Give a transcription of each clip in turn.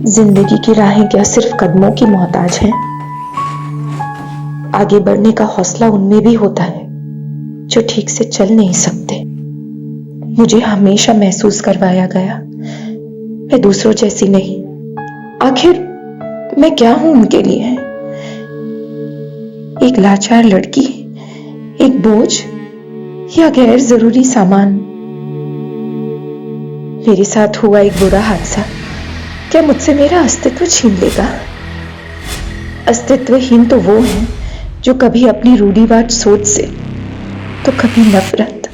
जिंदगी की राहें क्या सिर्फ कदमों की मोहताज हैं? आगे बढ़ने का हौसला उनमें भी होता है जो ठीक से चल नहीं सकते। मुझे हमेशा महसूस करवाया गया मैं दूसरों जैसी नहीं। आखिर मैं क्या हूं उनके लिए? एक लाचार लड़की, एक बोझ या गैर जरूरी सामान? मेरे साथ हुआ एक बुरा हादसा क्या मुझसे मेरा अस्तित्व छीन लेगा? अस्तित्वहीन तो वो हैं जो कभी अपनी रूढ़िवाद सोच से, तो कभी नफरत,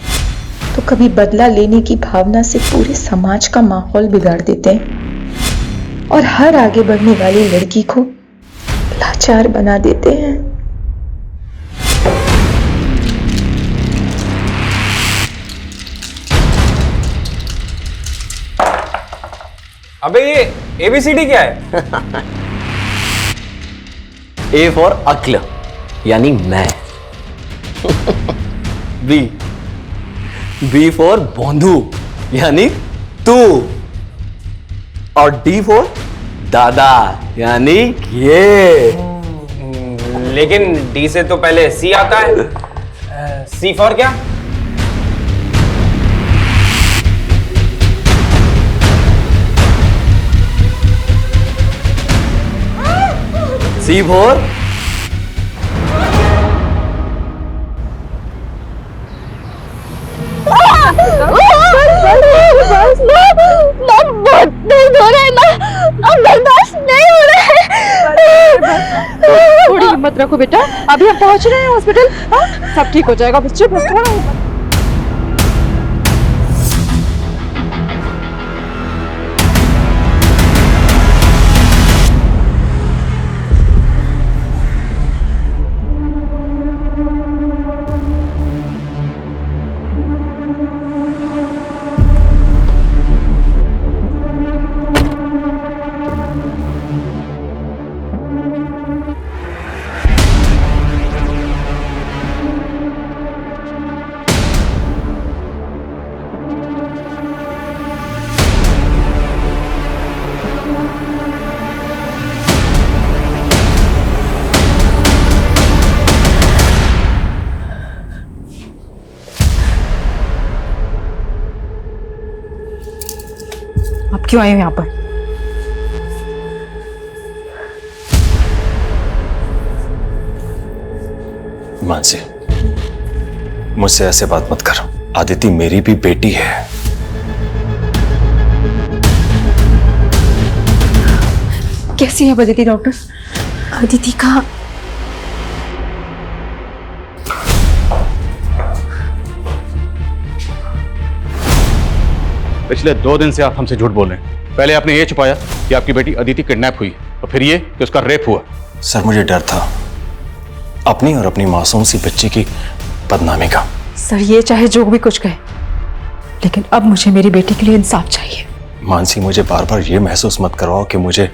तो कभी बदला लेने की भावना से पूरे समाज का माहौल बिगाड़ देते हैं और हर आगे बढ़ने वाली लड़की को लाचार बना देते हैं। अबे ये ABCD क्या है? A फॉर अक्ल यानी मैं। B फॉर बोंधू यानी तू। और D फॉर दादा यानी ये। लेकिन D से तो पहले C आता है। C फॉर क्या? C फॉर बहुत दर्द हो रहा है ना, अब बर्दाश्त नहीं हो रहा है। थोड़ी हिम्मत रखो बेटा, अभी हम पहुंच रहे हैं हॉस्पिटल। सब ठीक हो जाएगा बच्चे, बस थोड़ा हिम्मत। आप क्यों आए हो यहाँ पर? मानसी, मुझसे ऐसे बात मत कर। आदिति मेरी भी बेटी है। कैसी है अदिति डॉक्टर? अदिति का पिछले 2 दिन से आप हमसे झूठ बोल रहे हैं। पहले आपने ये छुपाया कि आपकी बेटी अदिति किडनैप हुई और फिर ये कि उसका रेप हुआ। सर, मुझे डर था अपनी और अपनी मासूम सी बच्ची की बदनामी का। सर, ये चाहे जो भी कुछ कहे, लेकिन अब मुझे मेरी बेटी के लिए इंसाफ चाहिए। मानसी, मुझे बार बार ये महसूस मत करवाओ कि मुझे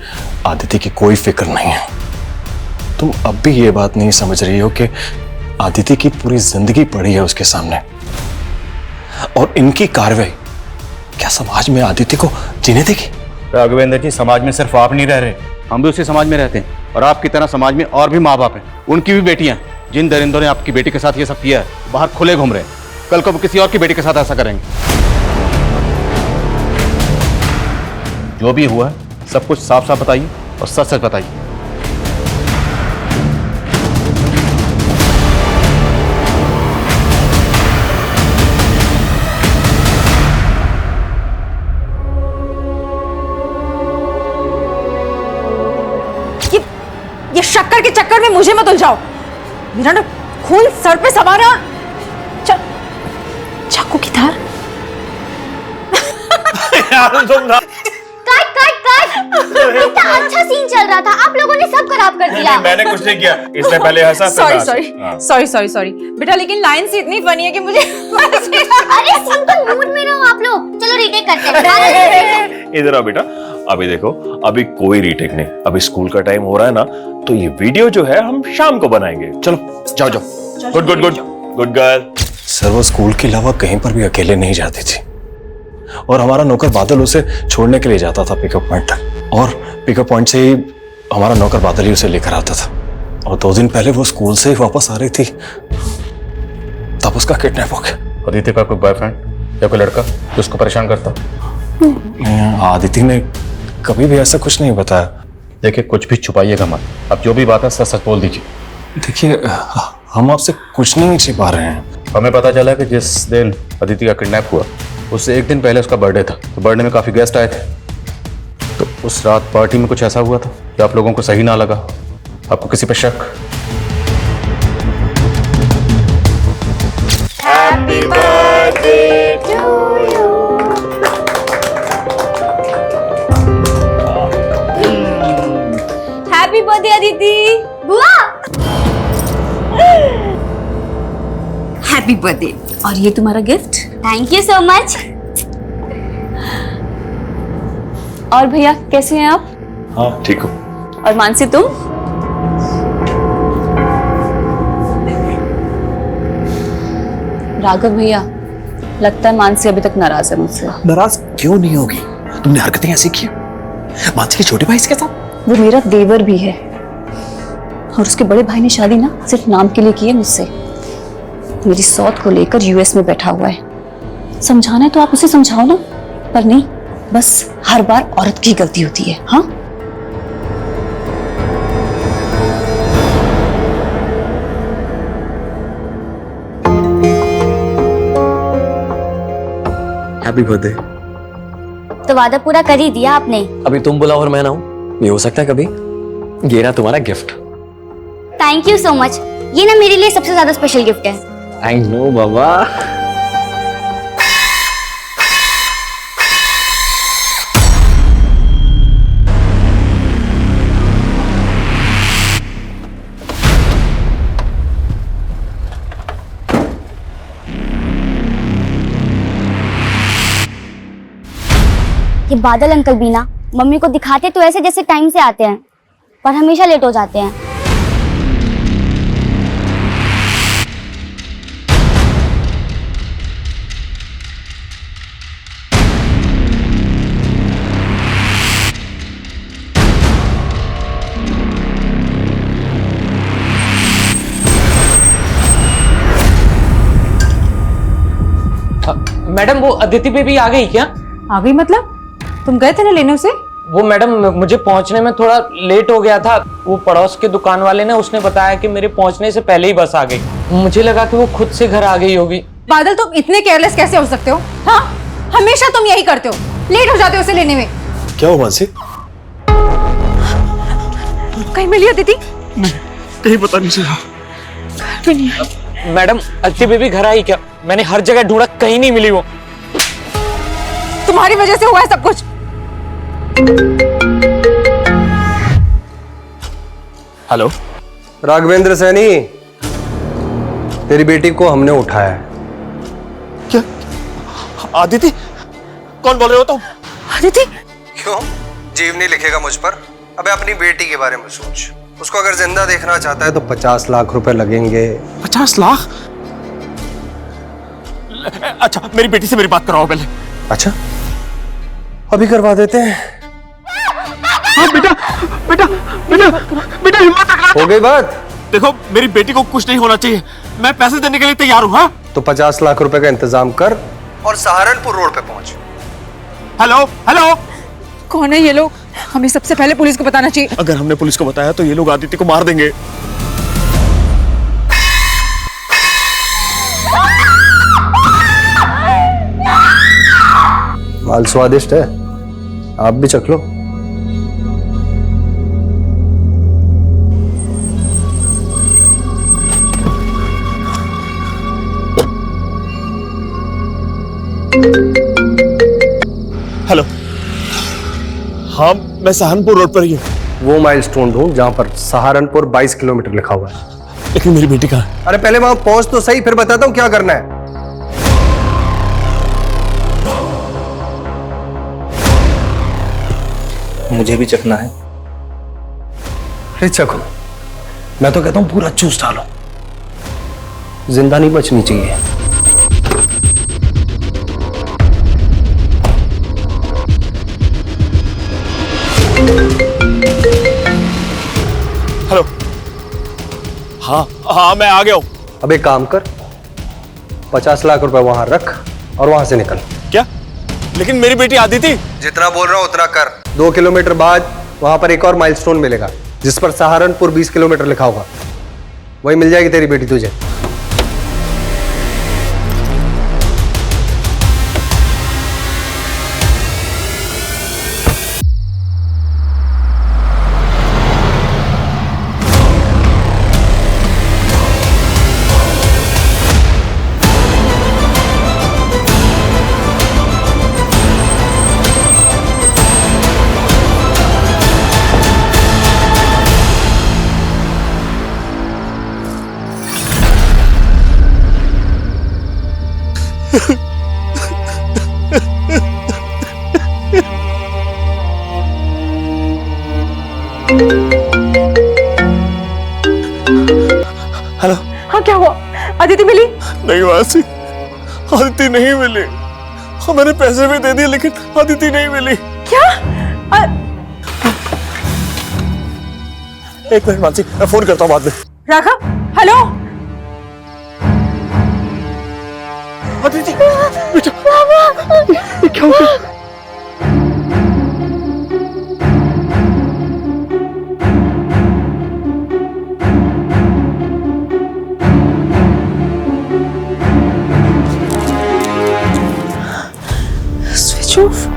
आदिति की कोई फिक्र नहीं है। तुम अब भी ये बात नहीं समझ रही हो कि आदिति की पूरी जिंदगी पड़ी है उसके सामने, और इनकी कार्रवाई क्या समाज में आदिति को जीने देगी? राघवेंद्र जी, समाज में सिर्फ आप नहीं रह रहे, हम भी उसी समाज में रहते हैं, और आपकी तरह समाज में और भी माँ बाप हैं, उनकी भी बेटियां। जिन दरिंदों ने आपकी बेटी के साथ ये सब किया है, बाहर खुले घूम रहे हैं, कल को वो किसी और की बेटी के साथ ऐसा करेंगे। जो भी हुआ है सब कुछ साफ साफ बताइए और सच सच बताइए। ये शक्कर के चक्कर में मुझे मत उलझाओ। मेरा ना खून सर पे सवारा। चाकू की धार। कट कट कट, इतना अच्छा सीन चल रहा था, आप लोगों ने सब खराब कर दिया। मैंने कुछ नहीं किया, इसने पहले हंसा। सॉरी बेटा, लेकिन लाइन से इतनी फनी है कि मुझे अरे सिंपल मूड में रहो आप लोग। चलो रीटेक करते हैं। इधर आओ बेटा। अभी देखो, अभी कोई रीटेक नहीं, अभी स्कूल का टाइम हो रहा है ना, तो ये वीडियो जो है हम शाम को बनाएंगे। चलो जाओ जाओ। Good good good good girl. Sir, वो स्कूल के अलावा कहीं पर भी अकेले नहीं जाती थी। और हमारा नौकर बादल उसे छोड़ने के लिए जाता था पिकअप पॉइंट तक, और पिकअप पॉइंट से ही हमारा नौकर बादल ही उसे लेकर आता था। और 2 दिन पहले वो स्कूल से ही वापस आ रही थी, तब उसका किडनैप हो गया। अदिति का कोई बॉयफ्रेंड या कोई लड़का जो उसको परेशान करता? आदिति ने कभी भी ऐसा कुछ नहीं बताया। देखिए, कुछ भी छुपाइएगा मत, आप जो भी बात है सच सच बोल दीजिए। देखिए, हम आपसे कुछ नहीं छिपा रहे हैं। हमें पता चला कि जिस दिन अदिति का किडनैप हुआ उससे 1 दिन पहले उसका बर्थडे था, तो बर्थडे में काफी गेस्ट आए थे। तो उस रात पार्टी में कुछ ऐसा हुआ था कि आप लोगों को सही ना लगा, आपको किसी पे शक? Happy birthday Aditi. बुआ हैप्पी बर्थडे, और ये तुम्हारा gift. Thank you so much. और भैया कैसे हैं आप? हाँ, ठीक हो। और मानसी तुम? राघव भैया, लगता है मानसी अभी तक नाराज है मुझसे। नाराज क्यों नहीं होगी? तुमने हरकतें ऐसी की मानसी के छोटे भाई इसके साथ। वो मेरा देवर भी है, और उसके बड़े भाई ने शादी ना सिर्फ नाम के लिए की है मुझसे। मेरी सौत को लेकर यूएस में बैठा हुआ है। समझाना है तो आप उसे समझाओ ना, पर नहीं, बस हर बार औरत की गलती होती है। हाँ, हैप्पी बर्थडे। तो वादा पूरा कर ही दिया आपने। अभी तुम बुलाओ और मैं ना हूं, ये हो सकता है कभी। ये रहा तुम्हारा gift. Thank you so much. ये ना मेरे लिए सबसे ज्यादा स्पेशल गिफ्ट है। आई नो बाबा। ये बादल अंकल भी ना मम्मी को दिखाते तो ऐसे जैसे टाइम से आते हैं, पर हमेशा लेट हो जाते हैं। मैडम, वो अदिति बेबी आ गई क्या? आ गई मतलब? तुम गए थे ना लेने उसे? वो मैडम, मुझे पहुंचने में थोड़ा लेट हो गया था। वो पड़ोस के दुकान वाले ने उसने बताया कि मेरे पहुंचने से पहले ही बस आ गई। मुझे लगा कि वो खुद से घर आ गई होगी। बादल, तुम इतने केयरलेस कैसे हो सकते हो? हाँ, हमेशा तुम यही करते हो, लेट हो जाते हो उसे लेने में। क्या हुआ मानसी? कहीं मिली अदिति? कहीं पता नहीं चला। मैडम, अदिति बेबी घर आई क्या? मैंने हर जगह ढूंढा, कहीं नहीं मिली वो। तुम्हारी वजह से हुआ है सब कुछ। हेलो, राघवेंद्र सैनी, तेरी बेटी को हमने उठाया है। क्या? आदिति? कौन बोल रहे हो तुम? अदिति? क्यों? जीव नहीं लिखेगा मुझ पर? अबे अपनी बेटी के बारे में सोच। उसको अगर जिंदा देखना चाहता है तो 50 लाख रुपए लगेंगे। 50 लाख? अच्छा, मेरी बेटी से मेरी बात कराओ पहले। अच्छा, अभी करवा देते हैं। हाँ, बेटा बेटा बेटा बेटा, हिम्मत रखना। हो गई बात? देखो, मेरी बेटी को कुछ नहीं होना चाहिए, मैं पैसे देने के लिए तैयार हूँ। हाँ, तो 50 लाख रुपए का इंतजाम कर और सहारनपुर रोड पे पहुंच। हेलो हेलो, कौन है ये लोग? हमें सबसे पहले पुलिस को बताना चाहिए। अगर हमने पुलिस को बताया तो ये लोग आदित्य को मार देंगे। माल स्वादिष्ट है, आप भी चख लो। हेलो, हाँ, मैं सहारनपुर रोड पर ही हूँ। वो माइलस्टोन ढूंढ जहां पर सहारनपुर 22 किलोमीटर लिखा हुआ है। लेकिन मेरी बेटी कहाँ है? अरे पहले वहां पहुंच तो सही, फिर बताता हूं क्या करना है। मुझे भी चखना है। अरे चखो, मैं तो कहता हूं पूरा चूस डालो, जिंदा नहीं बचनी चाहिए। हाँ मैं आ गया हूँ। अब एक काम कर, 50 लाख रुपए वहां रख और वहां से निकल। क्या? लेकिन मेरी बेटी आदिति। जितना बोल रहा हूं उतना कर। 2 किलोमीटर बाद वहां पर एक और माइलस्टोन मिलेगा जिस पर सहारनपुर 20 किलोमीटर लिखा होगा। वही मिल जाएगी तेरी बेटी तुझे। हेलो। हाँ क्या हुआ? आदिति मिली? नहीं मासी, आदिति नहीं मिली। हाँ मैंने पैसे भी दे दिए लेकिन आदिति नहीं मिली। क्या? एक मिनट मासी, मैं फोन करता हूँ बाद में। राघव, हेलो। आदिति बेटा, ये क्या हो गया? Switch off.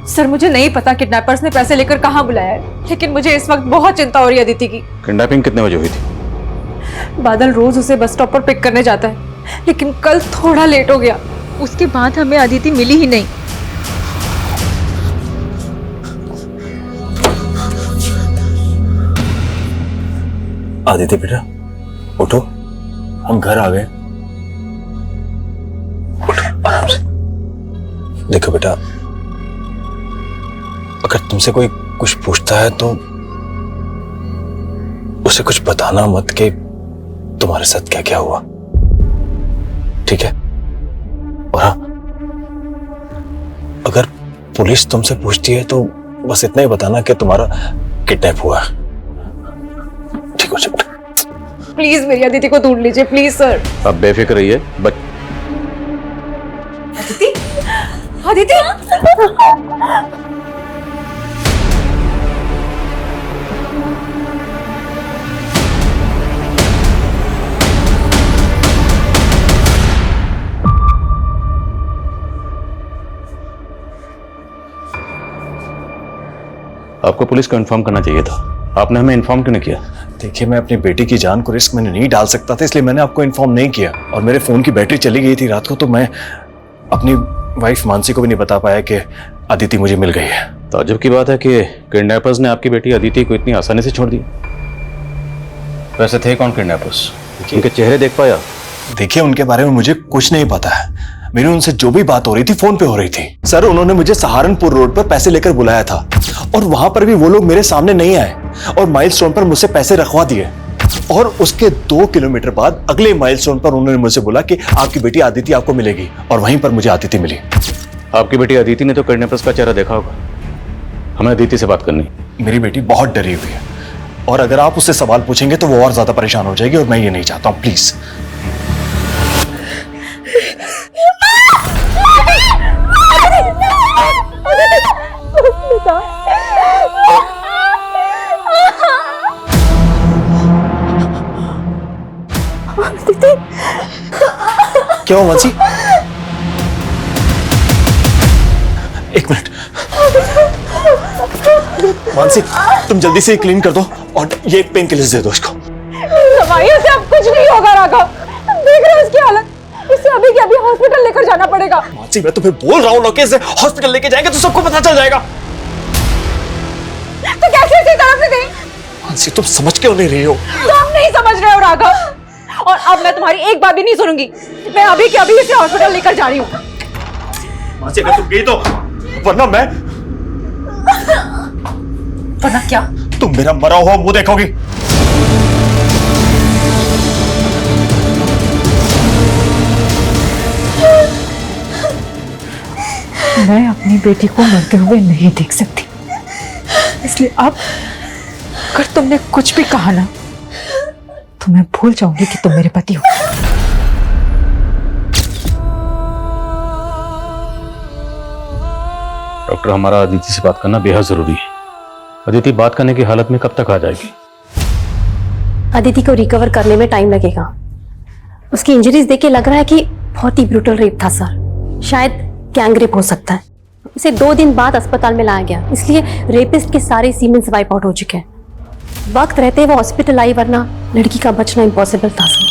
सर मुझे नहीं पता किडनैपर्स ने पैसे लेकर कहां बुलाया है, लेकिन मुझे इस वक्त बहुत चिंता हो रही है अदिति की। किडनैपिंग कितने बजे हुई थी? बादल रोज उसे बस स्टॉप पर पिक करने जाता है, लेकिन कल थोड़ा लेट हो गया। उसके बाद हमें अदिति मिली ही नहीं। आदिति बेटा उठो, हम घर आ गए। उठो आराम से। देखो बेटा, अगर तुमसे कोई कुछ पूछता है तो उसे कुछ बताना मत कि तुम्हारे साथ क्या क्या हुआ, ठीक है? और हाँ, अगर पुलिस तुमसे पूछती है तो बस इतना ही बताना कि तुम्हारा किडनैप हुआ। ठीक हो जाए। प्लीज मेरी अदिति को ढूंढ लीजिए, प्लीज सर। अब बेफिक्र रहिए। अदिति, अदिति। आपको पुलिस को इन्फॉर्म करना चाहिए था, आपने हमें इन्फॉर्म क्यों नहीं किया? देखिए, मैं अपनी बेटी की जान को रिस्क में नहीं डाल सकता था, इसलिए मैंने आपको इन्फॉर्म नहीं किया। और मेरे फोन की बैटरी चली गई थी रात को, तो मैं अपनी वाइफ मानसी को भी नहीं बता पाया कि अदिति मुझे मिल गई है। ताज्जुब की बात है कि किडनैपर्स ने आपकी बेटी अदिति को इतनी आसानी से छोड़ दी। वैसे थे कौन किडनैपर्स? उनके चेहरे देख पाया? देखिए, उनके बारे में मुझे कुछ नहीं पता है। मेरी उनसे जो भी बात हो रही थी फोन पे हो रही थी। सर, उन्होंने मुझे सहारनपुर रोड पर पैसे लेकर बुलाया था और वहां पर भी वो लोग मेरे सामने नहीं आए और माइलस्टोन पर मुझसे पैसे रखवा दिए। और उसके 2 किलोमीटर बाद अगले माइलस्टोन पर उन्होंने मुझसे बोला कि आपकी बेटी आदिति आपको मिलेगी, और वहीं पर मुझे आदिति मिली। आपकी बेटी अदिति ने तो किडनैपर्स का चेहरा देखा होगा। हमें अदिति से बात करनी। मेरी बेटी बहुत डरी हुई है और अगर आप उससे सवाल पूछेंगे तो वो और ज्यादा परेशान हो जाएगी, और मैं ये नहीं चाहता हूं। प्लीज। क्या हुआ मानसी? एक मिनट मानसी, तुम जल्दी से क्लीन कर दो और ये पेन किलर्स दे दो इसको। दवाइयों से अब कुछ नहीं होगा राघव, देख रहे हो इसकी हालत। इसे अभी के अभी हॉस्पिटल लेकर जाना पड़ेगा। मानसी मैं तुम्हें बोल रहा हूँ लोकेश से हॉस्पिटल लेके जाएंगे तो सबको पता चल जाएगा। तो कैसे इसी तरफ से गई? मानसी तुम समझ क्यों नहीं रही हो? तुम नहीं समझ रहे हो राघव, और अब मैं तुम्हारी एक बात भी नहीं सुनूंगी। मैं अभी के अभी इसे हॉस्पिटल लेकर जा रही हूँ। मानसी अगर तुम गई तो वरना मैं वरना क्या? तुम मेरा मरा हुआ मुंह देखोगी। मैं अपनी बेटी को मरते हुए नहीं देख सकती, इसलिए अब अगर तुमने कुछ भी कहा ना तो मैं भूल जाऊंगी कि तुम मेरे पति हो। डॉक्टर, हमारा अदिति से बात करना बेहद जरूरी है। अदिति बात करने की हालत में कब तक आ जाएगी? अदिति को रिकवर करने में टाइम लगेगा। उसकी इंजरीज देख के लग रहा है कि बहुत ही ब्रूटल रेप था सर। शायद गैंग रेप हो सकता है। उसे 2 दिन बाद अस्पताल में लाया गया, इसलिए रेपिस्ट के सारे सीमेंस वाइप आउट हो चुके हैं। वक्त रहते वो हॉस्पिटल आई, वरना लड़की का बचना इम्पॉसिबल था सर।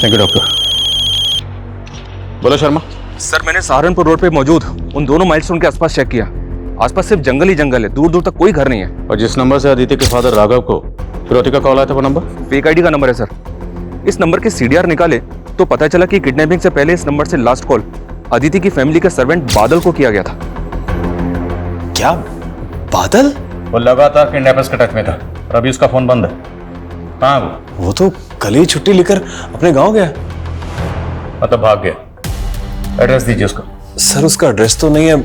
Thank you doctor. बोलो शर्मा। सर मैंने सहारनपुर रोड पे मौजूद उन दोनों माइलस्टोन के आसपास चेक किया। आसपास सिर्फ जंगल ही जंगल है, दूर दूर तक कोई घर नहीं है। और जिस नंबर से अदिति के फादर राघव को फिरौती का कॉल आया था वो नंबर फेक आईडी का नंबर है सर। इस नंबर के सीडीआर निकाले तो पता चला कि किडनैपिंग से पहले इस नंबर से लास्ट कॉल अदिति की फैमिली के सर्वेंट बादल को किया गया था। क्या बादल? वो लगातार किडनैपर्स के टच में था और अभी उसका फोन बंद है। कहाँ वो तो कल ही छुट्टी लेकर अपने गांव गया। मतलब भाग गया। एड्रेस दीजिए उसका। सर उसका एड्रेस तो नहीं है,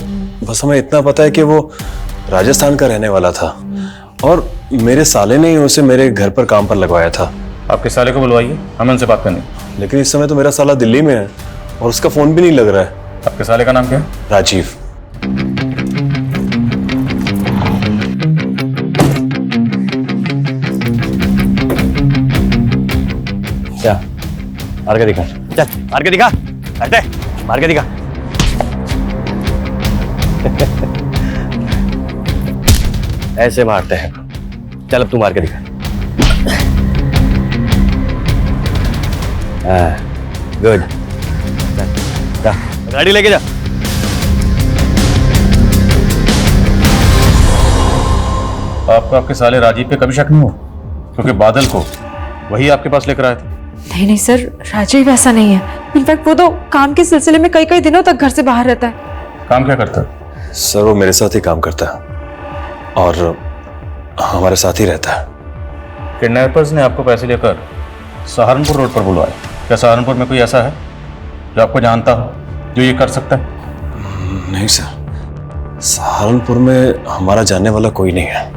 बस हमें इतना पता है कि वो राजस्थान का रहने वाला था और मेरे साले ने ही उसे मेरे घर पर काम पर लगवाया था। आपके साले को बुलवाइए, हमें उनसे बात करनी। लेकिन इस समय तो मेरा साला दिल्ली में है और उसका फोन भी नहीं लग रहा है। आपके साले का नाम क्या है? राजीव। क्या मार के दिखा? चल मार के दिखा। हटे मार के दिखा। ऐसे मारते हैं। चल अब तू मार के दिखा। गुड। जा गाड़ी लेके जा। आपको आपके साले राजीव पे कभी शक नहीं हुआ? क्योंकि बादल को वही आपके पास लेकर आए थे। नहीं नहीं सर, राजीव ऐसा नहीं है। इनफैक्ट वो तो काम के सिलसिले में कई कई दिनों तक घर से बाहर रहता है। काम क्या करता है? सर वो मेरे साथ ही काम करता है और हमारे साथ ही रहता है। किडनैपर्स ने आपको पैसे लेकर सहारनपुर रोड पर बुलवाया। क्या सहारनपुर में कोई ऐसा है जो आपको जानता हो जो ये कर सकता है? नहीं सर, सहारनपुर में हमारा जानने वाला कोई नहीं है।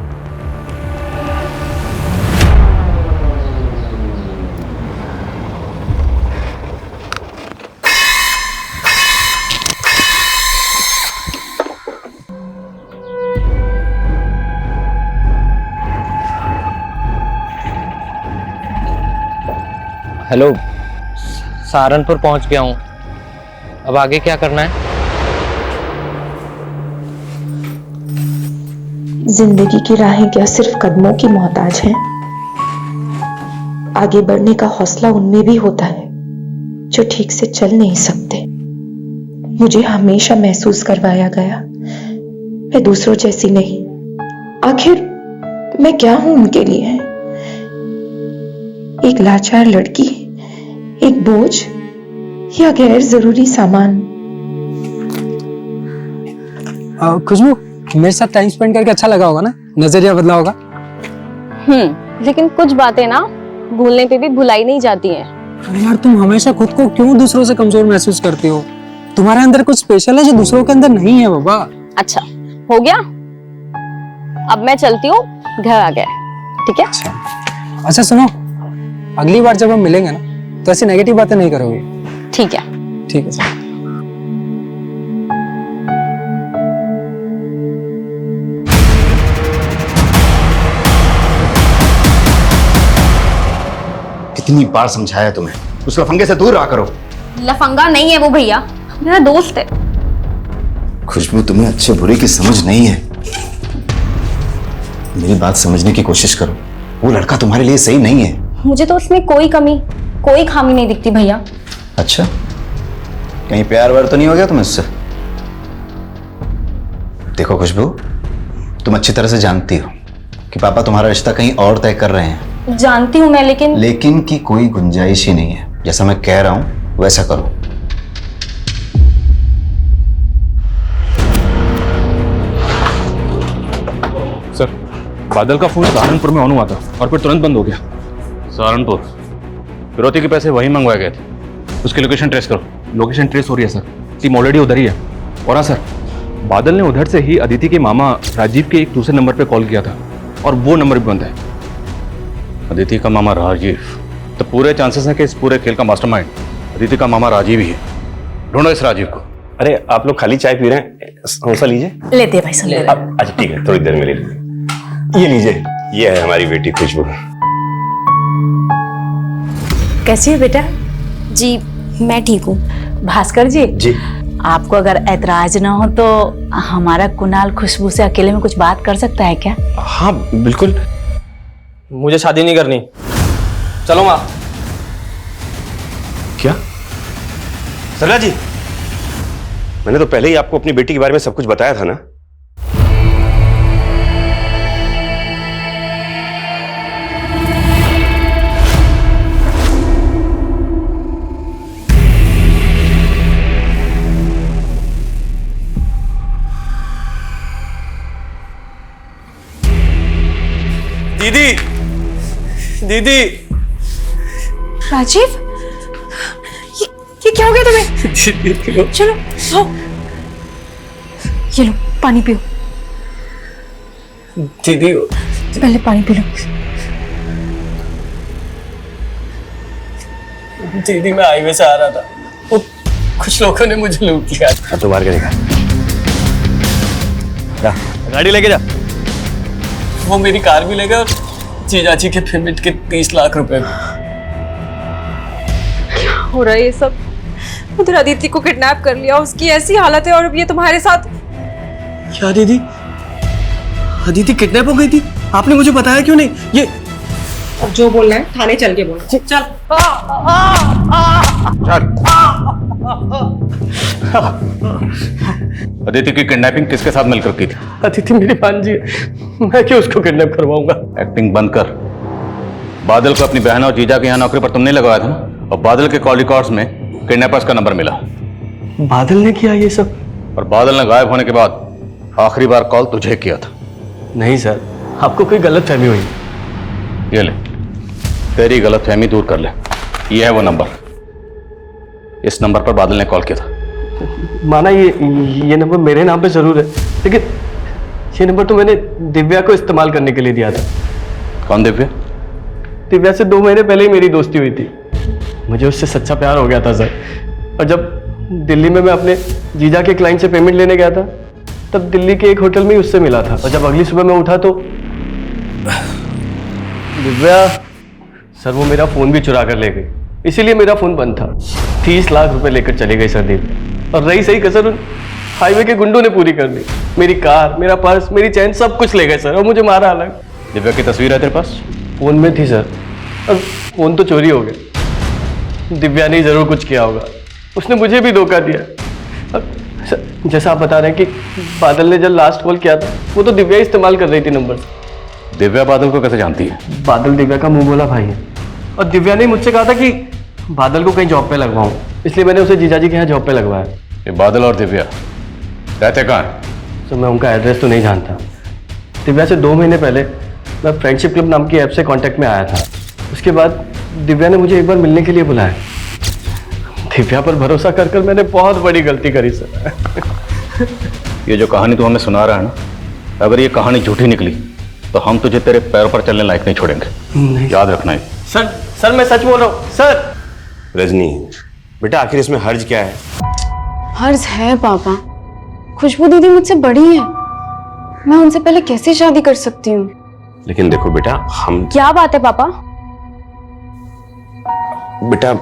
हेलो, सहारनपुर पहुंच गया हूं। अब आगे क्या करना है? जिंदगी की राहें क्या सिर्फ कदमों की मोहताज हैं? आगे बढ़ने का हौसला उनमें भी होता है जो ठीक से चल नहीं सकते। मुझे हमेशा महसूस करवाया गया मैं दूसरों जैसी नहीं। आखिर मैं क्या हूं उनके लिए? एक लाचार लड़की, एक बोझ या गैर जरूरी सामान? खुशबू, मेरे साथ टाइम स्पेंड करके अच्छा लगा होगा ना? नजरिया बदला होगा। लेकिन कुछ बातें ना भूलने पे भी भुलाई नहीं जाती हैं। अरे यार, तुम हमेशा खुद को क्यों दूसरों से कमजोर महसूस करती हो? तुम्हारे अंदर कुछ स्पेशल है जो दूसरों के अंदर नहीं है बाबा। अच्छा हो गया, अब मैं चलती हूँ, घर आ गया। ठीक है? अच्छा सुनो, अगली बार जब हम मिलेंगे ना तो ऐसी नेगेटिव बातें नहीं करोगे। ठीक है। ठीक है सर। कितनी बार समझाया तुम्हें, उस लफंगे से दूर रहा करो। लफंगा नहीं है वो भैया, मेरा दोस्त है। खुशबू, तुम्हें अच्छे बुरे की समझ नहीं है। मेरी बात समझने की कोशिश करो। वो लड़का तुम्हारे लिए सही नहीं है। मुझे तो उसमें कोई कमी कोई खामी नहीं दिखती भैया। अच्छा, कहीं प्यार व्यार तो नहीं हो गया तुम इससे? देखो खुशबू, तुम अच्छी तरह से जानती हो कि पापा तुम्हारा रिश्ता कहीं और तय कर रहे हैं। जानती हूँ मैं, लेकिन की कोई गुंजाइश ही नहीं है। जैसा मैं कह रहा हूं वैसा करो। सर, बादल का फोन सहारनपुर में ऑन हुआ था और फिर तुरंत बंद हो गया। सहारनपुर? फिरौती के पैसे वहीं मंगवाए गए थे। उसकी लोकेशन ट्रेस करो। लोकेशन ट्रेस हो रही है सर, टीम ऑलरेडी उधर ही है। और हाँ सर, बादल ने उधर से ही अदिति के मामा राजीव के एक दूसरे नंबर पे कॉल किया था और वो नंबर भी बंद है। अदिति का मामा राजीव? तो पूरे चांसेस हैं कि इस पूरे खेल का मास्टरमाइंड अदिति का मामा राजीव ही है। ढूंढो इस राजीव को। अरे आप लोग खाली चाय पी रहे हैं, समोसा लीजिए। लेते हैं भाई साहब। अच्छा ठीक है, थोड़ी देर में ले लीजिए। ये लीजिए, ये है हमारी बेटी खुशबू। कैसी है बेटा? जी मैं ठीक हूँ। भास्कर जी, जी आपको अगर ऐतराज ना हो तो हमारा कुणाल खुशबू से अकेले में कुछ बात कर सकता है क्या? हाँ बिल्कुल। मुझे शादी नहीं करनी। चलो माँ। क्या सरला जी, मैंने तो पहले ही आपको अपनी बेटी के बारे में सब कुछ बताया था ना। दीदी, दीदी। राजीव, ये क्या हो गया तुम्हें? चलो आओ, ये लो पानी पियो। दीदी पहले पानी पी लो। दीदी मैं हाईवे से आ रहा था, वो कुछ लोगों ने मुझे लूट लिया। अब तो मार के देखा। जा, गाड़ी लेके जा। वो मेरी कार भी ले गए और जीजाजी के पेमेंट के 30 लाख रुपए भी। क्या हो रहा है ये सब? उधर अदिति को किडनैप कर लिया, उसकी ऐसी हालत है और अब ये तुम्हारे साथ। क्या दीदी, अदिति किडनैप हो गई थी? आपने मुझे बताया क्यों नहीं? ये जो बोलना है थाने चल के बोलो। चल। अदिति की किडनैपिंग किसके साथ मिलकर की थी? अदिति मेरी भांजी है, मैं क्यों उसको किडनैप करवाऊंगा? एक्टिंग बंद कर। बादल को अपनी बहन और जीजा के यहाँ नौकरी पर तुमने लगवाया था ना, और बादल के कॉल रिकॉर्ड्स में किडनैपर्स का नंबर मिला। बादल ने किया ये सब? और बादल ने गायब होने के बाद आखिरी बार कॉल तुझे किया था। नहीं सर, आपको कोई गलतफहमी हुई। ये ले, तेरी गलतफहमी दूर कर ले। ये है वो नंबर, इस नंबर पर बादल ने कॉल किया था। माना ये नंबर मेरे नाम पे जरूर है, लेकिन ये नंबर तो मैंने दिव्या को इस्तेमाल करने के लिए दिया था। कौन दिव्या? दिव्या से 2 महीने पहले ही मेरी दोस्ती हुई थी। मुझे उससे सच्चा प्यार हो गया था सर। और जब दिल्ली में मैं अपने जीजा के क्लाइंट से पेमेंट लेने गया था, तब दिल्ली के एक होटल में ही उससे मिला था। और जब अगली सुबह मैं उठा तो दिव्या सर वो मेरा फोन भी चुरा कर ले गई, इसीलिए मेरा फोन बंद था। 30 लाख रुपए लेकर चली गई सर दिव्या। और रही सही कसर उन हाईवे के गुंडों ने पूरी कर दी। मेरी कार, मेरा पर्स, मेरी चैन सब कुछ ले गए सर, और मुझे मारा अलग। दिव्या की तस्वीर है तेरे पास? फोन में थी सर, और फोन तो चोरी हो गया। दिव्या ने जरूर कुछ किया होगा, उसने मुझे भी धोखा दिया। अब जैसा आप बता रहे हैं कि बादल ने जब लास्ट कॉल किया था, वो तो दिव्या इस्तेमाल कर रही थी नंबर। दिव्या बादल को कैसे जानती है? बादल दिव्या का मुंह बोला भाई है, और दिव्या ने मुझसे कहा था कि बादल को कहीं जॉब पे लगवाऊं, इसलिए मैंने उसे जीजाजी के यहाँ जॉब पे लगवाया। ये बादल और दिव्या रहते कहाँ हैं? तो मैं उनका एड्रेस तो नहीं जानता। दिव्या से 2 महीने पहले मैं फ्रेंडशिप क्लब नाम की ऐप से कांटेक्ट में आया था। उसके बाद दिव्या ने मुझे एक बार मिलने के लिए बुलाया। दिव्या पर भरोसा कर कर मैंने बहुत बड़ी गलती करी सर। ये जो कहानी तू हमें सुना रहा है ना, अगर ये कहानी झूठी निकली तो हम तुझे तेरे पैरों पर चलने लायक नहीं छोड़ेंगे। नहीं। याद रखना है। सर मैं सच बोल रहा हूँ सर। रजनी बेटा, आखिर इसमें हर्ज क्या है? हर्ज है पापा, खुशबू दीदी मुझसे बड़ी है, मैं उनसे पहले कैसे शादी कर सकती हूँ? लेकिन देखो बेटा, हम क्या बात है पापा? बेटा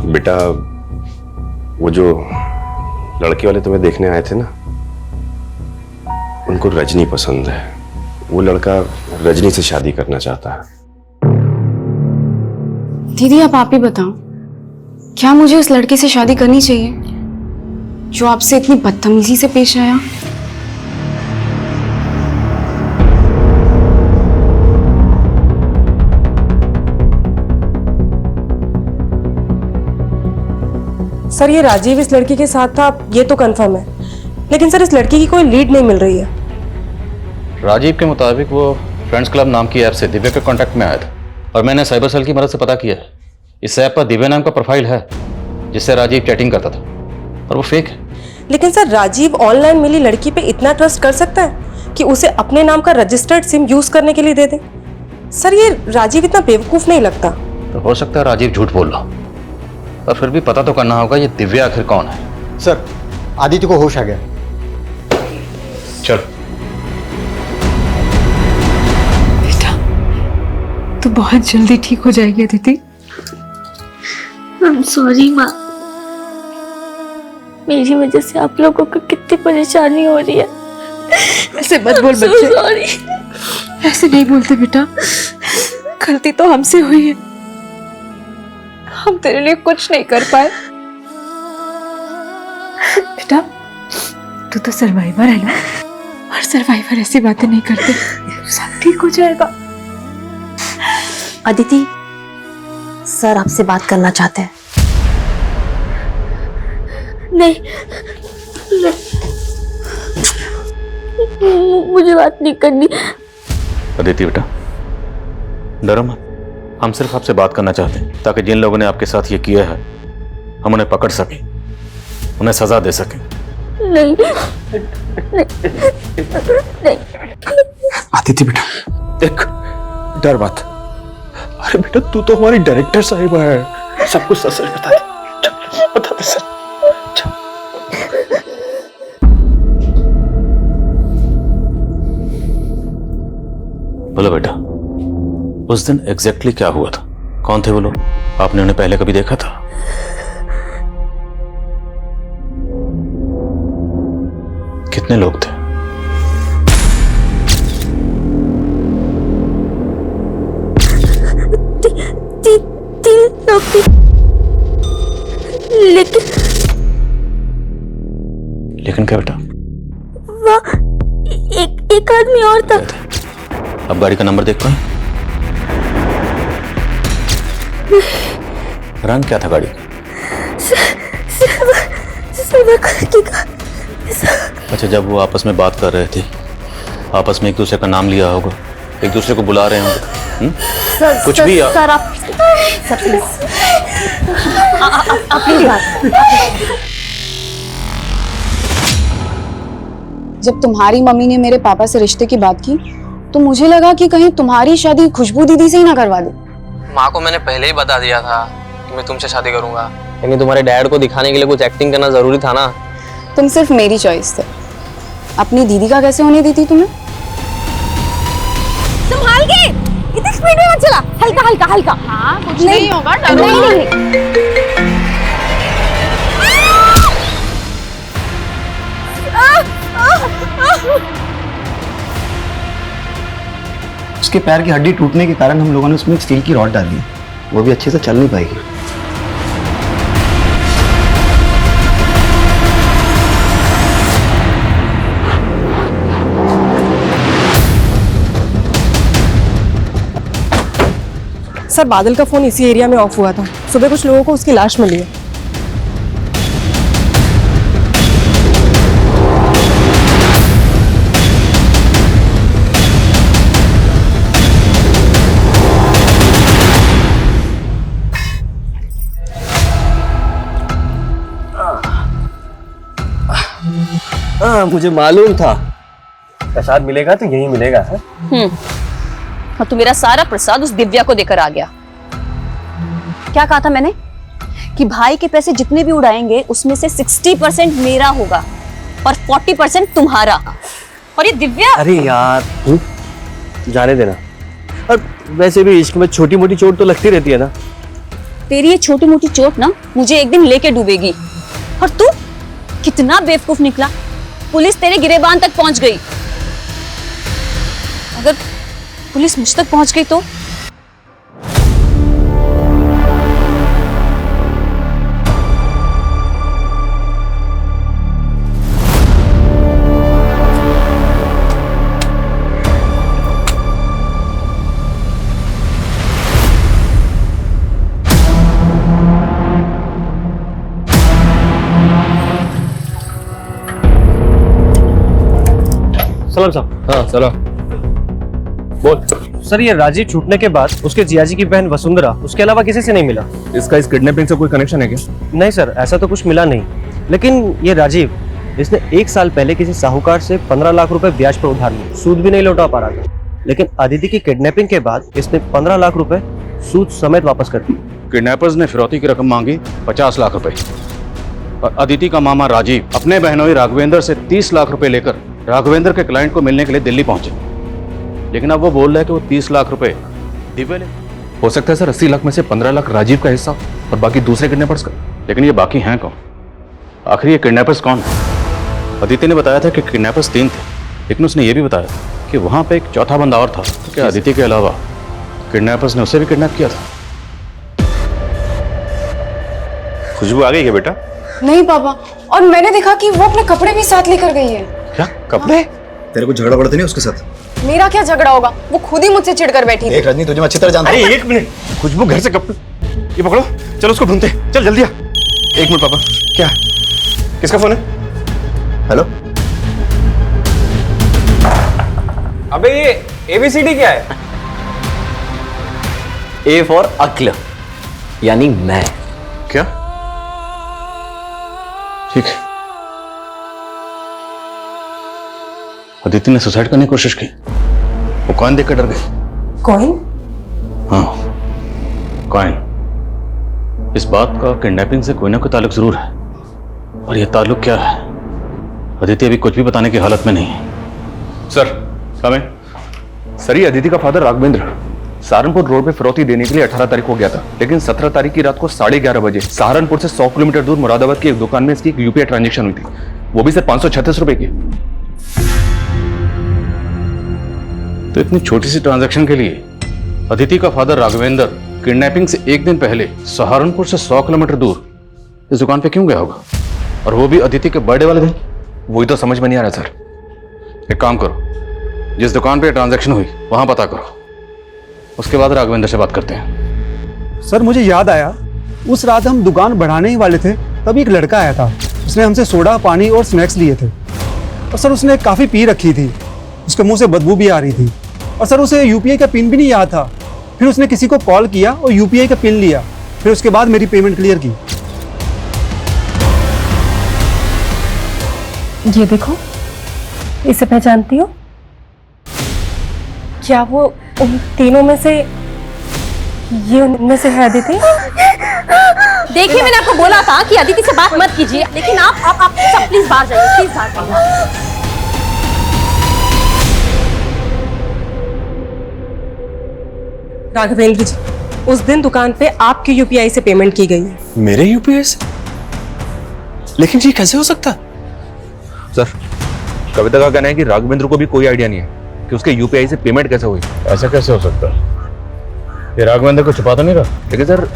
बेटा वो जो लड़के वाले तुम्हें देखने आए थे ना, उनको रजनी पसंद है। वो लड़का रजनी से शादी करना चाहता है। दीदी आप ही बताओ, क्या मुझे उस लड़के से शादी करनी चाहिए जो आपसे इतनी बदतमीजी से पेश आया? सर ये राजीव इस लड़की के साथ था, ये तो कंफर्म है, लेकिन सर इस लड़की की कोई लीड नहीं मिल रही है। राजीव के मुताबिक वो फ्रेंड्स क्लब नाम की ऐप से दिव्या के कांटेक्ट में आया था और मैंने साइबर सेल की मदद से पता किया है। इस ऐप पर दिव्या नाम का प्रोफाइल है जिससे राजीव चैटिंग करता था और वो फेक है। लेकिन सर राजीव ऑनलाइन मिली लड़की पे इतना ट्रस्ट कर सकता है कि उसे अपने नाम का रजिस्टर्ड सिम यूज करने के लिए दे दे? सर ये राजीव इतना बेवकूफ नहीं लगता। तो हो सकता है राजीव झूठ बोल रहा, पर फिर भी पता तो करना होगा ये दिव्या आखिर कौन है। सर आदित्य को होश आ गया। चल तो बहुत जल्दी ठीक हो जाएगी अदिति। I'm sorry माँ, मेरी वजह से आप लोगों को कितनी परेशानी हो रही है। ऐसे मत बोल बच्चे, ऐसे नहीं बोलते बेटा, गलती तो हमसे हुई है, हम तेरे लिए कुछ नहीं कर पाए। बेटा तू तो सर्वाइवर है ना, और सर्वाइवर ऐसी बातें नहीं करते, सब ठीक हो जाएगा। अदिति सर आपसे बात करना चाहते हैं। नहीं, मुझे बात नहीं करनी। अदिति बेटा डरो मत, हम सिर्फ आपसे बात करना चाहते हैं ताकि जिन लोगों ने आपके साथ ये किया है हम उन्हें पकड़ सकें, उन्हें सजा दे सकें। नहीं, नहीं। आदित्य बेटा देख, डर मत। अरे बेटा तू तो हमारी डायरेक्टर साहिबा है, सब कुछ सच बता दे, बता दे सर। बोलो बेटा, उस दिन एग्जैक्टली क्या हुआ था? कौन थे वो लोग? आपने उन्हें पहले कभी देखा था? कितने लोग थे? तीन लोग थे, लेकिन क्या बेटा? एक आदमी और था। अब गाड़ी का नंबर देख पाए? रंग क्या था गाड़ी का? अच्छा, जब वो आपस में बात कर रहे थे, आपस में एक दूसरे का नाम लिया होगा, एक दूसरे को बुला रहे होंगे, कुछ भी सर आप अपनी बात। जब तुम्हारी मम्मी ने मेरे पापा से रिश्ते की बात की तो मुझे लगा कि कहीं तुम्हारी शादी खुशबू दीदी से ही ना करवा दे। माँ को मैंने पहले ही बता दिया था कि मैं तुमसे शादी करूंगा, लेकिन तुम्हारे डैड को दिखाने के लिए कुछ एक्टिंग करना जरूरी था ना। तुम सिर्फ मेरी चॉइस थे, अपनी दीदी का कैसे होने दी थी तुम्हें? संभाल के, इतनी स्पीड में मत चला, हल्का हल्का हल्का। हाँ कुछ नहीं होगा, डरो नहीं। उसके पैर की हड्डी टूटने के कारण हम लोगों ने उसमें स्टील की रॉड डाली है, वो भी अच्छे से चल नहीं पाएगी। सर बादल का फोन इसी एरिया में ऑफ हुआ था, सुबह कुछ लोगों को उसकी लाश मिली है। हाँ मुझे मालूम था, प्रसाद मिलेगा तो यही मिलेगा है? और तू मेरा सारा प्रसाद उस दिव्या को देकर आ गया। क्या कहा था मैंने कि भाई के पैसे जितने भी उड़ाएंगे उसमें से 60% मेरा होगा और 40% तुम्हारा। और ये दिव्या, अरे यार जाने देना। और वैसे भी इश्क में छोटी मोटी चोट तो लगती रहती है ना। तेरी ये छोटी मोटी चोट ना मुझे एक दिन लेके डूबेगी। और तू कितना बेवकूफ निकला, पुलिस तेरे गिरेबान तक पहुंच गई अगर पुलिस मुझ तक पहुंच गई तो? सलाम साहब। हाँ सलाम। बोल। सर, ये राजीव छूटने के बाद उसके जियाजी की बहन वसुंधरा, उसके अलावा किसी से नहीं मिला। इसका इस किडनैपिंग से कोई कनेक्शन है क्या? नहीं सर, ऐसा तो कुछ मिला नहीं। लेकिन ये राजीव, इसने 1 साल पहले किसी साहूकार से 15 लाख रुपए ब्याज पर उधार लिए, सूद भी नहीं लौटा पा रहा था। लेकिन अदिति की किडनैपिंग के बाद इसने 15 लाख रुपए सूद समेत वापस कर दिए। किडनैपर्स ने फिरौती की रकम मांगी 50 लाख रुपए और अदिति का मामा राजीव अपने बहनोई राघवेंद्र से 30 लाख रुपए लेकर राघवेंद्र के क्लाइंट को मिलने के लिए दिल्ली पहुंचे। लेकिन अब वो बोल रहा है कि वो 30 लाख रुपए दिव्या ने। हो सकता है सर 80 लाख में से 15 लाख राजीव का हिस्सा और बाकी दूसरे किडनैपर्स का। लेकिन ये बाकी हैं कौन? आखिर ये किडनैपर्स कौन है? अदिति ने बताया था कि किडनैपर्स 3 थे, लेकिन उसने ये भी बताया कि वहां पे एक चौथा बंदा और था। तो क्या अदिति के अलावा किडनैपर्स ने उसे भी किडनैप किया था? खुशबू आ गई क्या बेटा? नहीं पापा, और मैंने देखा कि वो अपने कपड़े भी साथ लेकर गई है। क्या कपड़े? तेरे को झगड़ा पड़ता नहीं उसके साथ? मेरा क्या झगड़ा होगा, वो खुद ही मुझसे चिढ़कर बैठी थी। देख रजनी, तुझे मैं अच्छी तरह जानता हूं। अरे 1 मिनट, खुशबू घर से कपड़े, ये पकड़ो, चलो उसको ढूंढते, चल जल्दी आ। 1 मिनट पापा। क्या? किसका फोन है? हेलो। अबे ये ABCD क्या है? A फॉर अक्ल, यानी मैं। क्या? ठीक है। अदिति ने सुसाइड करने की कोशिश की। वो कॉइन देख कर डर गई। कॉइन? हाँ, कॉइन। इस बात का किडनैपिंग से कोई ना कोई ताल्लुक जरूर है, और ये ताल्लुक क्या है अदिति अभी कुछ भी बताने की हालत में नहीं है। Sir come in. सर, ये अदिति का फादर राघवेंद्र सहारनपुर रोड पे फिरौती देने के लिए 18 तारीख को गया था, लेकिन 17 तारीख की रात को 11:30 बजे सहारनपुर से 100 किलोमीटर दूर मुरादाबाद की एक दुकान में इसकी एक UPI ट्रांजेक्शन हुई थी, वो भी सिर्फ 536 रुपए की। तो इतनी छोटी सी ट्रांजैक्शन के लिए अदिति का फादर राघवेंद्र किडनैपिंग से 1 दिन पहले सहारनपुर से 100 किलोमीटर दूर इस दुकान पे क्यों गया होगा, और वो भी अदिति के बर्थडे वाले दिन? वही तो समझ में नहीं आ रहा सर। एक काम करो, जिस दुकान पे ट्रांजैक्शन हुई वहां पता करो, उसके बाद राघवेंद्र से बात करते हैं। सर मुझे याद आया, उस रात हम दुकान बढ़ाने ही वाले थे, तभी एक लड़का आया था। उसने हमसे सोडा, पानी और स्नैक्स लिए थे, और सर उसने काफ़ी पी रखी थी, उसके मुंह से बदबू भी आ रही थी, और सर उसे UPI का पिन भी नहीं याद था। फिर उसने किसी को कॉल किया और UPI का पिन लिया, फिर उसके बाद मेरी पेमेंट क्लियर की। ये देखो, इसे पहचानती हो? क्या वो उन तीनों में से, ये उनमें से है अदिति? देखिए, मैंने आपको बोला था कि अदिति से बात मत कीजिए, लेकिन आप सब प्लीज बाहर जाइए, प्लीज बाहर जाइए। राघवेंद्र जी, उस दिन दुकान पे आपकी UPI से पेमेंट की गई है। मेरे UPI से? लेकिन ये कैसे हो सकता? सर, कविता का कहना है कि राघवेंद्र को भी कोई आइडिया नहीं है कि उसके UPI से पेमेंट कैसे हुई। ऐसा कैसे हो सकता? ये राघवेंद्र को छुपा तो नहीं रहा? लेकिन सर,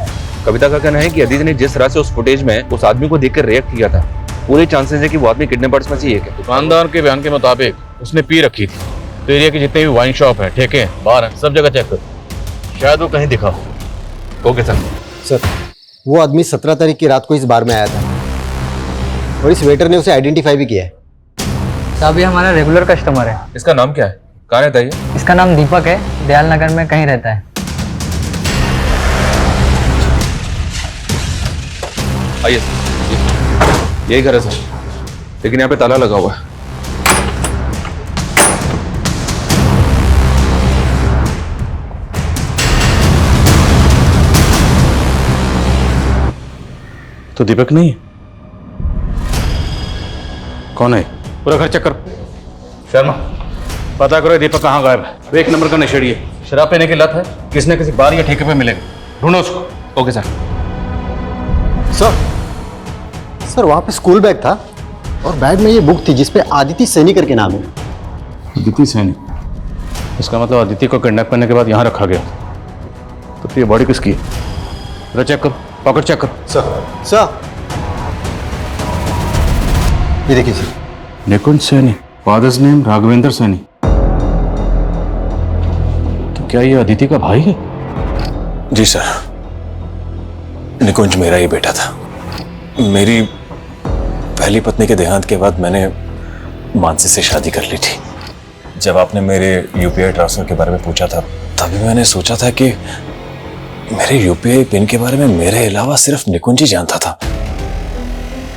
कविता का कहना है कि अदिति ने जिस तरह से उस फुटेज में उस आदमी को देखकर रिएक्ट किया था, पूरे चांसेस है कि वो आदमी किडनैपर्स में से एक है। दुकानदार के बयान के मुताबिक उसने पी रखी थी, तो एरिया के जितने भी वाइन शॉप है, ठेके हैं, बार हैं, सब जगह चेक करो, शायद वो कहीं दिखा हो। Okay sir. सर, वो आदमी 17 तारीख की रात को इस बार में आया था, और इस वेटर ने उसे आइडेंटिफाई भी किया है। साहब, ये हमारा रेगुलर कस्टमर है। इसका नाम क्या है? कहाँ रहता है ये? इसका नाम दीपक है, दयाल नगर में कहीं रहता है। आइए सर, यही घर है सर, लेकिन यहाँ पे ताला लगा हुआ है। तो दीपक नहीं? कौन है? पूरा घर चेक करो। शर्मा, पता करो दीपक कहाँ गायब है। वो 1 नंबर का नशेड़ी है, शराब पीने की लत है, किसी न किसी बार या ठेके पे मिलेगा, ढूंढो उसको। Okay sir. सर वहाँ पे स्कूल बैग था, और बैग में ये बुक थी जिसपे आदिति सैनी करके नाम है। आदिति सैनी? इसका मतलब अदिति को किडनैप करने के बाद यहाँ रखा गया। तो फिर ये बॉडी किसकी है? जरा चेक करो, पॉकेट चेक करो। सर ये देखिए सर। निकुंज सैनी, फादर्स नेम राघवेंद्र सैनी। तो क्या ये अदिति का भाई है? जी सर, निकुंज मेरा ही बेटा था। मेरी पहली पत्नी के देहांत के बाद मैंने मानसी से शादी कर ली थी। जब आपने मेरे यूपीआई ट्रांसफर के बारे में पूछा था, तभी मैंने सोचा था कि मेरे यूपीआई पिन के बारे में मेरे अलावा सिर्फ निकुंज ही जानता था।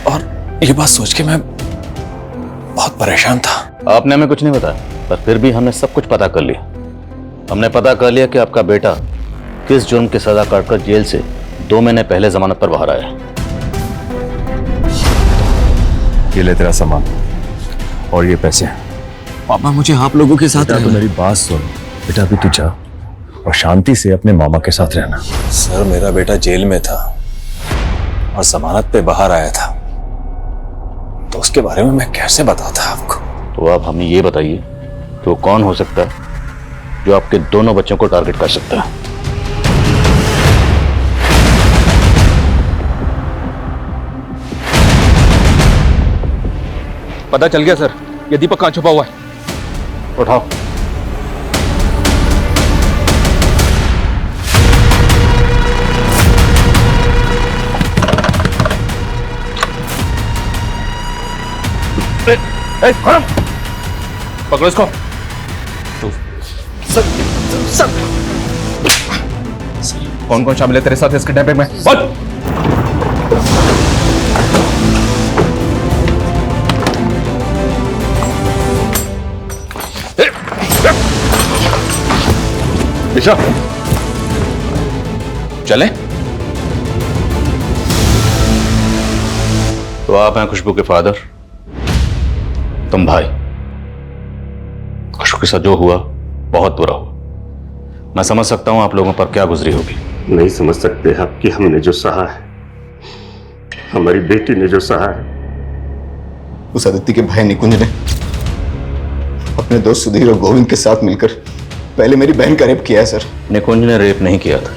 और ये बात सोच के मैं बहुत परेशान था। आपने हमें कुछ नहीं बताया, पर फिर भी हमने सब कुछ पता कर लिया। हमने पता कर लिया कि आपका बेटा किस जुर्म की सजा काटकर जेल से 2 महीने पहले जमानत पर बाहर आया। ये ले तेरा सामान और ये पैसे। पापा मुझे आप लोगों के साथ तो मेरी बात सुन बेटा, अभी तू जा और शांति से अपने मामा के साथ रहना। सर मेरा बेटा जेल में था और जमानत पे बाहर आया था, तो उसके बारे में मैं कैसे बताता आपको। तो आप हमें ये बताइए तो कौन हो सकता है जो आपके दोनों बच्चों को टारगेट कर सकता है? पता चल गया सर, ये दीपक कहाँ छुपा हुआ है। उठाओ। पकड़ो इसको। सर कौन कौन शामिल है तेरे साथ इसके डब्बे में? बोल। दिशा, चले। तो आप हैं खुशबू के फादर, तुम भाई। खुशबू के साथ जो हुआ बहुत बुरा हुआ। मैं समझ सकता हूं आप लोगों पर क्या गुजरी होगी। नहीं समझ सकते आप कि हमने जो सहा है, हमारी बेटी ने जो सहा है। उस अदिति के भाई निकुंज ने अपने दोस्त सुधीर और गोविंद के साथ मिलकर पहले मेरी बहन का रेप किया है सर। निकुंज ने रेप नहीं किया था।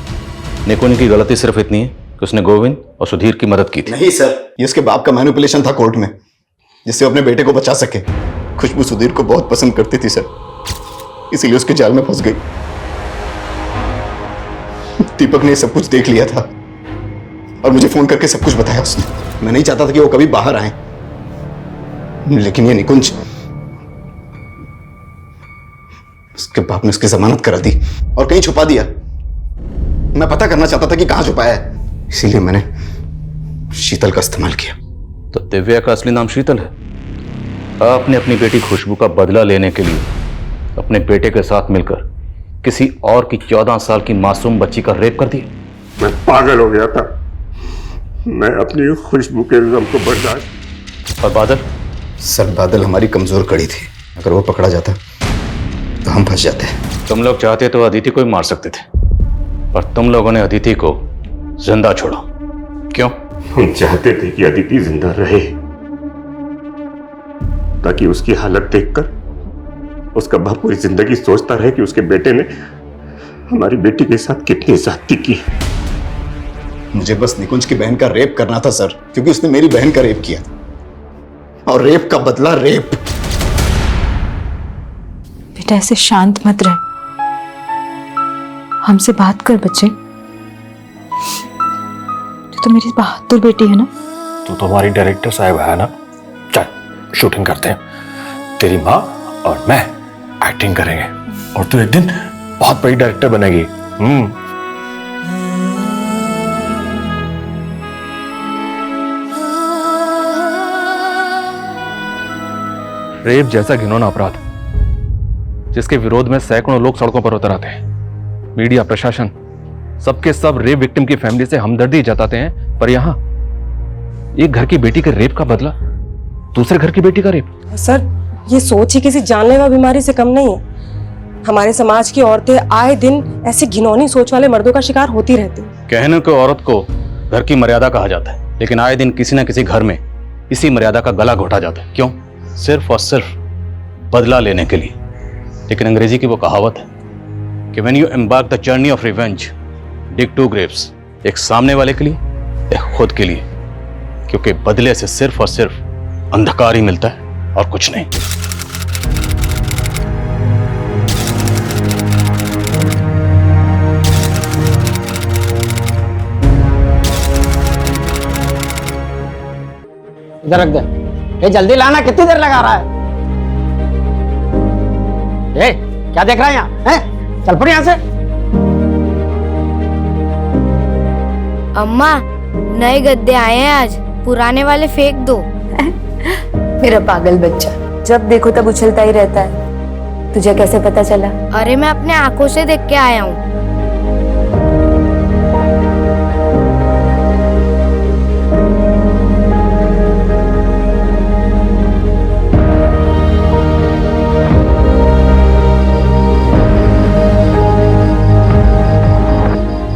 निकुंज की गलती सिर्फ इतनी है कि उसने गोविंद और सुधीर की मदद की थी। नहीं सर, ये उसके बाप का मैनिपुलेशन था कोर्ट में, जिससे वो अपने बेटे को बचा सके। खुशबू सुधीर को बहुत पसंद करती थी सर, इसीलिए उसके जाल में फंस गई। दीपक ने सब कुछ देख लिया था और मुझे फोन करके सब कुछ बताया उसने। मैं नहीं चाहता था कि वो कभी बाहर आए, लेकिन ये निकुंज, उसके बाप ने उसकी जमानत करा दी और कहीं छुपा दिया। मैं पता करना चाहता था कि कहां छुपाया है, इसीलिए मैंने शीतल का इस्तेमाल किया। तो दिव्या का असली नाम शीतल है। आपने अपनी बेटी खुशबू का बदला लेने के लिए अपने बेटे के साथ मिलकर किसी और की 14 साल की मासूम बच्ची का रेप कर दिया। मैं पागल हो गया था। मैं अपनी खुशबू के इल्जाम को बर्दाश्त। और बादल? सर बादल हमारी कमजोर कड़ी थी, अगर वो पकड़ा जाता तो हम फंस जाते। तुम लोग चाहते तो अदिति को ही मार सकते थे, पर तुम लोगों ने अदिति को जिंदा छोड़ा। क्यों? हम चाहते थे कि अदिति जिंदा रहे, ताकि उसकी हालत देखकर उसका बाप पूरी जिंदगी सोचता रहे कि उसके बेटे ने हमारी बेटी के साथ कितनी ज्यादती की। मुझे बस निकुंज की बहन का रेप करना था सर, क्योंकि उसने मेरी बहन का रेप किया, और रेप का बदला रेप। बेटा ऐसे शांत मत रह, हमसे बात कर बच्चे। तो मेरी बहादुर बेटी है ना। तू तो हमारी डायरेक्टर साहब है ना। चल शूटिंग करते हैं, तेरी माँ और मैं एक्टिंग करेंगे और तू एक दिन बहुत बड़ी डायरेक्टर बनेगी। रेप जैसा घिनौना अपराध जिसके विरोध में सैकड़ों लोग सड़कों पर उतर आते हैं, मीडिया, प्रशासन, सबके सब रेप विक्टिम की फैमिली से हमदर्दी जताते हैं, पर यहां एक घर की बेटी के रेप का बदला दूसरे घर की बेटी का रेप। सर ये सोच ही किसी जानलेवा बीमारी से कम नहीं है। हमारे समाज की औरतें आए दिन ऐसी घिनौनी सोच वाले मर्दों का शिकार होती रहती। कहने को औरत को घर की मर्यादा कहा जाता है, लेकिन आए दिन किसी न किसी घर में इसी मर्यादा का गला घोटा जाता है। क्यों? सिर्फ और सिर्फ बदला लेने के लिए। लेकिन अंग्रेजी की वो कहावत है कि when you embark the journey of revenge dig two graves, एक सामने वाले के लिए, एक खुद के लिए, क्योंकि बदले से सिर्फ और सिर्फ अंधकार ही मिलता है और कुछ नहीं। इधर रख दे। ये जल्दी लाना, कितनी देर लगा रहा है? ये क्या देख रहा है यहाँ? हैं? चल पड़ यहाँ से। अम्मा, नए गद्दे आए हैं आज, पुराने वाले फेंक दो। मेरा पागल बच्चा, जब देखो तब उछलता ही रहता है। तुझे कैसे पता चला? अरे मैं अपने आंखों से देख के आया हूँ।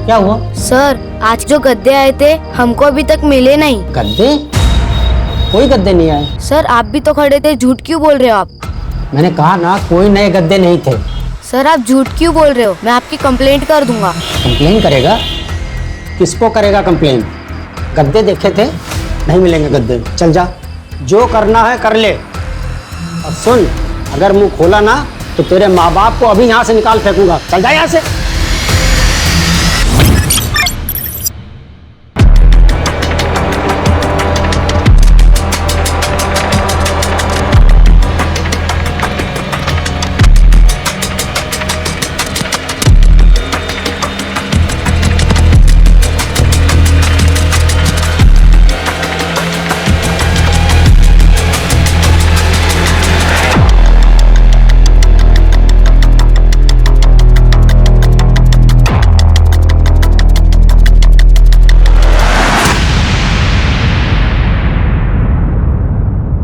क्या हुआ? सर, आज जो गद्दे आए थे हमको अभी तक मिले नहीं। गद्दे? कोई गद्दे नहीं आए। सर, आप भी तो खड़े थे, झूठ क्यों बोल रहे हो आप? मैंने कहा ना, कोई नए गद्दे नहीं थे। सर, आप झूठ क्यों बोल रहे हो? मैं आपकी कंप्लेंट कर दूंगा। कंप्लेन करेगा? किसको करेगा कंप्लेन? गद्दे देखे थे, नहीं मिलेंगे गद्दे। चल जा, जो करना है कर ले। और सुन, अगर मुंह खोला ना तो तेरे माँ बाप को अभी यहाँ से निकाल फेंकूंगा। चल जा यहाँ से।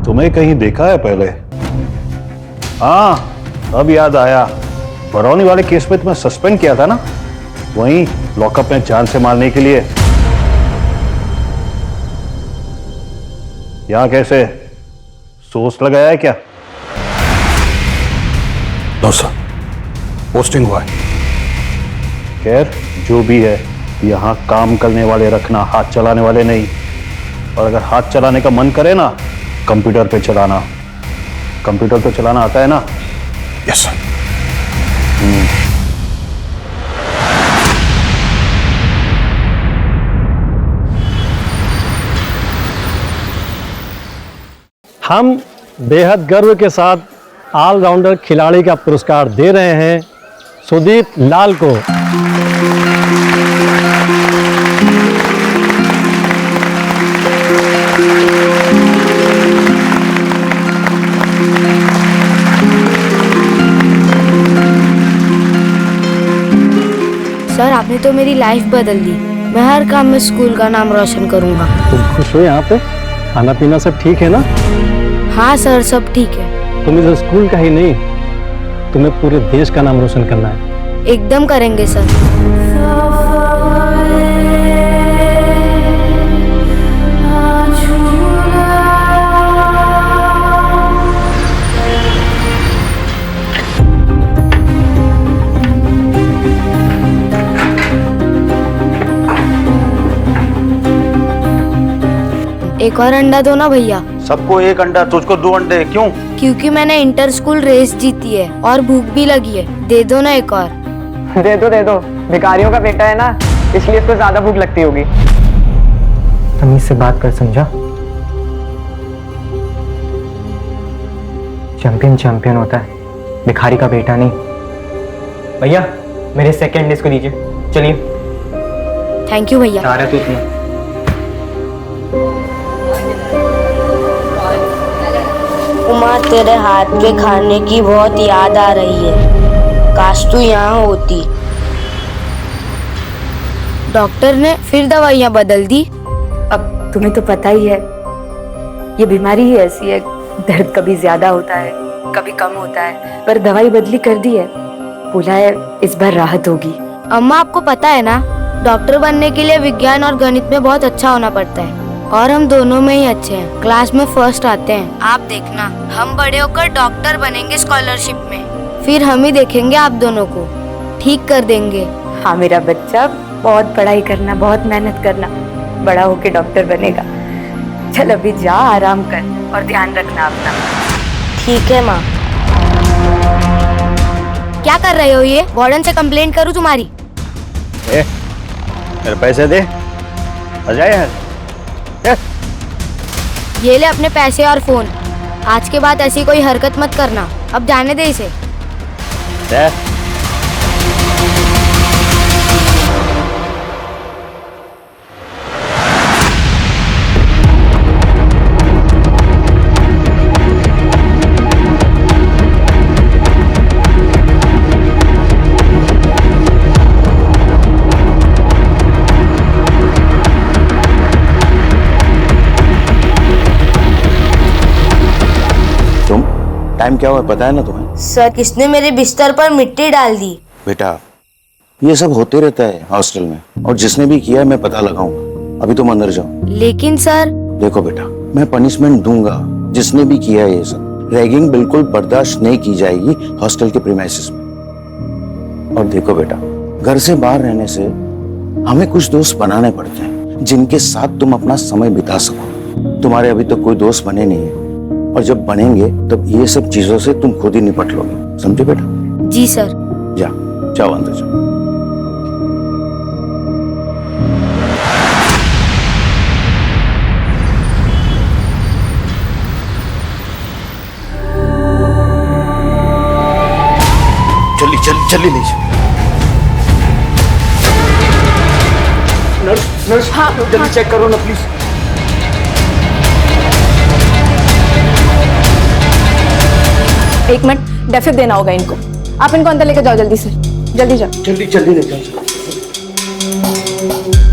तुम्हें कहीं देखा है पहले? हाँ, अब याद आया। बरौनी वाले केस में तुम्हें सस्पेंड किया था ना, वहीं लॉकअप में जान से मारने के लिए। यहां कैसे सोच लगाया है क्या? नो सर, पोस्टिंग हुआ है। खैर, जो भी है, यहां काम करने वाले रखना, हाथ चलाने वाले नहीं। और अगर हाथ चलाने का मन करे ना, कंप्यूटर पे चलाना। कंप्यूटर तो चलाना आता है ना? Yes sir. हम बेहद गर्व के साथ ऑलराउंडर खिलाड़ी का पुरस्कार दे रहे हैं सुदीप लाल को। सर, आपने तो मेरी लाइफ बदल दी। मैं हर काम में स्कूल का नाम रोशन करूंगा। तुम खुश हो यहाँ पे? खाना पीना सब ठीक है ना? हाँ सर, सब ठीक है। तुम इस स्कूल का ही नहीं, तुम्हें पूरे देश का नाम रोशन करना है। एकदम करेंगे सर। एक और अंडा दो ना भैया। सबको एक अंडा, तुझको 2 अंडे क्यों? क्योंकि मैंने इंटर स्कूल रेस जीती है और भूख भी लगी है। दे दो ना एक और। दे दो, भिखारियों का बेटा है ना, इसलिए इसको ज्यादा भूख लगती होगी। तमीज से बात कर, समझा? चैंपियन होता है, भिखारी का बेटा नहीं। भैया, मेरे सेकंड डिस्क को दीजिए। चलिए। थैंक यू भैया। आ रहा है तू? उमा, तेरे हाथ के खाने की बहुत याद आ रही है। काश तू यहाँ होती। डॉक्टर ने फिर दवाइयाँ बदल दी। अब तुम्हें तो पता ही है, ये बीमारी ही ऐसी है। दर्द कभी ज्यादा होता है, कभी कम होता है, पर दवाई बदली कर दी है। बोला है इस बार राहत होगी। अम्मा, आपको पता है ना, डॉक्टर बनने के लिए विज्ञान और गणित में बहुत अच्छा होना पड़ता है, और हम दोनों में ही अच्छे हैं। क्लास में फर्स्ट आते हैं। आप देखना, हम बड़े होकर डॉक्टर बनेंगे स्कॉलरशिप में। फिर हम ही देखेंगे आप दोनों को, ठीक कर देंगे। हाँ मेरा बच्चा, बहुत पढ़ाई करना, बहुत मेहनत करना, बड़ा होके डॉक्टर बनेगा। चल अभी जा, आराम कर और ध्यान रखना अपना। ठीक है माँ। क्या कर रहे हो ये? वार्डन से कंप्लेंट करूँ तुम्हारी? मेरे पैसे दे, आ जा यार। ये ले अपने पैसे और फोन। आज के बाद ऐसी कोई हरकत मत करना। अब जाने दे इसे। टाइम क्या हुआ पता है ना तुम्हें? सर, किसने मेरे बिस्तर पर मिट्टी डाल दी? बेटा ये सब होते रहता है हॉस्टल में, और जिसने भी किया है मैं पता लगाऊंगा। अभी तुम अंदर जाओ। लेकिन सर। देखो बेटा, मैं पनिशमेंट दूंगा जिसने भी किया है ये सब। रैगिंग बिल्कुल बर्दाश्त नहीं की जाएगी हॉस्टल के प्रीमाइसेस में। और देखो बेटा, घर से बाहर रहने से हमें कुछ दोस्त बनाने पड़ते हैं जिनके साथ तुम अपना समय बिता सको। तुम्हारे अभी तक कोई दोस्त बने नहीं है, और जब बनेंगे तब ये सब चीजों से तुम खुद ही निपट लोगे। समझे बेटा? जी सर। जाओ अंदर जाओ। जल्दी ले जाओ। नर्स, हाँ, जल्दी चेक करो ना प्लीज। एक मिनट, डेफिब देना होगा इनको। आप इनको अंदर लेकर जाओ जल्दी से। जल्दी जाओ। जल्दी ले जाओ।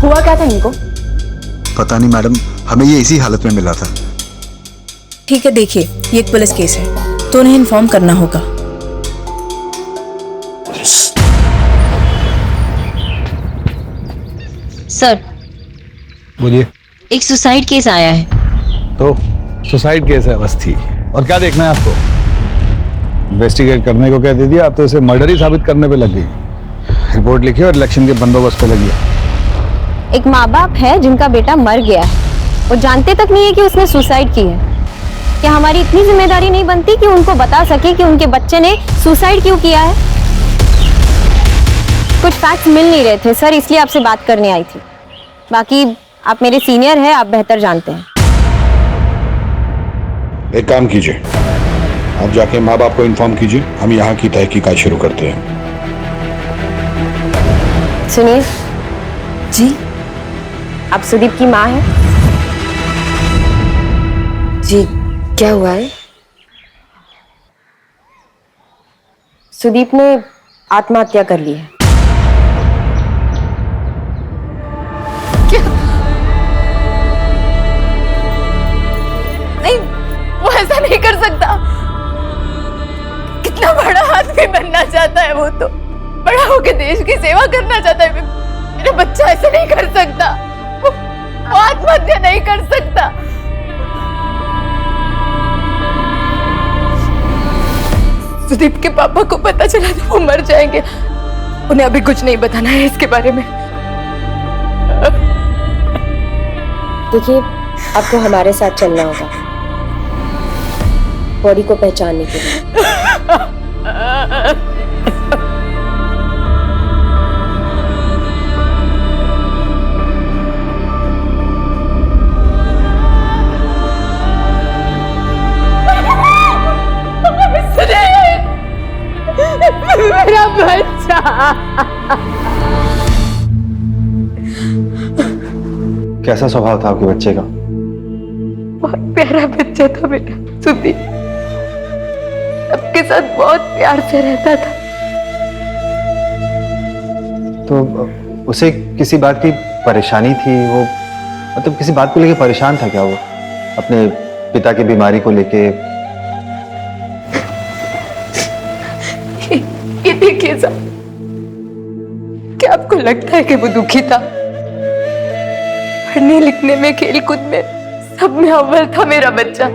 हुआ क्या था इनको? पता नहीं मैडम, हमें ये इसी हालत में मिला था। ठीक है, देखिए ये एक पुलिस केस है तो उन्हें इन्फॉर्म करना होगा। सर, बोलिए। एक सुसाइड केस आया है। तो सुसाइड केस है बस, थी और क्या देखना है आपको? इन्वेस्टिगेट करने को कह दे दिया, आप तो इसे मर्डर ही साबित करने पे लग गई। रिपोर्ट लिखी और इलेक्शन के बंदोबस्त पे लगी। एक माँ बाप है जिनका बेटा मर गया है, वो जानते तक नहीं है कि उसने सुसाइड की है। क्या हमारी इतनी जिम्मेदारी नहीं बनती कि उनको बता सके कि उनके बच्चे ने सुसाइड क्यों किया है? कुछ फैक्ट्स मिल नहीं रहे थे सर, इसलिए आपसे बात करने आई थी। बाकी आप मेरे सीनियर हैं, आप बेहतर जानते हैं। एक काम कीजिए, आप जाके माँ बाप को इन्फॉर्म कीजिए, हम यहाँ की तहकीकात शुरू करते हैं। सुनिए जी, आप सुदीप की माँ हैं? जी, क्या हुआ है? सुदीप ने आत्महत्या कर ली है। नहीं, वो ऐसा नहीं कर सकता। कितना बड़ा आदमी बनना चाहता है वो, तो बड़ा होकर देश की सेवा करना चाहता है। मेरा बच्चा ऐसा नहीं कर सकता, वो आत्महत्या नहीं कर सकता। सुदीप के पापा को पता चला तो वो मर जाएंगे। उन्हें अभी कुछ नहीं बताना है इसके बारे में। देखिए, आपको हमारे साथ चलना होगा बॉडी को पहचानने के लिए। मेरा बच्चा। कैसा स्वभाव था आपके बच्चे का? बहुत प्यारा बच्चा था बेटा सुदीप, सबके साथ बहुत प्यार से रहता था। तो उसे किसी बात की परेशानी थी? वो मतलब किसी बात को लेके परेशान था क्या वो, अपने पिता की बीमारी को लेके? ये देखिए साहब, क्या आपको लगता है कि वो दुखी था? पढ़ने लिखने में, खेल कूद में, सब में अव्वल था मेरा बच्चा।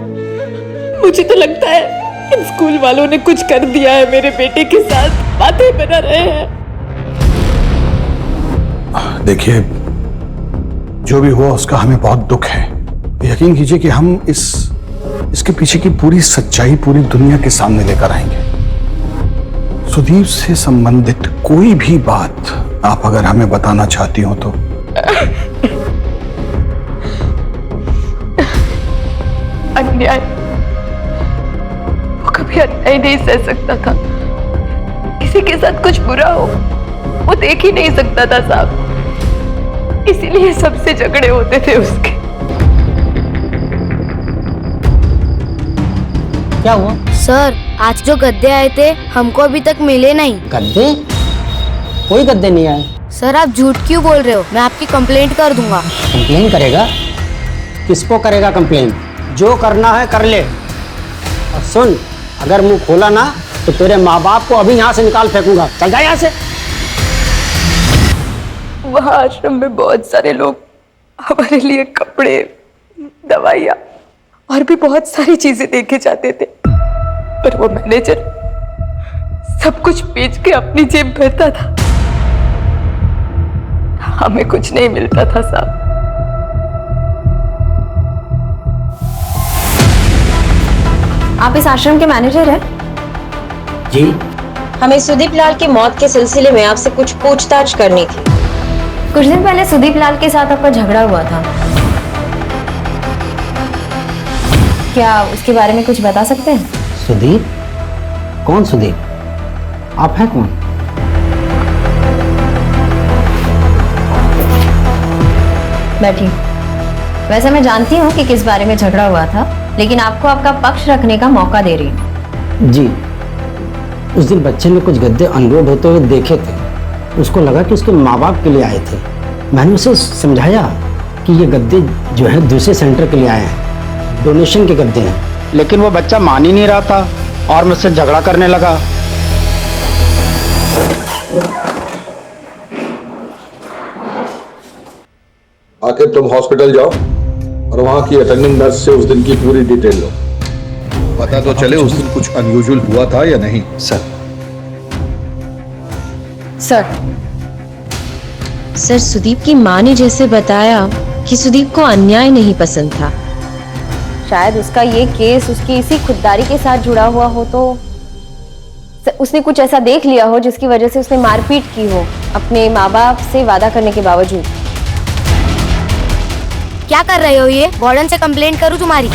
मुझे तो लगता है इन स्कूल वालों ने कुछ कर दिया है मेरे बेटे के साथ, बातें बना रहे हैं। देखिए, जो भी हुआ उसका हमें बहुत दुख है। यकीन कीजिए कि हम इसके पीछे की पूरी सच्चाई पूरी दुनिया के सामने लेकर आएंगे। सुदीप से संबंधित कोई भी बात आप अगर हमें बताना चाहती हो तो। अन्याय, वो कभी अन्याय नहीं सह सकता था। किसी के साथ कुछ बुरा हो वो देख ही नहीं सकता था साहब, इसीलिए सबसे झगड़े होते थे उसके। क्या हुआ? सर, आज जो गद्दे आए थे हमको अभी तक मिले नहीं। गद्दे? कोई गद्दे नहीं आए। सर, आप झूठ क्यों बोल रहे हो? मैं आपकी कंप्लेंट कर दूंगा। कंप्लेन करेगा? किसको करेगा कंप्लेन? जो करना है कर ले। और सुन, अगर मुंह खोला ना तो तेरे माँ बाप को अभी यहाँ से निकाल फेंकूंगा। चल जा यहाँ से। वहाँ आश्रम में बहुत सारे लोग हमारे लिए कपड़े, दवाइयाँ और भी बहुत सारी चीजें देके जाते थे, पर वो मैनेजर सब कुछ बेच के अपनी जेब भरता था। हमें कुछ नहीं मिलता था साहब। आप इस आश्रम के मैनेजर हैं? जी। हमें सुदीप लाल की मौत के सिलसिले में आपसे कुछ पूछताछ करनी थी। कुछ दिन पहले सुदीप लाल के साथ आपका झगड़ा हुआ था, क्या उसके बारे में कुछ बता सकते हैं? सुदीप? कौन सुदीप? आप हैं कौन? बैठिए। वैसे मैं जानती हूँ कि किस बारे में झगड़ा हुआ था, लेकिन आपको आपका पक्ष रखने का मौका दे रही हूँ। जी, उस दिन बच्चे ने कुछ गद्दे अनलोड होते हुए देखे थे। उसको लगा कि उसके माँ बाप के लिए आए थे। मैंने उसे समझाया कि ये गद्दे जो है दूसरे सेंटर के लिए आए हैं, डोनेशन के गद्दे हैं, लेकिन वो बच्चा मान ही नहीं रहा था और मुझसे झगड़ा करने लगा। आखिर तुम हॉस्पिटल जाओ और वहां की अटेंडिंग नर्स से उस दिन की पूरी डिटेल लो। पता तो चले उस दिन कुछ अनयूजुअल हुआ था या नहीं। सर, सुदीप की माँ ने जैसे बताया कि सुदीप को अन्याय नहीं पसंद था। शायद उसका ये केस उसकी इसी खुददारी के साथ जुड़ा हुआ हो, तो उसने कुछ ऐसा देख लिया हो जिसकी वजह से उसने मारपीट की हो अपने माँ बाप से वादा करने के बावजूद। क्या कर रहे हो ये? वार्डन से कंप्लेंट करूं तुम्हारी?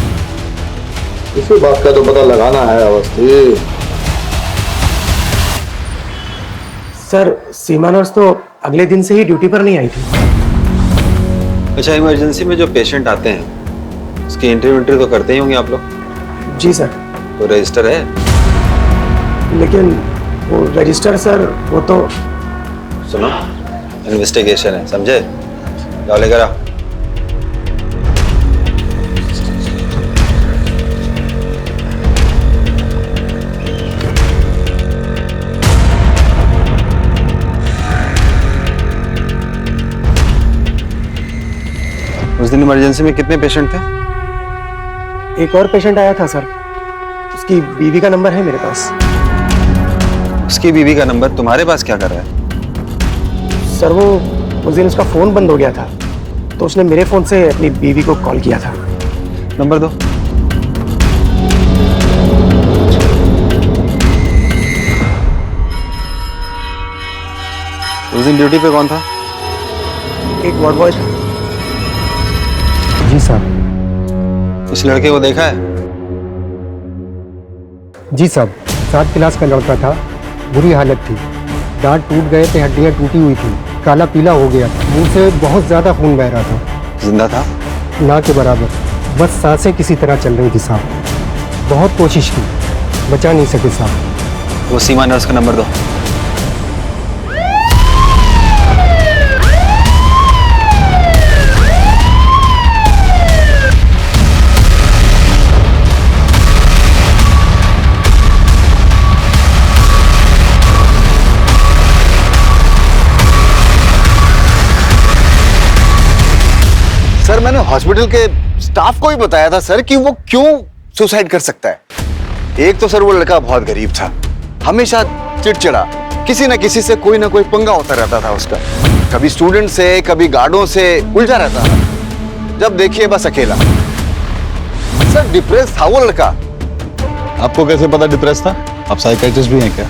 इसी बात का तो पता लगाना है अवस्थी। सर, सीमा नर्स तो अगले दिन से ही ड्यूटी पर नहीं आई थी। अच्छा, इमरजेंसी में जो पेशेंट आते हैं उसकी एंट्री तो करते ही होंगे आप लोग? जी सर। तो रजिस्टर है? लेकिन वो रजिस्टर सर, वो तो सुनो, इन्वेस्टिगेशन है, समझे? जाओ लेकर आओ। उस दिन इमरजेंसी में कितने पेशेंट थे? एक और पेशेंट आया था सर, उसकी बीवी का नंबर है मेरे पास। उसकी बीवी का नंबर तुम्हारे पास क्या कर रहा है? सर, वो उस दिन उसका फोन बंद हो गया था, तो उसने मेरे फोन से अपनी बीवी को कॉल किया था। नंबर दो। उस दिन ड्यूटी पे कौन था? एक वार्ड बॉय था। जी साहब। उस लड़के को देखा है? जी साहब, 7 क्लास का लड़का था, बुरी हालत थी, दांत टूट गए थे, हड्डियां टूटी हुई थी, काला पीला हो गया, मुंह से बहुत ज्यादा खून बह रहा था। जिंदा था? ना के बराबर, बस सांसें किसी तरह चल रही थी साहब। बहुत कोशिश की, बचा नहीं सके साहब। वो सीमा नर्स का नंबर दो। सर, मैंने हॉस्पिटल के स्टाफ को भी बताया था सर कि वो क्यों सुसाइड कर सकता है। एक तो सर वो लड़का बहुत गरीब था, हमेशा चिड़चिड़ा, किसी न किसी से कोई ना कोई पंगा होता रहता था उसका, कभी स्टूडेंट से कभी गार्डों से उलझा रहता था। जब देखिए बस अकेला। सर डिप्रेस था वो लड़का। आपको कैसे पता डिप्रेस था? आप साइकियाट्रिस्ट भी हैं क्या?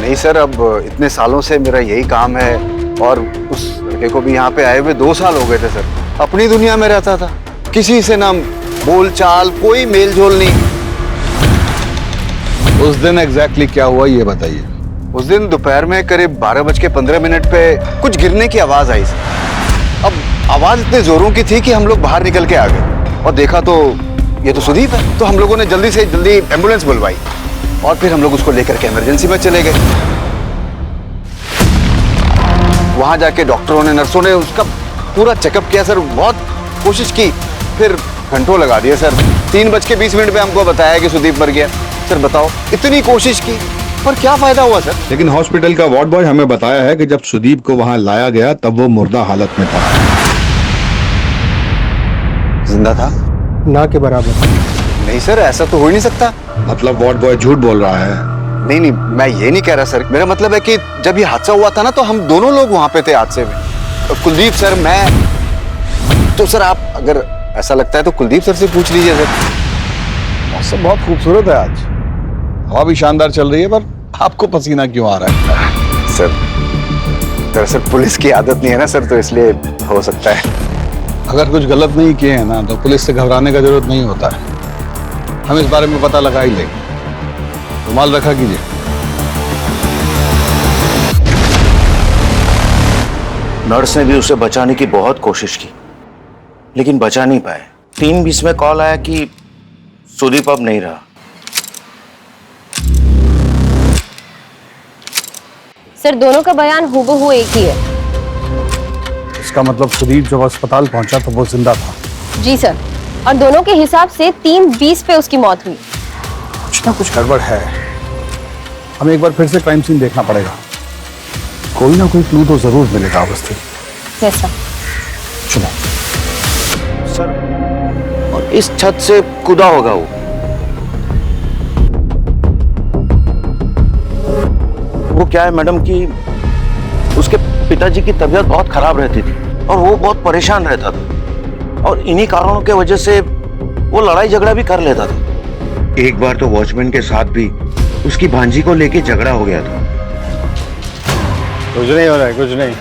नहीं सर, अब इतने सालों से मेरा यही काम है और उस लड़के को भी यहाँ पे आए हुए 2 साल हो गए थे सर। अपनी दुनिया में रहता था, किसी से ना बोल चाल, कोई मेल जोल नहीं। उस दिन एग्जैक्टली क्या हुआ ये बताइए। उस दिन दोपहर में करीब 12:15 पे कुछ गिरने की आवाज आई सर। अब आवाज इतने जोरों की थी कि हम लोग बाहर निकल के आ गए और देखा तो ये तो सुदीप है। तो हम लोगों ने जल्दी से जल्दी एम्बुलेंस बुलवाई और फिर हम लोग उसको लेकर के इमरजेंसी में चले गए। वहां जाके डॉक्टरों ने, नर्सों ने उसका पूरा चेकअप किया सर, बहुत कोशिश की, फिर घंटों लगा दिए सर। 3:20 पे हमको बताया कि सुदीप मर गया। सर बताओ, इतनी कोशिश की पर क्या फायदा हुआ सर? लेकिन हॉस्पिटल का वार्ड बॉय हमें बताया है कि जब सुदीप को वहां लाया गया तब वो मुर्दा हालत में था। जिंदा था? ना के बराबर। नहीं सर, ऐसा तो हो ही नहीं सकता। मतलब वार्ड बॉय झूठ बोल रहा है? नहीं नहीं, मैं ये नहीं कह रहा सर। मेरा मतलब है कि जब ये हादसा हुआ था ना, तो हम दोनों लोग वहां पे थे हादसे में। कुलदीप सर, मैं तो सर, आप अगर ऐसा लगता है तो कुलदीप सर से पूछ लीजिए सर। मौसम बहुत खूबसूरत है आज, हवा भी शानदार चल रही है, पर आपको पसीना क्यों आ रहा है? सर दरअसल पुलिस की आदत नहीं है ना सर, तो इसलिए हो सकता है। अगर कुछ गलत नहीं किए हैं ना तो पुलिस से घबराने का जरूरत नहीं होता है। हम इस बारे में पता लगा ही लेंगे। रुमाल रखा कीजिए। नर्स ने भी उसे बचाने की बहुत कोशिश की, लेकिन बचा नहीं पाए। 3:20 में कॉल आया कि सुदीप अब नहीं रहा। सर दोनों का बयान हूबहू एक ही है। इसका मतलब सुदीप जब अस्पताल पहुंचा तो वो जिंदा था? जी सर, और दोनों के हिसाब से 3:20 पे उसकी मौत हुई। कुछ ना कुछ गड़बड़ है। हमें एक बार फिर से क्राइम सीन देखना पड़ेगा। कोई ना कोई क्लू तो जरूर मिलेगा अवस्थी। Yes sir. चलो सर, और इस छत से कूदा होगा वो। वो क्या है मैडम कि उसके पिताजी की तबीयत बहुत खराब रहती थी और वो बहुत परेशान रहता था, और इन्हीं कारणों के वजह से वो लड़ाई झगड़ा भी कर लेता था। एक बार तो वॉचमैन के साथ भी उसकी भांजी को लेके झगड़ा हो गया था। कुछ नहीं हो रहा है, कुछ नहीं।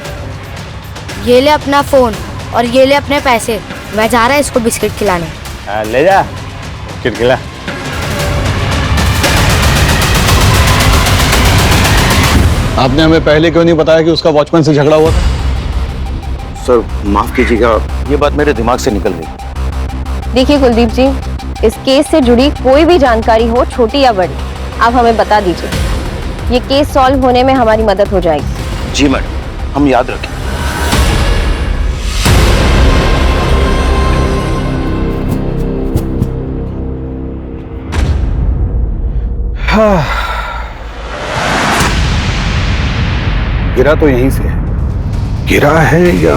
ये ले अपना फोन और ये ले अपने पैसे। मैं जा रहा है इसको बिस्किट खिलाने। ले जा बिस्किट खिला। आपने हमें पहले क्यों नहीं बताया कि उसका वॉचमैन से झगड़ा हुआ था? सर माफ कीजिएगा, ये बात मेरे दिमाग से निकल गई। देखिए कुलदीप जी, इस केस से जुड़ी कोई भी जानकारी हो, छोटी या बड़ी, आप हमें बता दीजिए। ये केस सॉल्व होने में हमारी मदद हो जाएगी। जी मैडम, हम याद रखें। गिरा तो यहीं से है। गिरा है या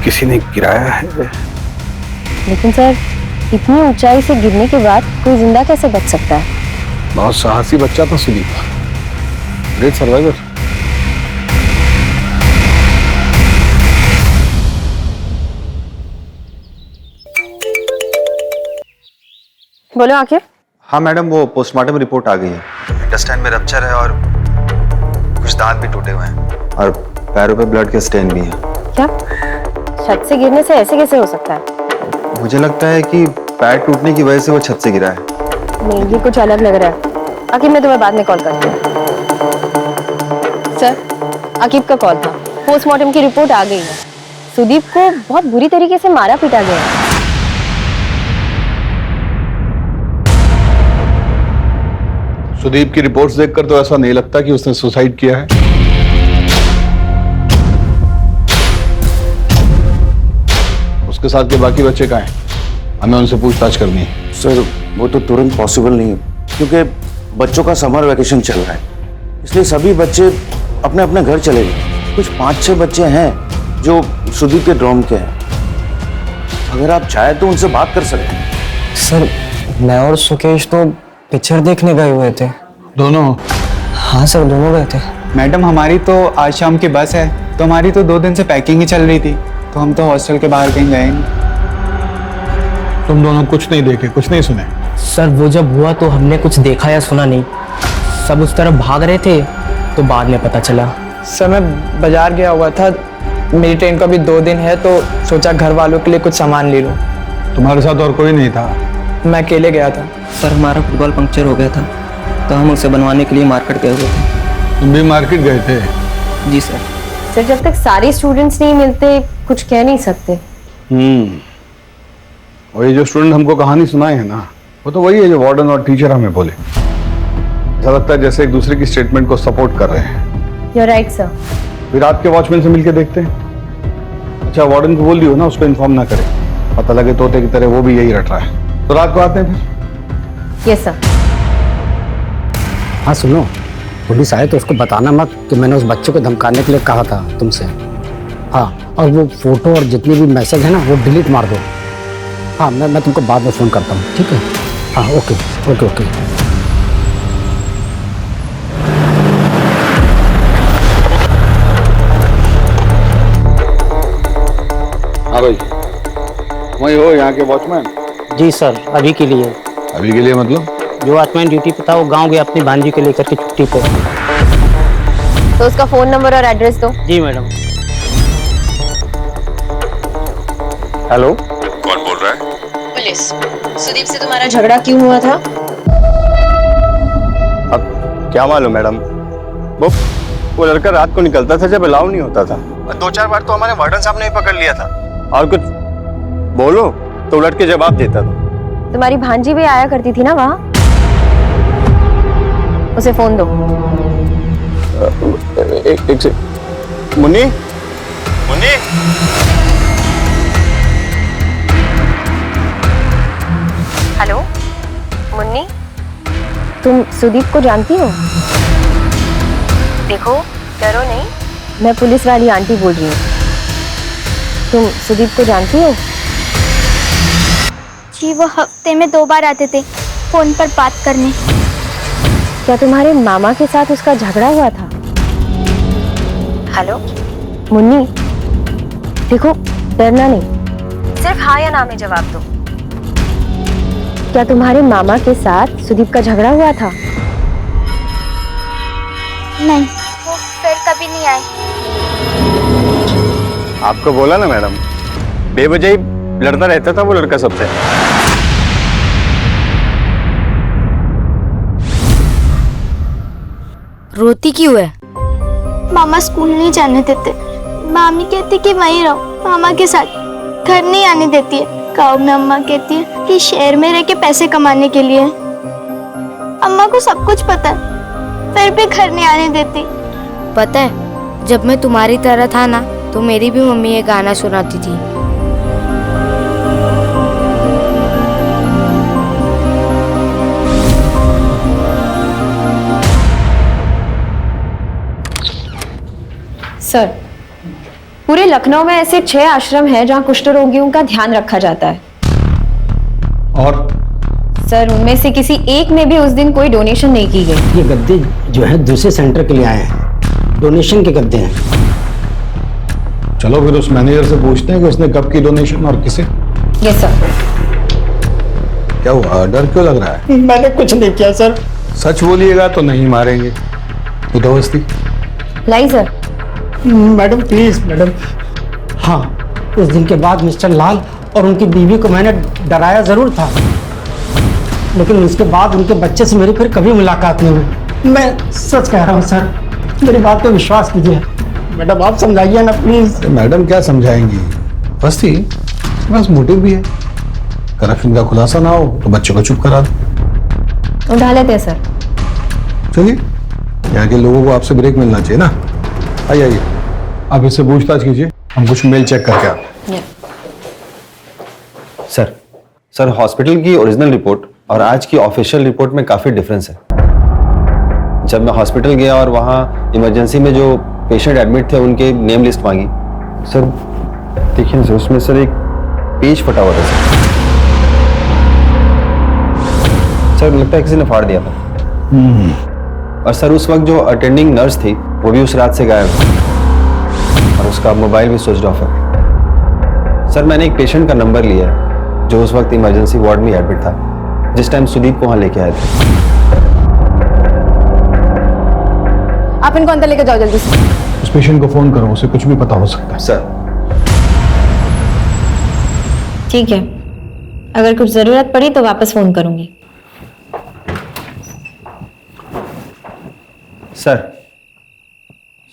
किसी ने गिराया है? लेकिन सर, इतनी ऊंचाई से गिरने के बाद कोई जिंदा कैसे बच सकता है? बहुत साहसी बच्चा था सुदीप, ग्रेट सर्वाइवर। बोलो आखिर। हाँ मैडम, वो पोस्टमार्टम रिपोर्ट आ गई है। इंटेस्टाइन में रप्चर है और कुछ दांत भी टूटे हुए हैं और पैरों पे ब्लड के स्टेन भी हैं। क्या छत से गिरने से ऐसे कैसे हो सकता है? मुझे लगता है कि पैर टूटने की वजह से वो छत से गिरा है। नहीं, ये कुछ अलग लग रहा है। आकिब, मैं तुम्हें बाद में कॉल करती हूँ। सर, आकिब का कॉल था। पोस्टमार्टम की रिपोर्ट आ गई है। सुदीप को बहुत बुरी तरीके से मारा पीटा गया है। सुदीप की रिपोर्ट्स देखकर तो ऐसा नहीं लगता कि उसने सुसाइड किया है। उसके साथ के बाकी बच्चे कहाँ हैं? हमें उनसे पूछताछ करनी है। सर वो तो तुरंत पॉसिबल नहीं है, क्योंकि बच्चों का समर वैकेशन चल रहा है, इसलिए सभी बच्चे अपने अपने घर चले गए। कुछ 5-6 बच्चे हैं जो सुदीप के ड्रॉम के हैं। अगर आप चाहे तो उनसे बात कर सकते हैं। सर मैं और सुकेश तो पिक्चर देखने गए हुए थे। दोनों? हाँ सर, दोनों गए थे। मैडम हमारी तो आज शाम की बस है, तो हमारी तो 2 दिन से पैकिंग ही चल रही थी, तो हम तो हॉस्टल के बाहर कहीं गए नहीं। तुम दोनों कुछ नहीं देखे, कुछ नहीं सुने? सर वो जब हुआ तो हमने कुछ देखा या सुना नहीं, सब उस तरफ भाग रहे थे तो बाद में पता चला। सर मैं बाजार गया हुआ था, मेरी ट्रेन का भी 2 दिन है तो सोचा घर वालों के लिए कुछ सामान ले लूं। तुम्हारे साथ और कोई नहीं था? मैं अकेले गया था। सर हमारा फुटबॉल पंक्चर हो गया था तो हम उसे बनवाने के लिए मार्केट गए हुए थे। तुम भी मार्केट गए थे? जी सर। सर जब तक सारे स्टूडेंट्स नहीं मिलते कुछ कह नहीं सकते। और ये जो स्टूडेंट हमको कहानी सुनाए हैं ना, वो तो वही है जो वार्डन और टीचर हमें बोले। ऐसा लगता है जैसे एक दूसरे की स्टेटमेंट को सपोर्ट कर रहे हैं। You're right, sir. फिर रात के वॉचमैन से मिलके देखते हैं। अच्छा वार्डन को बोल दियो ना उसको इन्फॉर्म ना करे, पता लगे तोते की तरह वो भी यही रट रहा है। तो रात को आते हैं फिर। Yes, sir. हाँ सुनो, पुलिस आए तो उसको बताना मत कि मैंने उस बच्चे को धमकाने के लिए कहा था तुमसे। हाँ, और वो फोटो और जितने भी मैसेज है ना वो डिलीट मार दो। हाँ मैं तुमको बाद में फ़ोन करता हूँ, ठीक है? हाँ ओके ओके ओके। हाँ भाई, वही हो यहाँ के वॉचमैन? जी सर, अभी के लिए। अभी के लिए मतलब? जो वॉचमैन ड्यूटी पे था वो गांव गया अपनी भांजी को लेकर के छुट्टी पे। तो उसका फोन नंबर और एड्रेस दो। जी मैडम। हेलो, कौन बोल रहा है? पुलिस। सुदीप से तुम्हारा झगड़ा क्यों हुआ था? अब क्या मालूम मैडम, वो लड़का रात को निकलता था जब अलाउ नहीं होता था। 2-4 बार तो हमारे वार्डन साहब ने भी पकड़ लिया था, और कुछ बोलो तो उलट के जवाब देता था। तुम्हारी भांजी भी आया करती थी ना वहाँ? उसे फोन दो। एक से मुन्नी, मुन्नी। हेलो मुन्नी, तुम सुदीप को जानती हो? देखो डरो नहीं, मैं पुलिस वाली आंटी बोल रही हूँ। तुम सुदीप को जानती हो? जी वो हफ्ते में 2 बार आते थे फोन पर बात करने। क्या तुम्हारे मामा के साथ उसका झगड़ा हुआ था? हेलो मुन्नी, देखो डरना नहीं, सिर्फ हाँ या ना में जवाब दो। क्या तुम्हारे मामा के साथ सुदीप का झगड़ा हुआ था? नहीं, वो फिर कभी नहीं आए। आपको बोला ना मैडम, बेवजह ही लड़ता रहता था वो लड़का सबसे। रोती क्यों है? मामा स्कूल नहीं जाने देते। मामी कहती कि वहीं रहो मामा के साथ, घर नहीं आने देती है। गाँव में अम्मा कहती है कि शहर में रह के पैसे कमाने के लिए। अम्मा को सब कुछ पता है, फिर भी घर नहीं आने देती। पता है, जब मैं तुम्हारी तरह था ना तो मेरी भी मम्मी ये गाना सुनाती थी। सर, पूरे लखनऊ में ऐसे 6 आश्रम हैं जहां कुष्ठ रोगियों का ध्यान रखा जाता है। और सर उनमें से किसी एक में भी उस दिन कोई डोनेशन नहीं की गई। ये गद्दे जो है दूसरे सेंटर के लिए आए हैं, डोनेशन के गद्दे हैं। चलो फिर उस मैनेजर से पूछते हैं कि उसने कब की डोनेशन और किसे। Yes sir. क्या हुआ, डर क्यों लग रहा है? मैंने कुछ नहीं किया सर। सच बोलिएगा तो नहीं मारेंगे। उधवस्ती लाई सर। Madam please madam. हाँ, उस दिन के बाद मिस्टर लाल और उनकी बीवी को मैंने डराया जरूर था, लेकिन उसके बाद उनके बच्चे से मेरी फिर कभी मुलाकात नहीं हुई। मैं सच कह रहा हूँ सर, मेरी बात पे विश्वास कीजिए। मैडम आप समझाइए ना प्लीज। मैडम क्या समझाएंगी, बस्ती बस मोटिव भी है। करप्शन का खुलासा ना हो तो बच्चों को चुप करा दो। उठा लेते हैं सर। चलिए, यहाँ के लोगों को आपसे ब्रेक मिलना चाहिए ना। आइए आप इससे पूछताछ कीजिए, हम कुछ मेल चेक करके आते हैं। सर हॉस्पिटल की ओरिजिनल रिपोर्ट और आज की ऑफिशियल रिपोर्ट में काफ़ी डिफरेंस है। जब मैं हॉस्पिटल गया और वहाँ इमरजेंसी में जो पेशेंट एडमिट थे उनके नेम लिस्ट मांगी, सर देखिए ना सर, उसमें सर एक पेज फटा हुआ था सर। सर लगता है किसी ने फाड़ दिया था। और सर उस वक्त जो अटेंडिंग नर्स थी वो भी उस रात से गायब है और उसका मोबाइल भी स्विच ऑफ है। सर मैंने एक पेशेंट का नंबर लिया है जो उस वक्त इमरजेंसी वार्ड में एडमिट था, जिस टाइम सुदीप को वहां लेके आए थे। आप इनको अंदर लेकर जाओ जल्दी से। उस पेशेंट को फोन करो, उसे कुछ भी पता हो सकता है। सर ठीक है, अगर कुछ जरूरत पड़ी तो वापस फोन करूंगी।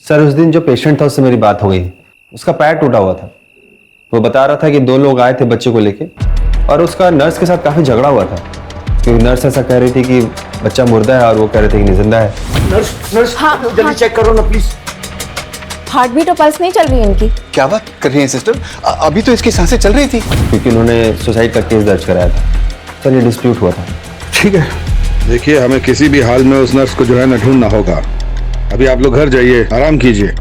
सर उस दिन जो पेशेंट था उससे मेरी बात हो गई। उसका पैर टूटा हुआ था। वो बता रहा था कि 2 लोग आए थे बच्चे को लेके और उसका नर्स के साथ काफी झगड़ा हुआ था क्योंकि नर्स ऐसा कह रही थी कि बच्चा मुर्दा है और वो कह रहे थे कि नहीं जिंदा है। नर्स जल्दी चेक करो ना प्लीज। हार्ट बीट और पल्स नहीं चल रही है इनकी। क्या बात कर रही हैं सिस्टर? अभी तो इसकी सांसें चल रही थी। क्योंकि उन्होंने सुसाइड का केस दर्ज कराया था। सर ये डिस्प्यूट हुआ था। ठीक है, देखिए हमें किसी भी हाल में उस नर्स को जो है ना ढूंढना होगा। अभी आप लोग घर जाइए, आराम कीजिए,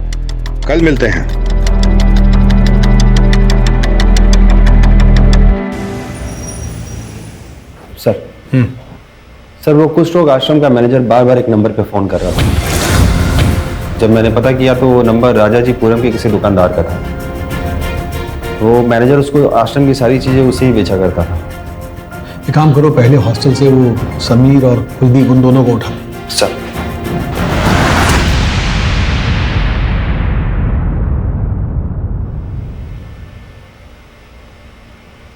कल मिलते हैं। सर वो कुष्ठ रोग आश्रम का मैनेजर बार बार एक नंबर पे फोन कर रहा था। जब मैंने पता किया तो वो नंबर राजाजीपुरम के किसी दुकानदार का था। वो मैनेजर उसको आश्रम की सारी चीजें उसे ही बेचा करता था। एक काम करो, पहले हॉस्टल से वो समीर और कुलदीप उन दोनों को उठा। सर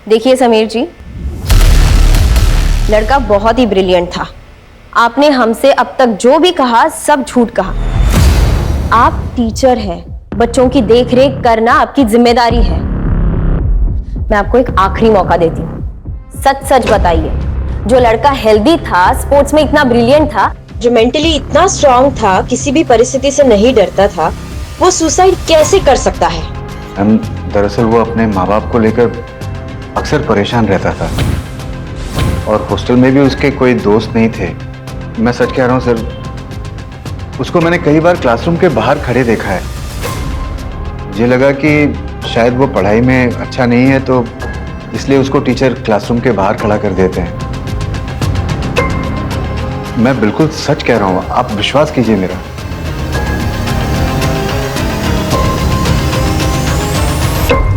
देखिए समीर जी, लड़का बहुत ही ब्रिलियंट था। आपने हमसे अब तक जो भी कहा सब झूठ कहा। आप टीचर हैं, बच्चों की देखरेख करना आपकी जिम्मेदारी है। मैं आपको एक आखिरी मौका देती हूँ, सच सच बताइए, जो लड़का हेल्दी था, स्पोर्ट्स में इतना ब्रिलियंट था, जो मेंटली इतना स्ट्रांग था, किसी भी परिस्थिति से नहीं डरता था, वो सुसाइड कैसे कर सकता है? दरअसल वो अपने माँ बाप को लेकर अक्सर परेशान रहता था और हॉस्टल में भी उसके कोई दोस्त नहीं थे। मैं सच कह रहा हूँ सर, उसको मैंने कई बार क्लासरूम के बाहर खड़े देखा है। मुझे लगा कि शायद वो पढ़ाई में अच्छा नहीं है तो इसलिए उसको टीचर क्लासरूम के बाहर खड़ा कर देते हैं। मैं बिल्कुल सच कह रहा हूँ, आप विश्वास कीजिए मेरा।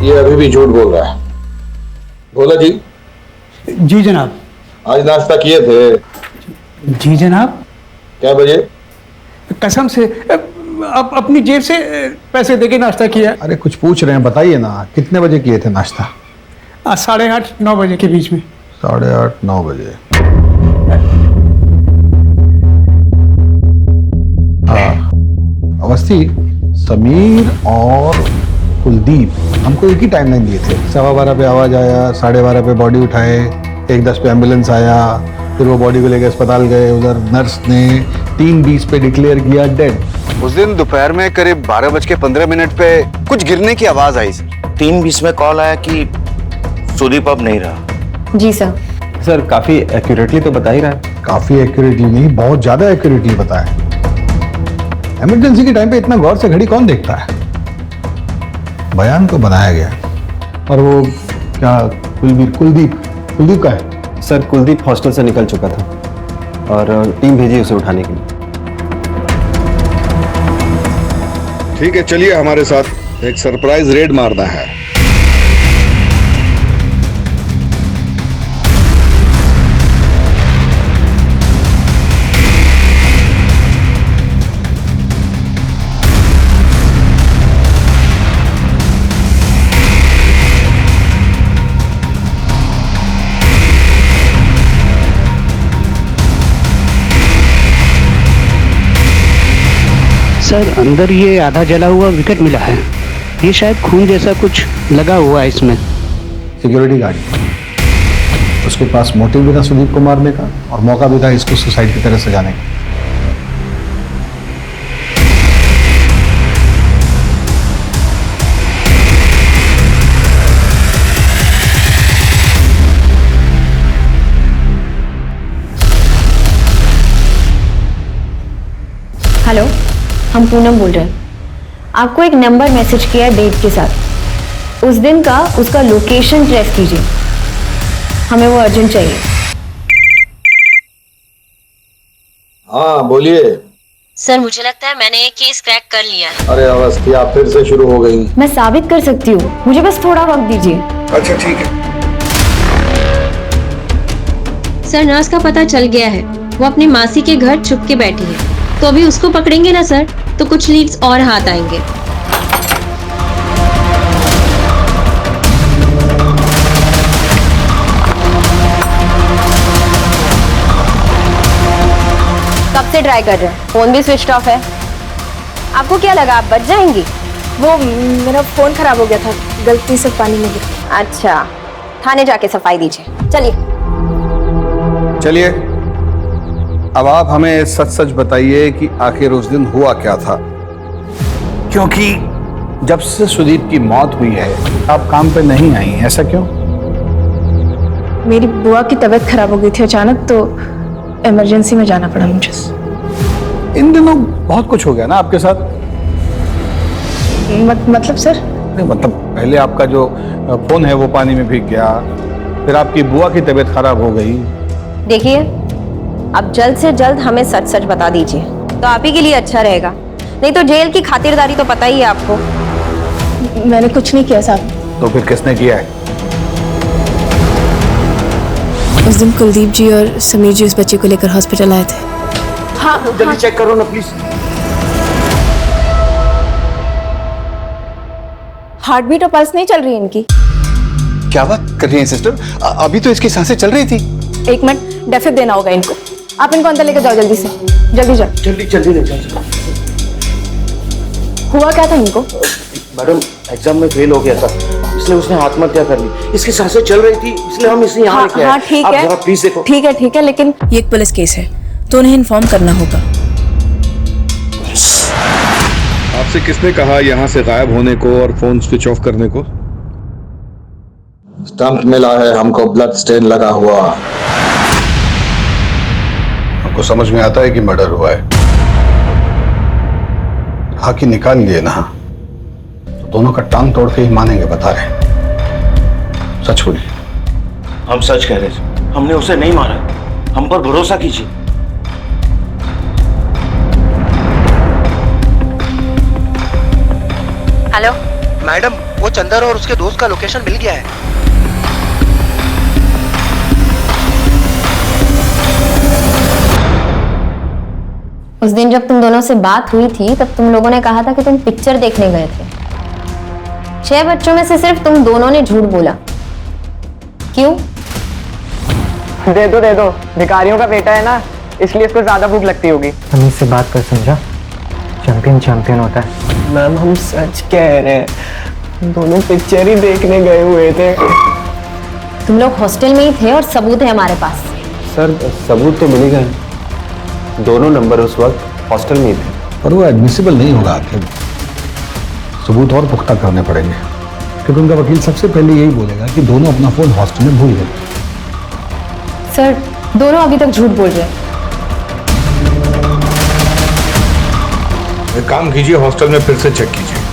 ये अभी भी झूठ बोल रहा है। बोला जी। जी जनाब। आज नाश्ता किए थे? जी जनाब। क्या बजे? कसम से अब अपनी जेब से पैसे देके नाश्ता किया। अरे कुछ पूछ रहे हैं, बताइए ना, कितने बजे किए थे नाश्ता? 8:30-9 बजे के बीच में। 8:30-9 बजे। हाँ अवस्थी, समीर और कुलदीप हमको एक ही टाइम लाइन दिए थे। 12:15 पे आवाज आया, 12:30 पे बॉडी उठाए, 1:10 पे एम्बुलेंस आया, फिर वो बॉडी को लेकर अस्पताल गए। उधर नर्स ने 3:20 पे डिक्लेयर किया डेड। उस दिन दोपहर में करीब 12:15 पे कुछ गिरने की आवाज आई सर। 3:20 में कॉल आया कि सुदीप अब नहीं रहा। जी सर। सर काफी एक्यूरेटली तो बता ही रहा है। काफी एक्यूरेटली नहीं, बहुत ज्यादा एक्यूरेटली बताया। इमरजेंसी के टाइम पे इतना गौर से घड़ी कौन देखता है? बयान तो बनाया गया। और वो क्या कुलदीप का है? सर कुलदीप हॉस्टल से निकल चुका था और टीम भेजी उसे उठाने के लिए। ठीक है, चलिए हमारे साथ एक सरप्राइज रेड मारना है। सर अंदर ये आधा जला हुआ विकेट मिला है। ये शायद खून जैसा कुछ लगा हुआ है इसमें। Security guard. उसके पास मोटिव भी था सुदीप को मारने का और मौका भी था इसको सुसाइड की तरह सजाने का। हेलो, हम पूनम बोल रहे हैं। आपको एक नंबर मैसेज किया है डेट के साथ। उस दिन का उसका लोकेशन ट्रेस कीजिए, हमें वो अर्जेंट चाहिए। हाँ बोलिए। सर मुझे लगता है मैंने एक केस क्रैक कर लिया है। अरे अवस्थिया फिर से शुरू हो गई। मैं साबित कर सकती हूँ, मुझे बस थोड़ा वक्त दीजिए। अच्छा ठीक है। सर नर्स का पता चल गया है, वो अपनी मासी के घर छुप के बैठी है, तो अभी उसको पकड़ेंगे ना सर तो कुछ लीड्स और हाथ आएंगे। कब से ट्राई कर रहे हैं, फोन भी स्विच ऑफ है। आपको क्या लगा आप बच जाएंगी? वो मेरा फोन खराब हो गया था, गलती से पानी में गिर गया। अच्छा, थाने जाके सफाई दीजिए। चलिए चलिए अब आप हमें सच सच बताइए कि आखिर उस दिन हुआ क्या था, क्योंकि जब से सुदीप की मौत हुई है आप काम पे नहीं आई, ऐसा क्यों? मेरी बुआ की तबीयत खराब हो गई थी अचानक, तो इमरजेंसी में जाना पड़ा मुझे। इन दिनों बहुत कुछ हो गया ना आपके साथ। मतलब सर? नहीं मतलब पहले आपका जो फोन है वो पानी में भीग गया, फिर आपकी बुआ की तबीयत खराब हो गई। देखिए, अब जल्द से जल्द हमें सच सच बता दीजिए तो आप ही के लिए अच्छा रहेगा, नहीं तो जेल की खातिरदारी तो पता ही है आपको। मैंने कुछ नहीं किया साहब। तो फिर किसने किया है? उस दिन कुलदीप जी और समीर जी उस बच्चे को लेकर हॉस्पिटल आए थे। हाँ जल्दी चेक करो ना प्लीज। हार्ट बीट और पल्स नहीं चल रही इनकी। क्या बात कर रही हैं सिस्टर? अभी तो इसकी सांसें चल रही थी। एक मिनट, डेफिब देना होगा इनको। आप इनको अंदर लेकर जाओ जल्दी से, जल्दी जाओ। जल्दी ले जाओ। हुआ क्या था इनको? मैडम एग्जाम में फेल हो गया था, इसलिए उसने आत्महत्या कर ली। इसकी सांसें चल रही थी इसलिए हम इसे यहाँ लेके आए। हाँ ठीक है, आप जरा प्लीज देखो। ठीक है, लेकिन ये एक पुलिस केस है तो उन्हें इन्फॉर्म करना होगा। आपसे किसने कहा यहाँ से गायब होने को और फोन स्विच ऑफ करने को? स्टंप मिला है हमको, ब्लड स्टेन लगा हुआ। हमको समझ में आता है कि मर्डर हुआ है। हाँ कि निकाल लिए ना, तो दोनों का टांग तोड़ के ही मानेंगे, बता रहे। सच बोलिए। हम सच कह रहे थे, हमने उसे नहीं मारा, हम पर भरोसा कीजिए। हेलो मैडम, वो चंदर और उसके दोस्त का लोकेशन मिल गया है। उस दिन जब तुम दोनों से बात हुई थी तब तुम लोगों ने कहा था कि तुम पिक्चर देखने गए थे। 6 बच्चों में से सिर्फ तुम दोनों ने झूठ बोला, क्यों? दे दो, भिखारियों का बेटा है ना, इसलिए इसको ज्यादा भूख लगती होगी। तमीज से बात कर समझा, चैंपियन होता है। मैम हम सच कह रहे हैं, दोनों पिक्चर ही देखने गए हुए थे। तुम लोग हॉस्टल में ही थे और सबूत है हमारे पास। सर सबूत तो मिल ही गए, दोनों नंबर उस वक्त हॉस्टल में ही थे। पर वो एडमिसिबल नहीं होगा आपके, सबूत और पुख्ता करने पड़ेंगे, क्योंकि उनका वकील सबसे पहले यही बोलेगा कि दोनों अपना फोन हॉस्टल में भूल गए। सर दोनों अभी तक झूठ बोल रहे हैं। एक काम कीजिए, हॉस्टल में फिर से चेक कीजिए।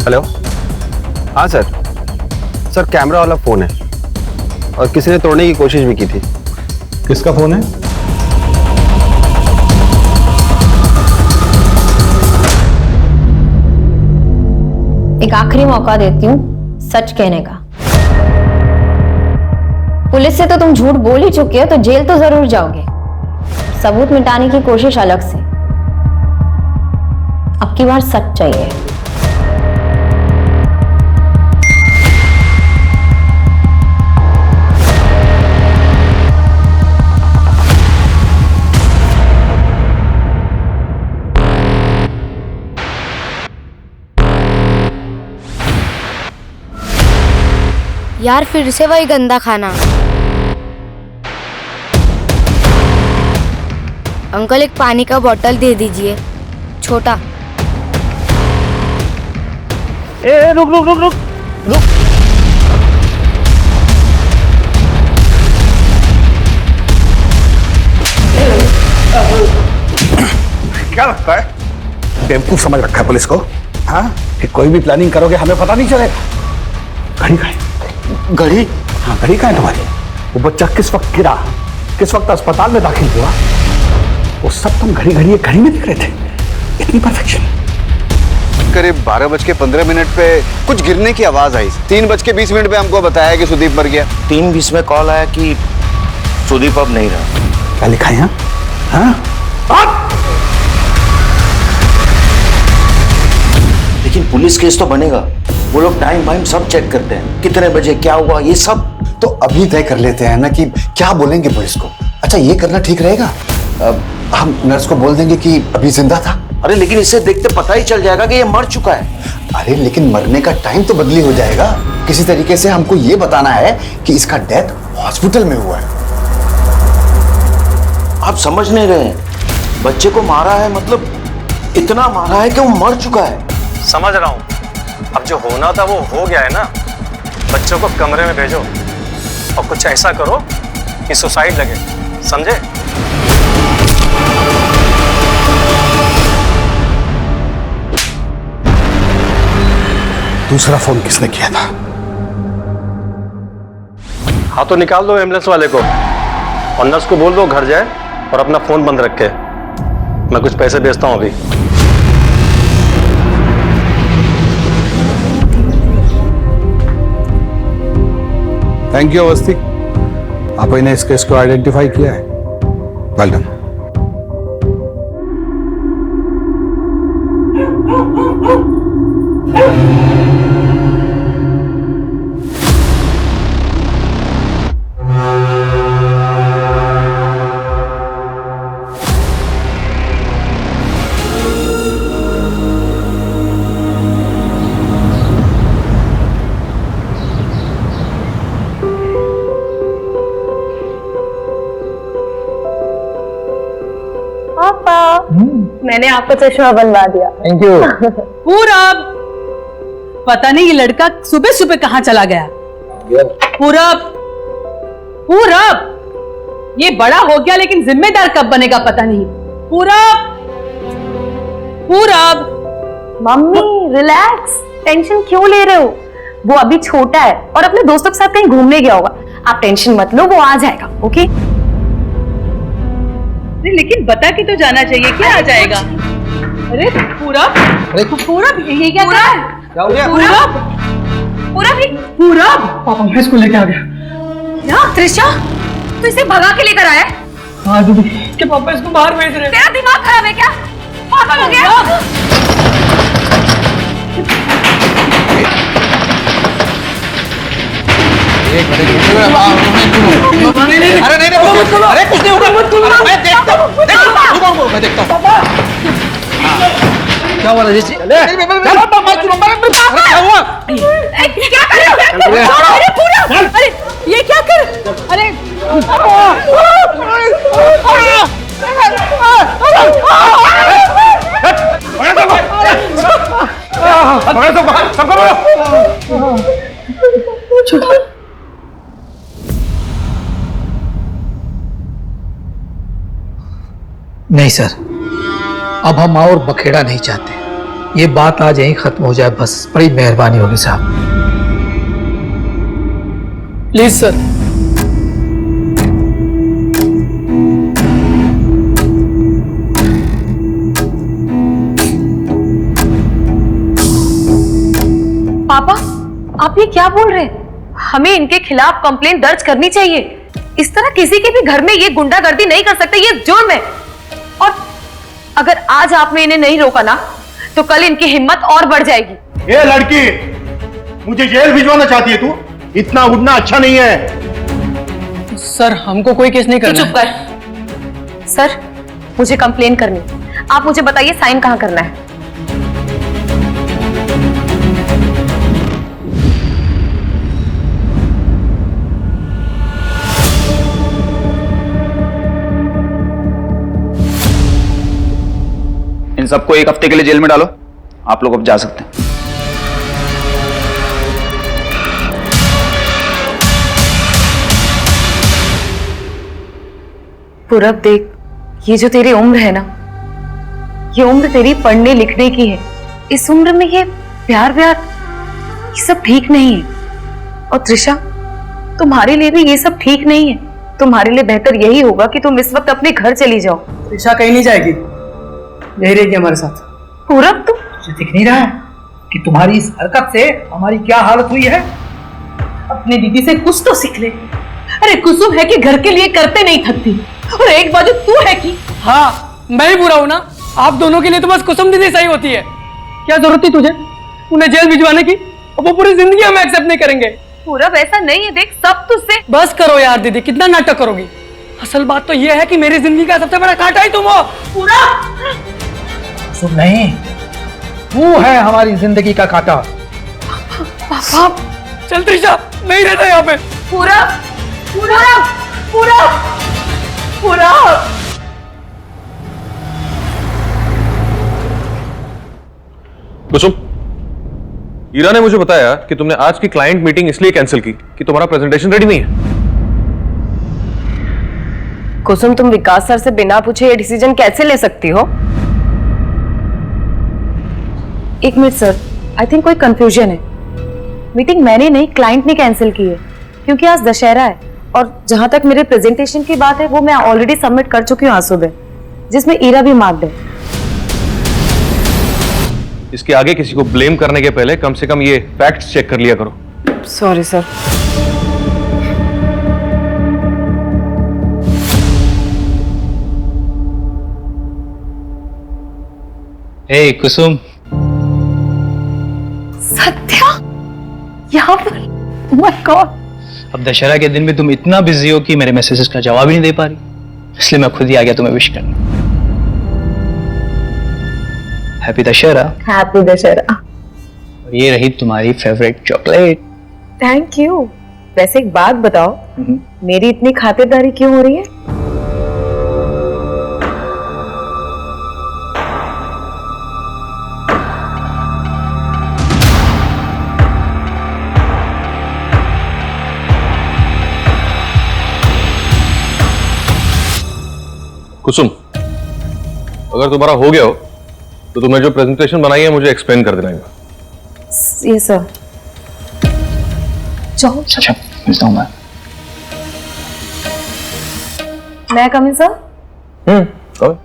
हेलो, हाँ सर कैमरा वाला फोन है और किसी ने तोड़ने की कोशिश भी की थी। किसका फोन है? एक आखिरी मौका देती हूँ सच कहने का। पुलिस से तो तुम झूठ बोल ही चुके हो, तो जेल तो जरूर जाओगे। सबूत मिटाने की कोशिश अलग से, अब की बार सच चाहिए। यार फिर से वही गंदा खाना। अंकल एक पानी का बोतल दे दीजिए, छोटा। ए रुक रुक रुक रुक रुक। क्या लगता है बेवकूफ समझ रखा है पुलिस को? हाँ, कि कोई भी प्लानिंग करोगे हमें पता नहीं चलेगा। घड़ी कहाँ है? घड़ी? हाँ, घड़ी कहाँ है तुम्हारी? वो बच्चा किस वक्त गिरा, किस वक्त अस्पताल में दाखिल हुआ, वो सब तुम घड़ी घड़ी घड़ी में दिख रहे थे। इतनी परफेक्शन। करीब 12:15 पे कुछ गिरने की आवाज आई। 3:20 पे हमको बताया कि सुदीप मर गया। 3:20 में कॉल आया कि सुदीप अब नहीं रहा। क्या लिखा है यहाँ? हाँ? लेकिन पुलिस केस तो बनेगा। वो लोग टाइम वाइम सब चेक करते हैं, कितने बजे क्या हुआ ये सब। तो अभी तय कर लेते हैं ना कि क्या बोलेंगे पुलिस को। अच्छा, ये करना ठीक रहेगा। हम नर्स को बोल देंगे कि अभी जिंदा था। अरे लेकिन इसे देखते पता ही चल जाएगा कि ये मर चुका है। अरे लेकिन मरने का टाइम तो बदली हो जाएगा। किसी तरीके से हमको ये बताना है कि इसका डेथ हॉस्पिटल में हुआ है। आप समझ नहीं रहे हैं, बच्चे को मारा है मतलब इतना मारा है कि वो मर चुका है। समझ रहा हूँ, अब जो होना था वो हो गया है ना। बच्चों को कमरे में भेजो और कुछ ऐसा करो कि सुसाइड लगे, समझे? दूसरा फोन किसने किया था? हाँ तो निकाल दो एम्बुलेंस वाले को और नर्स को बोल दो घर जाए और अपना फोन बंद रखे। मैं कुछ पैसे भेजता हूँ अभी। थैंक यू अवस्थी, आपने इस केस को आइडेंटिफाई किया है। Well done. मैंने आपको चश्मा बनवा दिया। Thank you. पूरब, पता नहीं ये लड़का सुबह सुबह कहाँ चला गया। पूरब, पूरब, ये बड़ा हो गया लेकिन जिम्मेदार कब बनेगा पता नहीं। पूरब, पूरब। मम्मी रिलैक्स, टेंशन क्यों ले रहे हो? वो अभी छोटा है और अपने दोस्तों के साथ कहीं घूमने गया होगा। आप टेंशन मत लो, वो आ जाएगा। ओके? लेकिन बता के तो जाना चाहिए, क्या आ जाएगा? अरे पूरब, पूरब ये क्या कर रहा है? क्या हो गया? पूरब, पूरब, पूरब। पापा मैं इसको लेके आ गया। क्या त्रिशा, तू इसे भगा के लेकर आया? हाँ दीदी, के पापा इसको बाहर भेज रहे हैं। तेरा दिमाग खराब है क्या? पागल हो गया? अरे नहीं, अरे कुछ नहीं होगा। मैं देखता हूँ, मैं देखता हूँ। क्या हुआ राजेश जी? क्या हुआ? क्या कर रहे हो? अरे पूरब, अरे ये क्या कर? अरे नहीं सर, अब हम और बखेड़ा नहीं चाहते। ये बात आज यहीं खत्म हो जाए बस। बड़ी मेहरबानी होगी साहब। Please sir. पापा, आप ये क्या बोल रहे हैं? हमें इनके खिलाफ कंप्लेंट दर्ज करनी चाहिए। इस तरह किसी के भी घर में ये गुंडागर्दी नहीं कर सकते, ये जुर्म है। और अगर आज आपने इन्हें नहीं रोका ना तो कल इनकी हिम्मत और बढ़ जाएगी। ये लड़की मुझे जेल भिजवाना चाहती है तू? इतना उड़ना अच्छा नहीं है। सर हमको कोई केस नहीं करना। चुप कर। सर मुझे कंप्लेन करनी, आप मुझे बताइए साइन कहाँ करना है? सबको 1 हफ्ते के लिए जेल में डालो। आप लोग अब जा सकते हैं। पूरब देख, ये जो तेरी उम्र है ना, ये उम्र तेरी पढ़ने लिखने की है। इस उम्र में ये प्यार व्यार ये सब ठीक नहीं है। और त्रिशा, तुम्हारे लिए भी ये सब ठीक नहीं है। तुम्हारे लिए बेहतर यही होगा कि तुम इस वक्त अपने घर चली जाओ। त्रिशा कहीं नहीं जाएगी, यही रहेगी हमारे साथ। पूरब तुम तुझे दिख नहीं रहा है कि तुम्हारी इस हरकत से हमारी क्या हालत हुई है? अपने दीदी से कुछ तो सीख ले। अरे कुसुम है कि घर के लिए करते नहीं थकती, और एक बाजू तू है कि हाँ, मैं ही बुरा हूं ना। आप दोनों के लिए तो बस कुसुम दीदी सही होती है। क्या जरूरत थी तुझे उन्हें जेल भिजवाने की? वो पूरी जिंदगी हम एक्सेप्ट नहीं करेंगे। पूरब ऐसा नहीं है, देख सब तुझसे। बस करो यार दीदी, कितना नाटक करोगी? असल बात तो ये है कि मेरी जिंदगी का सबसे बड़ा कांटा ही तुम हो। पूरा सुन नहीं, वो है हमारी जिंदगी का कांटा। पापा चल त्रिशा, नहीं रहता यहाँ पे। पूरा पूरा पूरा पूरा कुसुम, ईरा ने मुझे बताया कि तुमने आज की क्लाइंट मीटिंग इसलिए कैंसिल की कि तुम्हारा प्रेजेंटेशन रेडी नहीं है। कुसुम, तुम विकास सर से बिना पूछे ये डिसीजन कैसे ले सकती हो? एक मिनट सर, आई थिंक कोई कंफ्यूजन है। मीटिंग मैंने नहीं, क्लाइंट ने कैंसिल की है, क्योंकि आज दशहरा है। और जहां तक मेरे प्रेजेंटेशन की बात है, वो मैं ऑलरेडी सबमिट कर चुकी हूँ आज सुबह, जिसमें ईरा भी मार्क्ड है। इसके आगे किसी को ब्लेम करने के पहले कम से कम ये फैक्ट्स चेक कर लिया करो। Sorry sir. Hey Kusum. Satya यहाँ पर? My god. अब दशहरा के दिन में तुम इतना बिजी हो कि मेरे मैसेजेस का जवाब ही नहीं दे पा रही, इसलिए मैं खुद ही आ गया तुम्हें विश करने। हैप्पी दशहरा। हैप्पी दशहरा। और ये रही तुम्हारी फेवरेट चॉकलेट। Thank you. वैसे एक बात बताओ, मेरी इतनी खातिरदारी क्यों हो रही है? कुसुम, अगर तुम्हारा हो गया हो तो तुम्हें जो प्रेजेंटेशन बनाई है मुझे एक्सप्लेन कर देना। ये सर। जाओ। अच्छा, मिलता हूं मैं। मैं come in sir? Come.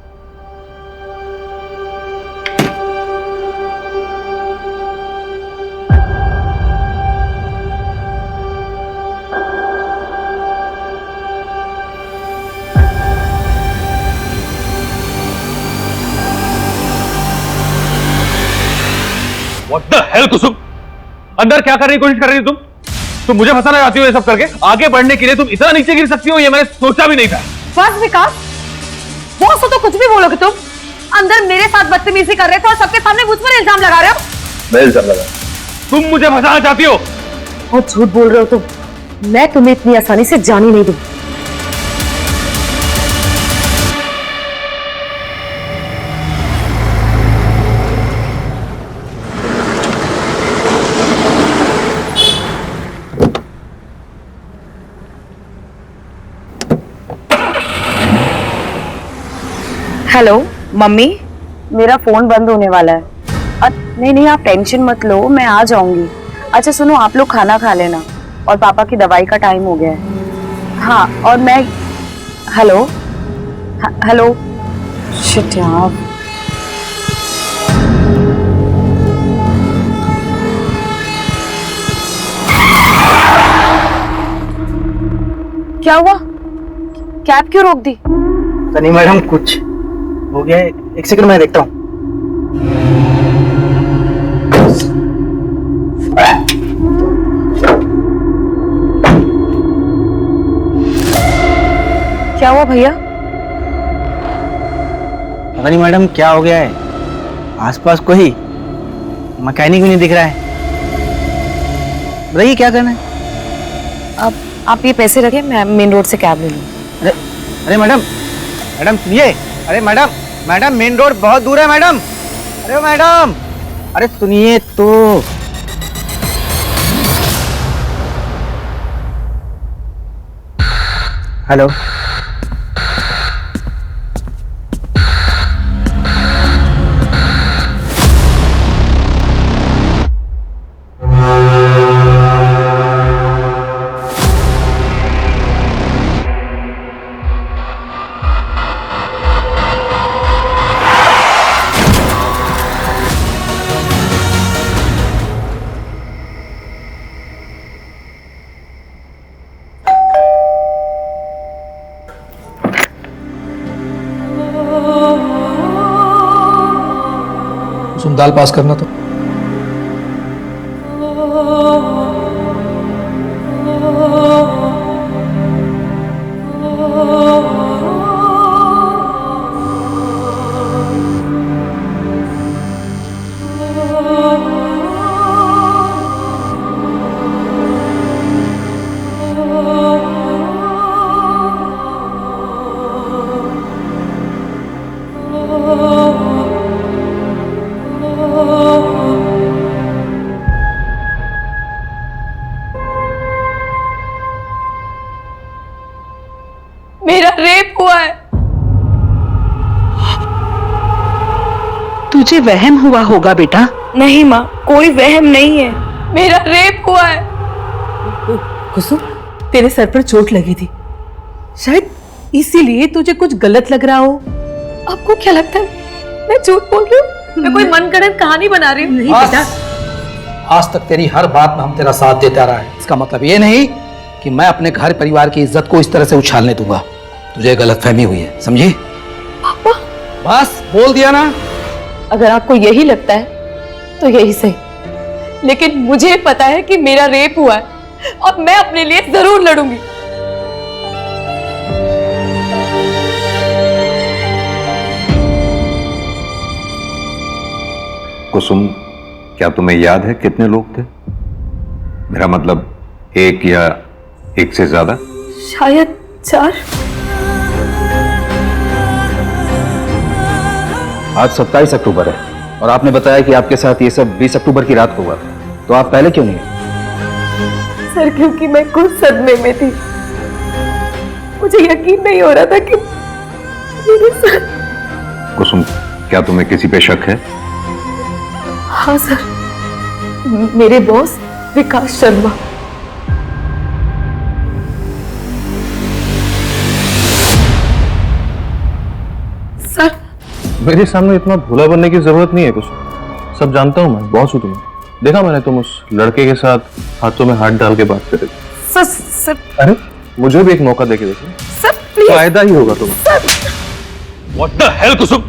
What the hell, Kusum? अंदर क्या करने की कोशिश कर रही हो तुम मुझे फंसाना चाहती हो ये सब करके? आगे बढ़ने के लिए तुम इतना नीचे गिर सकती हो, ये मैंने सोचा भी नहीं था। बस विकास, बॉस हो तो कुछ भी बोलोगे तुम। अंदर मेरे साथ बदतमीजी कर रहे थे और सबके सामने मुझ पर इल्जाम लगा रहे हो। मैं इल्जाम लगा? तुम मुझे फंसाना चाहती हो? बहुत झूठ बोल रहे हो तुम। मैं तुम्हें इतनी आसानी से जाने नहीं दूंगी। हेलो मम्मी, मेरा फोन बंद होने वाला है। नहीं, आप टेंशन मत लो, मैं आ जाऊंगी। अच्छा सुनो, आप लोग खाना खा लेना, और पापा की दवाई का टाइम हो गया है। हाँ, और मैं हेलो हेलो शिट यार। क्या हुआ? कैब क्यों रोक दी? नहीं मैडम, कुछ हो गया है। एक सेकंड मैं देखता हूँ। क्या हुआ भैया? पता नहीं मैडम क्या हो गया है, आसपास कोई मैकेनिक भी नहीं दिख रहा है। बताइए क्या करना है? आप ये पैसे रखें, मैं मेन रोड से कैब ले लूँ। अरे मैडम सुनिए। अरे मैडम मेन रोड बहुत दूर है मैडम। अरे मैडम, अरे सुनिए तो। हेलो। तुम दाल पास करना तो। मेरा रेप हुआ है। तुझे वहम हुआ होगा बेटा। नहीं माँ, कोई वहम नहीं है, मेरा रेप हुआ है। कुसुम, तेरे सर पर चोट लगी थी, शायद इसीलिए तुझे कुछ गलत लग रहा हो। आपको क्या लगता है मैं झूठ बोल रही हूँ? मैं कोई मनगढ़ंत कहानी बना रही हूँ? नहीं बेटा। आज तक तेरी हर बात में हम तेरा साथ देता रहा है। इसका मतलब ये नहीं कि मैं अपने घर परिवार की इज्जत को इस तरह से उछालने दूंगा। तुझे गलतफहमी हुई है, समझी? पापा, बस बोल दिया ना। अगर आपको यही लगता है तो यही सही, लेकिन मुझे पता है कि मेरा रेप हुआ है और मैं अपने लिए जरूर लड़ूंगी। कुसुम, क्या तुम्हें याद है कितने लोग थे? मेरा मतलब एक या एक से ज्यादा? शायद 4। आज 27 अक्टूबर है और आपने बताया कि आपके साथ ये सब 20 अक्टूबर की रात को हुआ था, तो आप पहले क्यों नहीं आए? सर, क्योंकि मैं खुद सदमे में थी। मुझे यकीन नहीं हो रहा था कि मेरे साथ। कुसुम, क्या तुम्हें किसी पे शक है? हाँ सर, मेरे बॉस विकास शर्मा। सर, मेरे सामने इतना भोला बनने की जरूरत नहीं है कुछ। सब जानता हूँ मैं, बॉस हूँ तुम्हें। देखा मैंने तुम उस लड़के के साथ हाथों में हाथ डाल के बात कर रहे थे। सर, अरे मुझे भी एक मौका देके देखो, सर प्लीज। फायदा ही होगा तुम्हें। What the hell कुसुम,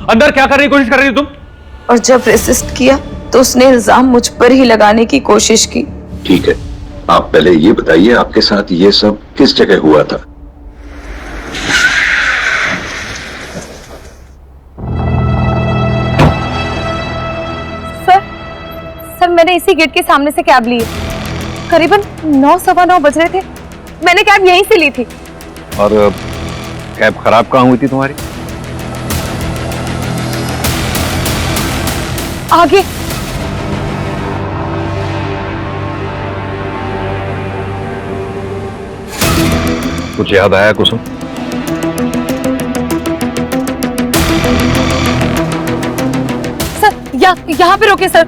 अंदर क्या करने की कोशिश कर रही थी तुम? और जब रेसिस्ट किया तो उसने इल्जाम मुझ पर ही लगाने की कोशिश की। ठीक है, आप पहले ये बताइए आपके साथ ये सब किस जगह हुआ था? सर, मैंने इसी गेट के सामने से कैब ली है। करीबन 9:15 बज रहे थे। मैंने कैब यहीं से ली थी। और कैब खराब कहाँ हुई थी तुम्हारी? आगे। कुछ याद आया कुसुम? सर, यहाँ पे रोके सर।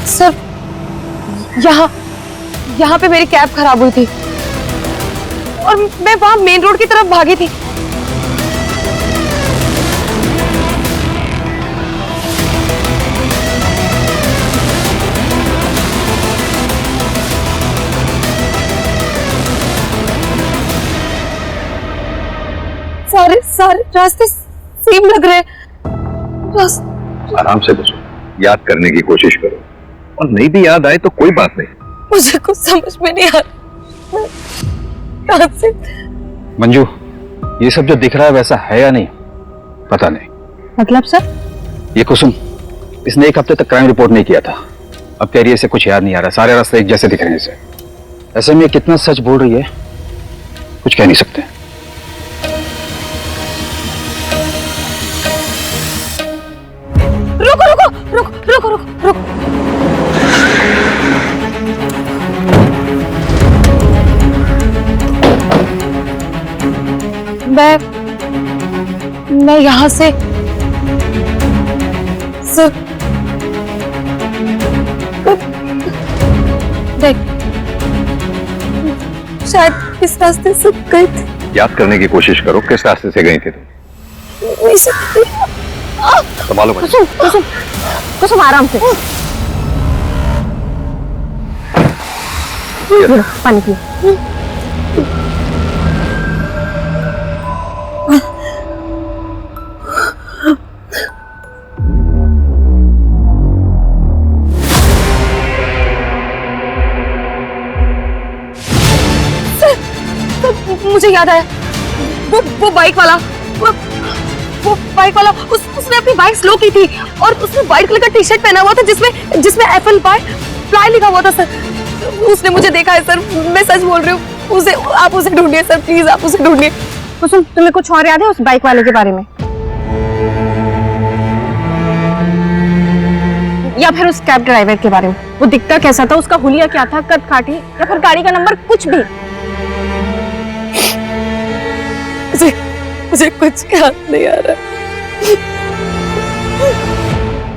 सर, यहाँ पे मेरी कैब खराब हुई थी और मैं वहां मेन रोड की तरफ भागी थी। सारे रास्ते सेम लग रहे हैं। बस आराम से बसो, याद करने की कोशिश करो, और नहीं भी याद आए तो कोई बात नहीं। मुझे कुछ समझ में नहीं आ रहा। कहां से? मंजू, ये सब जो दिख रहा है वैसा है या नहीं पता नहीं। मतलब सर? ये कुसुम, इसने 1 हफ्ते तक क्राइम रिपोर्ट नहीं किया था अब कह रही है इसे कुछ याद नहीं आ रहा, सारे रास्ते एक जैसे दिख रहे हैं इसे। ऐसे में ये कितना सच बोल रही है कुछ कह नहीं सकते। रुको रुको रुको रुको रुको रुको। मैं यहां से सर देख, शायद इस रास्ते से गए थे। याद करने की कोशिश करो किस रास्ते से गई थी तुम। संभालो बच्चे। कुसुम कुसुम कुसुम आराम से। पानी पियो। मुझे याद आया, वो बाइक वाला, वो बाइक वाला उसने अपनी बाइक स्लो की थी और उसने व्हाइट कलर का टी शर्ट पहना हुआ था जिसमें एप्पल फ्लाई लिखा हुआ था सर। उसने मुझे देखा है सर, मैं सच बोल रही हूँ। आप उसे ढूंढिए सर, प्लीज आप उसे ढूंढिए। कुसुम, तुम्हें कुछ और याद है उस बाइक वाले के बारे में, या फिर उस कैब ड्राइवर के बारे में? वो दिखता कैसा था, उसका हुलिया क्या था, कद काठी या फिर गाड़ी का नंबर, कुछ भी? मुझे कुछ याद नहीं आ रहा।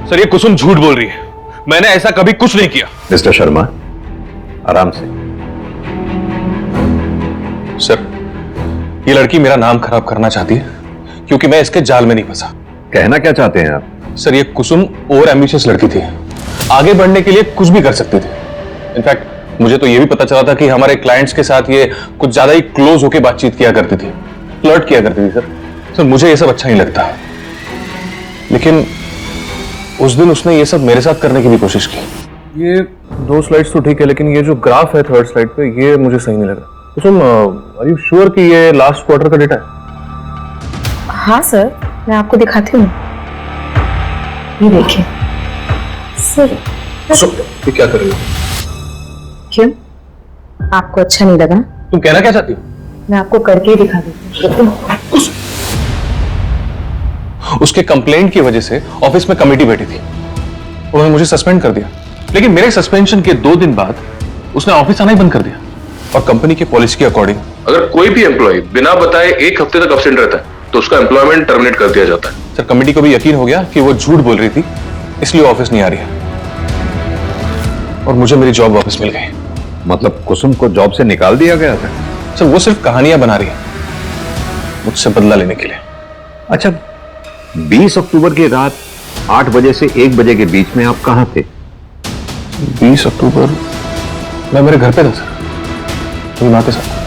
सर ये कुसुम झूठ बोल रही है, मैंने ऐसा कभी कुछ नहीं किया। मिस्टर शर्मा आराम से। सर ये लड़की मेरा नाम खराब करना चाहती है क्योंकि मैं इसके जाल में नहीं फंसा। कहना क्या चाहते हैं आप? सर ये कुसुम ओवर एम्बिशियस लड़की थी, आगे बढ़ने के लिए कुछ भी कर सकती थी। इनफैक्ट मुझे तो ये भी पता चला था कि हमारे क्लाइंट्स के साथ ये कुछ ज्यादा ही क्लोज होकर बातचीत किया करती थी, फ्लर्ट किया करती थी। सर मुझे ये सब अच्छा नहीं लगता, लेकिन उस दिन उसने ये सब मेरे साथ करने की भी कोशिश की। ये 2 स्लाइड्स तो ठीक है, लेकिन ये जो ग्राफ है 3rd स्लाइड पे, ये मुझे सही नहीं लगा। कुसुम आर यू श्योर कि ये लास्ट क्वार्टर का डेटा है? हाँ सर, मैं आपको दिखाती हूँ, ये देखिए सर। ये क्या कर रही हो? क्यों, आपको अच्छा नहीं लगा? तुम कहना क्या चाहती हो? मैं आपको करके ही दिखा देती हूँ। उसके कंप्लेंट की वजह से ऑफिस में कमेटी बैठी थी, उन्होंने मुझे सस्पेंड कर दिया, लेकिन मेरे सस्पेंशन के 2 दिन बाद उसने ऑफिस आना ही बंद कर दिया। और कंपनी की पॉलिसी के अकॉर्डिंग अगर कोई भी एम्प्लॉय बिना बताए 1 हफ्ते तक अब्सेंट रहता है तो उसका एम्प्लॉयमेंट टर्मिनेट कर दिया जाता है। सर कमेटी को भी यकीन हो गया कि वो झूठ बोल रही थी, इसलिए ऑफिस नहीं आ रही है और मुझे मेरी जॉब वापस मिल गई। मतलब कुसुम को जॉब से निकाल दिया गया था? सर वो सिर्फ कहानियां बना रही है मुझसे बदला लेने के लिए। अच्छा 20 अक्टूबर की रात 8 बजे से 1 बजे के बीच में आप कहां थे? 20 अक्टूबर मैं मेरे घर पे था सर, मेरी माँ के साथ।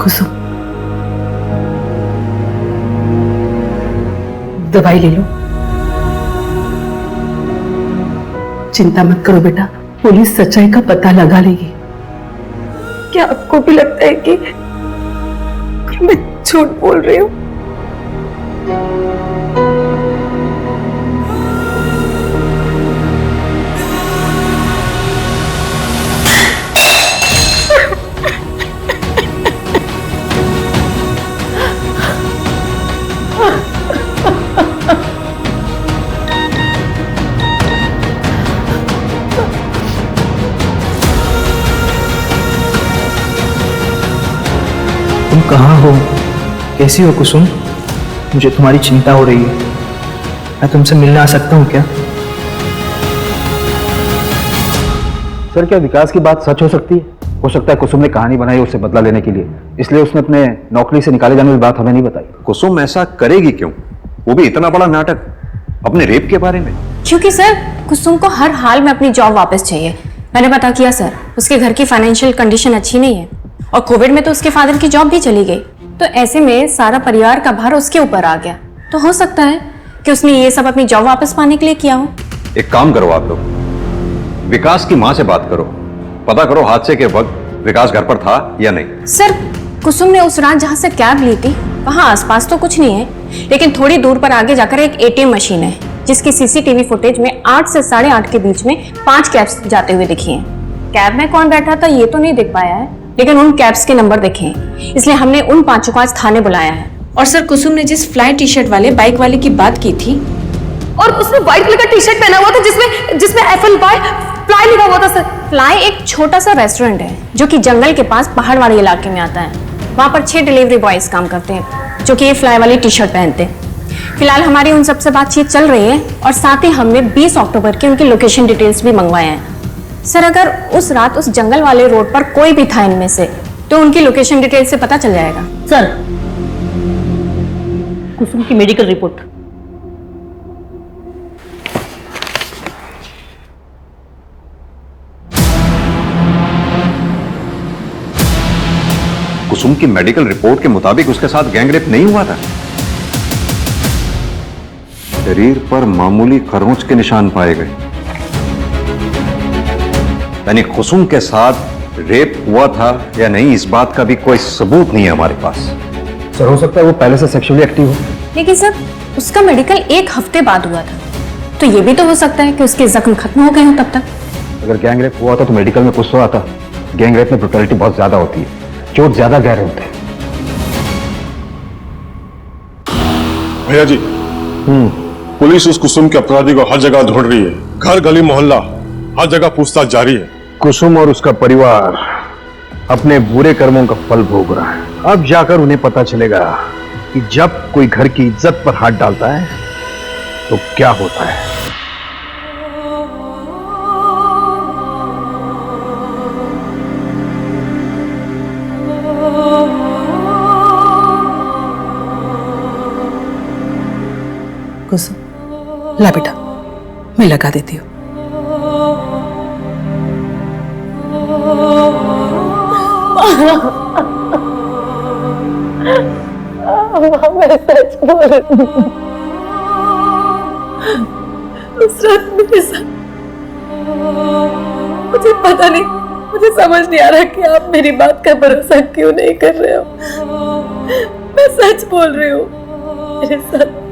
कुसुम दवाई ले लो। चिंता मत करो बेटा, पुलिस सच्चाई का पता लगा लेगी। क्या आपको भी लगता है कि मैं झूठ बोल रही हूँ? तुम कहाँ हो, कैसी हो कुसुम? मुझे तुम्हारी चिंता हो रही है, मैं तुमसे मिलने आ सकता हूँ क्या? सर क्या विकास की बात सच हो सकती है? हो सकता है कुसुम ने कहानी बनाई उससे बदला लेने के लिए, इसलिए उसने अपने नौकरी से निकाले जाने की बात हमें नहीं बताई। कुसुम ऐसा करेगी क्यों, वो भी इतना बड़ा नाटक अपने रेप के बारे में? क्योंकि सर कुसुम को हर हाल में अपनी जॉब वापस चाहिए। मैंने पता किया सर, उसके घर की फाइनेंशियल कंडीशन अच्छी नहीं है और कोविड में तो उसके फादर की जॉब भी चली गई, तो ऐसे में सारा परिवार का भार उसके ऊपर आ गया। तो हो सकता है कि उसने ये सब अपनी जॉब वापस पाने के लिए किया हो। एक काम करो आप लोग, विकास की मां से बात करो, पता करो हादसे के वक्त विकास घर पर था या नहीं? सर, कुसुम ने उस रात जहाँ से कैब ली थी वहाँ आसपास तो कुछ नहीं है, लेकिन थोड़ी दूर पर आगे जाकर एक एटीएम मशीन है जिसकी सीसीटीवी फुटेज में 8 से 8:30 के बीच में 5 कैब्स जाते हुए दिखी हैं। कैब में कौन बैठा था ये तो नहीं दिख पाया है, लेकिन उन कैब्स के नंबर दिखे हैं, इसलिए हमने उन 5 को आज थाने बुलाया है। और सर, कुसुम ने जिस फ्लाई टी शर्ट वाले बाइक वाले की बात की थी, और उसने व्हाइट कलर का टी शर्ट पहना हुआ था जिसमें FLY फ्लाई लिखा हुआ था सर। फ्लाई एक छोटा सा रेस्टोरेंट है जो कि जंगल के पास पहाड़ वाले इलाके में आता है। वहाँ पर 6 डिलीवरी बॉयज काम करते हैं जो कि ये फ्लाई वाली टी शर्ट पहनते हैं। फिलहाल हमारी उन सबसे बातचीत चल रही है और साथ ही हमने 20 अक्टूबर की उनकी लोकेशन डिटेल्स भी मंगवाए हैं। सर, अगर उस रात उस जंगल वाले रोड पर कोई भी था इनमें से तो उनकी लोकेशन डिटेल से पता चल जाएगा। सर, कुसुम की मेडिकल रिपोर्ट। कुसुम की मेडिकल रिपोर्ट के मुताबिक उसके साथ गैंगरेप नहीं हुआ था। शरीर पर मामूली खरोंच के निशान पाए गए, यानी कुसुम के साथ रेप हुआ था या नहीं इस बात का भी कोई सबूत नहीं है हमारे पास। सर, हो सकता है वो पहले से सेक्सुअली एक्टिव हो। लेकिन सर, उसका मेडिकल 1 हफ्ते बाद हुआ था, तो ये भी तो हो सकता है कि उसके जख्म खत्म हो गए हों तब तक। अगर गैंगरेप हुआ था तो मेडिकल में कुछ तो आता। गैंगरेप में ब्रुटैलिटी बहुत ज्यादा होती है, चोट ज्यादा गहरे होते हैं। भैया जी, पुलिस उस कुसुम के अपराधी को हर जगह ढूंढ रही है। घर गली मोहल्ला हर जगह पूछताछ जारी है। कुसुम और उसका परिवार अपने बुरे कर्मों का फल भोग रहा है। अब जाकर उन्हें पता चलेगा कि जब कोई घर की इज्जत पर हाथ डालता है तो क्या होता है। कुसुम, ला बेटा, मैं लगा देती हूँ। मैं सच बोल रही हूँ। उस रात मेरे साथ, मुझे पता नहीं, मुझे समझ नहीं आ रहा कि आप मेरी बात का भरोसा क्यों नहीं कर रहे हो। मैं सच बोल रही हूँ, मेरे साथ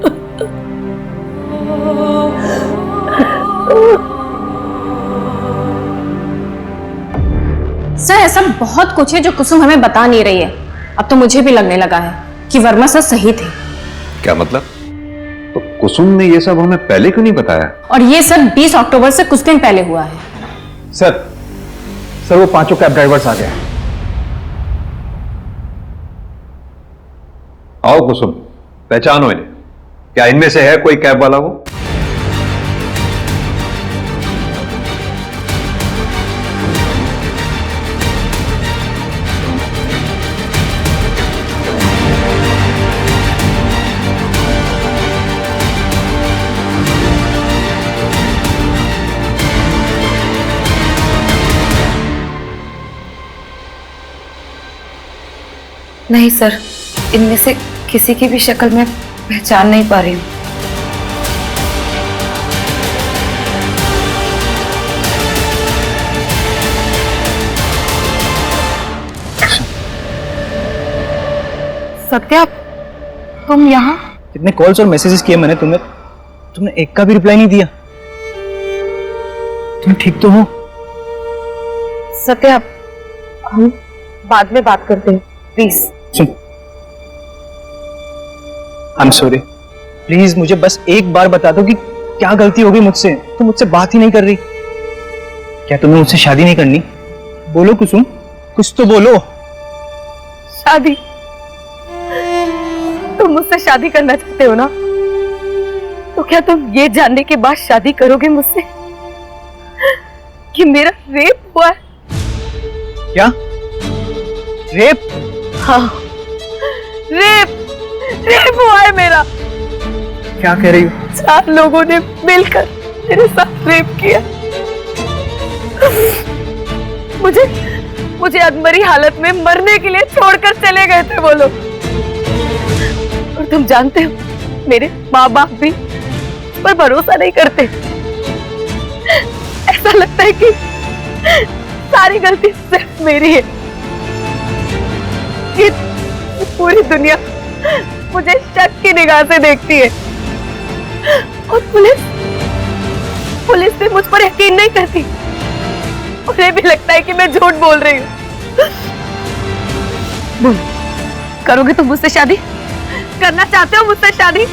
सर, ऐसा बहुत कुछ है जो कुसुम हमें बता नहीं रही है। अब तो मुझे भी लगने लगा है कि वर्मा सर सही थे। क्या मतलब? तो कुसुम ने ये सब हमें पहले क्यों नहीं बताया? और ये सब 20 अक्टूबर से कुछ दिन पहले हुआ है। सर, वो 5 कैब ड्राइवर्स आ गए। आओ कुसुम, पहचानो इन्हें। क्या इनमें से है कोई कैब वाला वो? नहीं सर, इनमें से किसी की भी शक्ल मैं पहचान नहीं पा रही हूँ। सत्या, तुम यहाँ? कितने कॉल्स और मैसेजेस किए मैंने तुम्हें, तुमने एक का भी रिप्लाई नहीं दिया। तुम ठीक तो हो? सत्या, हम बाद में बात करते हैं, please. Soon, I am sorry, please मुझे बस एक बार बता दो कि क्या गलती हो गई मुझसे। तुम मुझसे बात ही नहीं कर रही। क्या तुम्हें मुझसे शादी नहीं करनी? बोलो कुसुम, कुछ तो बोलो। शादी? तुम मुझसे शादी करना चाहते हो ना? तो क्या तुम ये जानने के बाद शादी करोगे मुझसे कि मेरा रेप हुआ है? क्या रेप? हाँ, रेप हुआ है मेरा। क्या कह रही हो? 4 लोगों ने मिलकर मेरे साथ रेप किया। मुझे अधमरी हालत में मरने के लिए छोड़कर चले गए थे वो लोग। और तुम जानते हो, मेरे माँ बाप भी उस पर भरोसा नहीं करते। ऐसा लगता है कि सारी गलती सिर्फ मेरी है। लेकिन पूरी दुनिया मुझे शक की निगाह से देखती है और पुलिस भी मुझ पर यकीन नहीं करती। उन्हें भी लगता है कि मैं झूठ बोल रही हूँ। बोल, करोगे तुम मुझसे शादी? करना चाहते हो मुझसे शादी?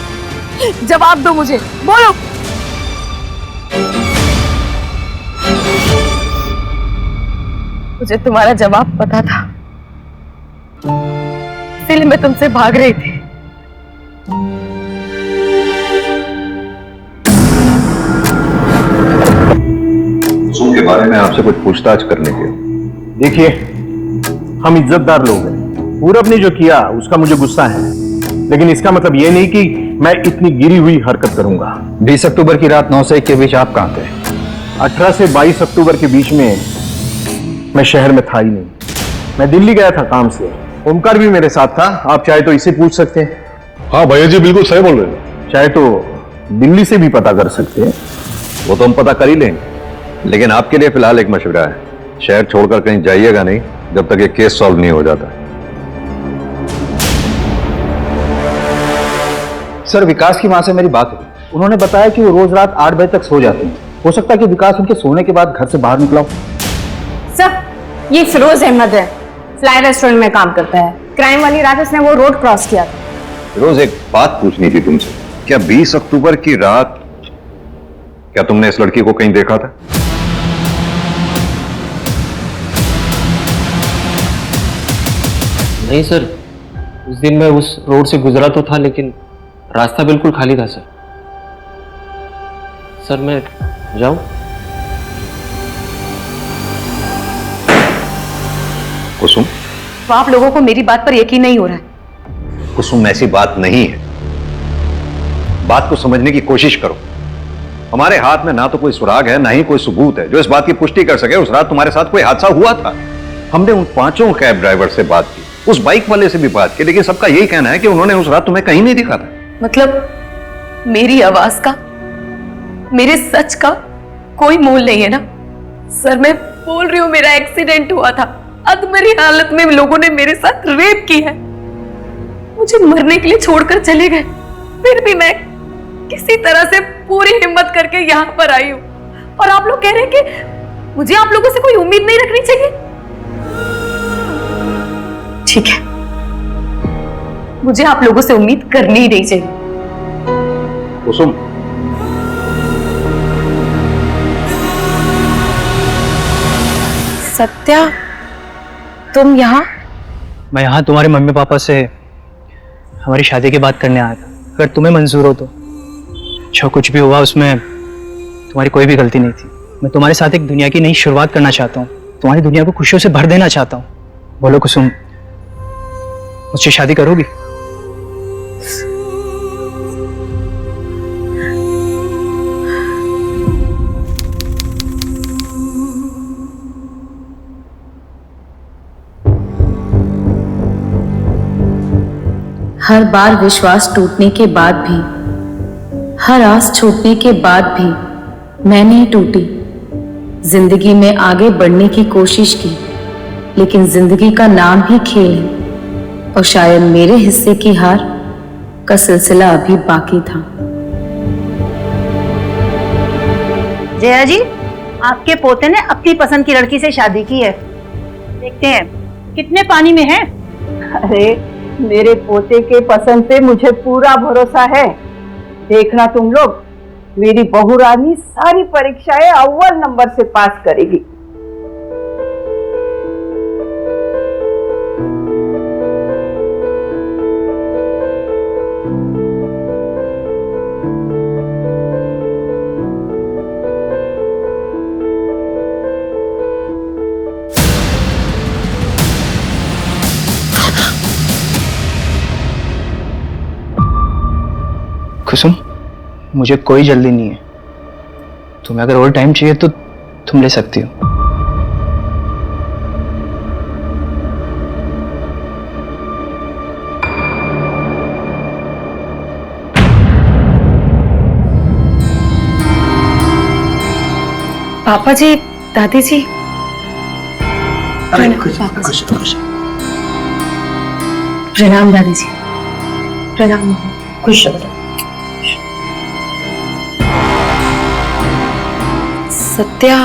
जवाब दो मुझे, बोलो। मुझे तुम्हारा जवाब पता था, इसीलिए मैं तुमसे भाग रही थी। कुसुम के बारे में आपसे कुछ पूछताछ करने के। देखिए, हम इज्जतदार लोग हैं। पूरब ने जो किया उसका मुझे गुस्सा है, लेकिन इसका मतलब ये नहीं कि मैं इतनी गिरी हुई हरकत करूंगा। 20 अक्टूबर की रात 9 से 1 के बीच आप कहां थे? 18 से 22 अक्टूबर के बीच में मैं शहर में था ही नहीं। मैं दिल्ली गया था काम से। ओमकार भी मेरे साथ था, आप चाहे तो इसे पूछ सकते हैं। हाँ भैया जी, बिल्कुल सही बोल रहे हैं। चाहे तो दिल्ली से भी पता कर सकते हैं। वो तो हम पता कर ही लेंगे, लेकिन आपके लिए फिलहाल एक मशवरा है, शहर छोड़कर कहीं जाइएगा नहीं जब तक ये केस सॉल्व नहीं हो जाता। सर, विकास की मां से मेरी बात हुई। उन्होंने बताया कि वो रोज रात 8 बजे तक सो जाते हैं। हो सकता है कि विकास उनके सोने के बाद घर से बाहर निकला हो। सर, ये फिरोज अहमद है, फ्लाई रेस्टोरेंट में काम करता है। क्राइम वाली रात उसने वो रोड क्रॉस किया था। रोज एक बात पूछनी थी तुमसे, क्या 20 अक्टूबर की रात क्या तुमने इस लड़की को कहीं देखा था? नहीं सर, उस दिन मैं उस रोड से गुजरा तो था, लेकिन रास्ता बिल्कुल खाली था सर। सर, मैं जाऊं? कुसुम, तो आप लोगों को मेरी बात पर यकीन नहीं हो रहा है? कुसुम, ऐसी बात नहीं है। बात को समझने की कोशिश करो। हमारे हाथ में ना तो कोई सुराग है, ना ही कोई सबूत है जो इस बात की पुष्टि कर सके उस रात तुम्हारे साथ कोई हादसा हुआ था। हमने उन 5 कैब ड्राइवर से बात की, उस बाइक वाले से भी बात की, लेकिन सबका यही कहना है कि उन्होंने उस रात तुम्हें कहीं नहीं दिखा था। मतलब मेरी आवाज का, मेरे सच का कोई मोल नहीं है ना? सर, मैं बोल रही हूँ, मेरा एक्सीडेंट हुआ था। अधमरी हालत में लोगों ने मेरे साथ रेप की है, मुझे मरने के लिए छोड़कर चले गए। फिर भी मैं किसी तरह से पूरी हिम्मत करके यहाँ पर आई हूँ, और आप लोग कह रहे हैं कि मुझे आप लोगों से कोई उम्मीद नहीं रखनी चाहिए। ठीक है, मुझे आप लोगों से उम्मीद करनी ही नहीं चाहिए। कुसुम, सत्या, तुम यहाँ? मैं यहाँ तुम्हारे मम्मी पापा से हमारी शादी की बात करने आया था। अगर तुम्हें मंजूर हो तो। जो कुछ भी हुआ उसमें तुम्हारी कोई भी गलती नहीं थी। मैं तुम्हारे साथ एक दुनिया की नई शुरुआत करना चाहता हूँ, तुम्हारी दुनिया को खुशियों से भर देना चाहता हूँ। बोलो कुसुम, मुझसे शादी करोगी? हर बार विश्वास टूटने के बाद भी, हर आस छूटने के बाद भी मैं नहीं टूटी। जिंदगी में आगे बढ़ने की कोशिश की, लेकिन जिंदगी का नाम ही खेल है, और शायद मेरे हिस्से की हार का सिलसिला अभी बाकी था। जया जी, आपके पोते ने अपनी पसंद की लड़की से शादी की है। देखते हैं कितने पानी में है। अरे, मेरे पोते के पसंद पे मुझे पूरा भरोसा है। देखना तुम लोग, मेरी बहू रानी सारी परीक्षाएं अव्वल नंबर से पास करेगी। कुसुम, मुझे कोई जल्दी नहीं है। तुम्हें अगर और टाइम चाहिए तो तुम ले सकती हो। पापा जी, दादी जी, अरे खुश खुश खुश। प्रणाम दादी जी। प्रणाम। खुश रहो। सत्या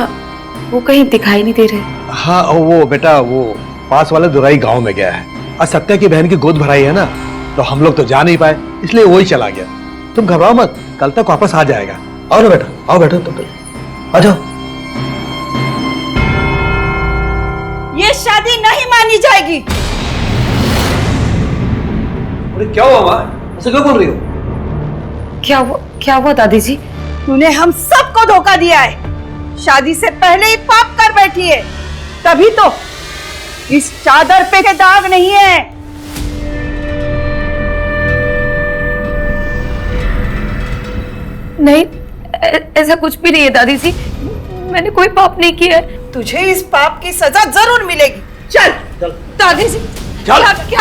वो कहीं दिखाई नहीं दे रहे। हाँ वो बेटा वो पास वाले दुराई गांव में गया है। आज सत्या की बहन की गोद भराई है ना, तो हम लोग तो जा नहीं पाए, इसलिए वही चला गया। तुम घबराओ मत, कल तक वापस आ जाएगा। आओ ना बेटा, आओ बेटा, तुम आ जाओ। ये शादी नहीं मानी जाएगी। अरे क्या हुआ माँ, ऐसे क्यों बोल रही हो? क्या हुआ दादी जी? तूने हम सबको धोखा दिया है। शादी से पहले ही पाप कर बैठी है, तभी तो इस चादर पे के दाग नहीं है। नहीं, ऐसा कुछ भी नहीं है दादी जी, मैंने कोई पाप नहीं किया है। तुझे इस पाप की सजा जरूर मिलेगी। चल दादी जी, क्या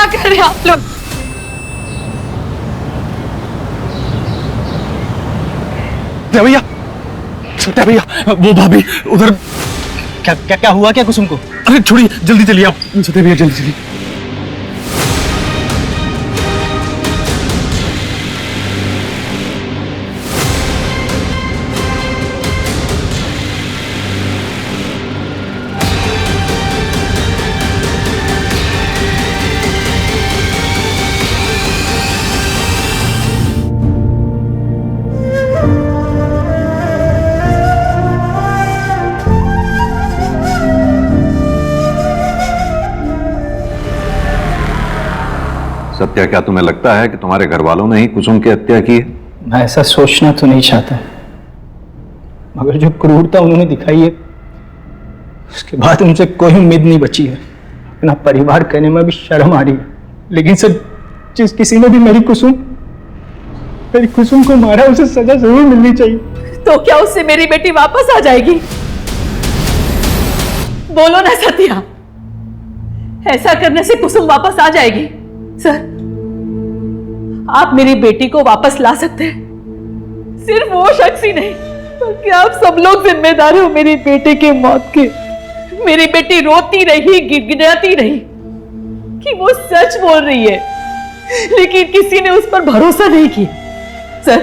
कर रहे हैं आप लोग? भैया, सत्या भैया, वो भाभी उधर। क्या क्या क्या हुआ क्या कुसुम को? अरे छोड़िए, जल्दी चलिए आप। सत्या भैया जल्दी चलिए। सत्या, क्या तुम्हें लगता है कि तुम्हारे घर वालों ने ही कुसुम की हत्या की है? मैं ऐसा सोचना तो नहीं चाहता, मगर जो क्रूरता उन्होंने दिखाई है उसके बाद उनसे कोई उम्मीद नहीं बची है। अपना परिवार कहने में भी शर्म आ रही है। लेकिन सर, जिस किसी ने भी मेरी कुसुम को मारा, उसे सजा जरूर मिलनी चाहिए। तो क्या उससे मेरी बेटी वापस आ जाएगी? बोलो ना सत्या, ऐसा करने से कुसुम वापस आ जाएगी? सर, आप मेरी बेटी को वापस ला सकते हैं। सिर्फ वो शख्स ही नहीं, बल्कि आप सब लोग जिम्मेदार हो मेरी बेटी की मौत के। मेरी बेटी रोती रही, गिड़गिड़ाती रही कि वो सच बोल रही है, लेकिन किसी ने उस पर भरोसा नहीं किया। सर,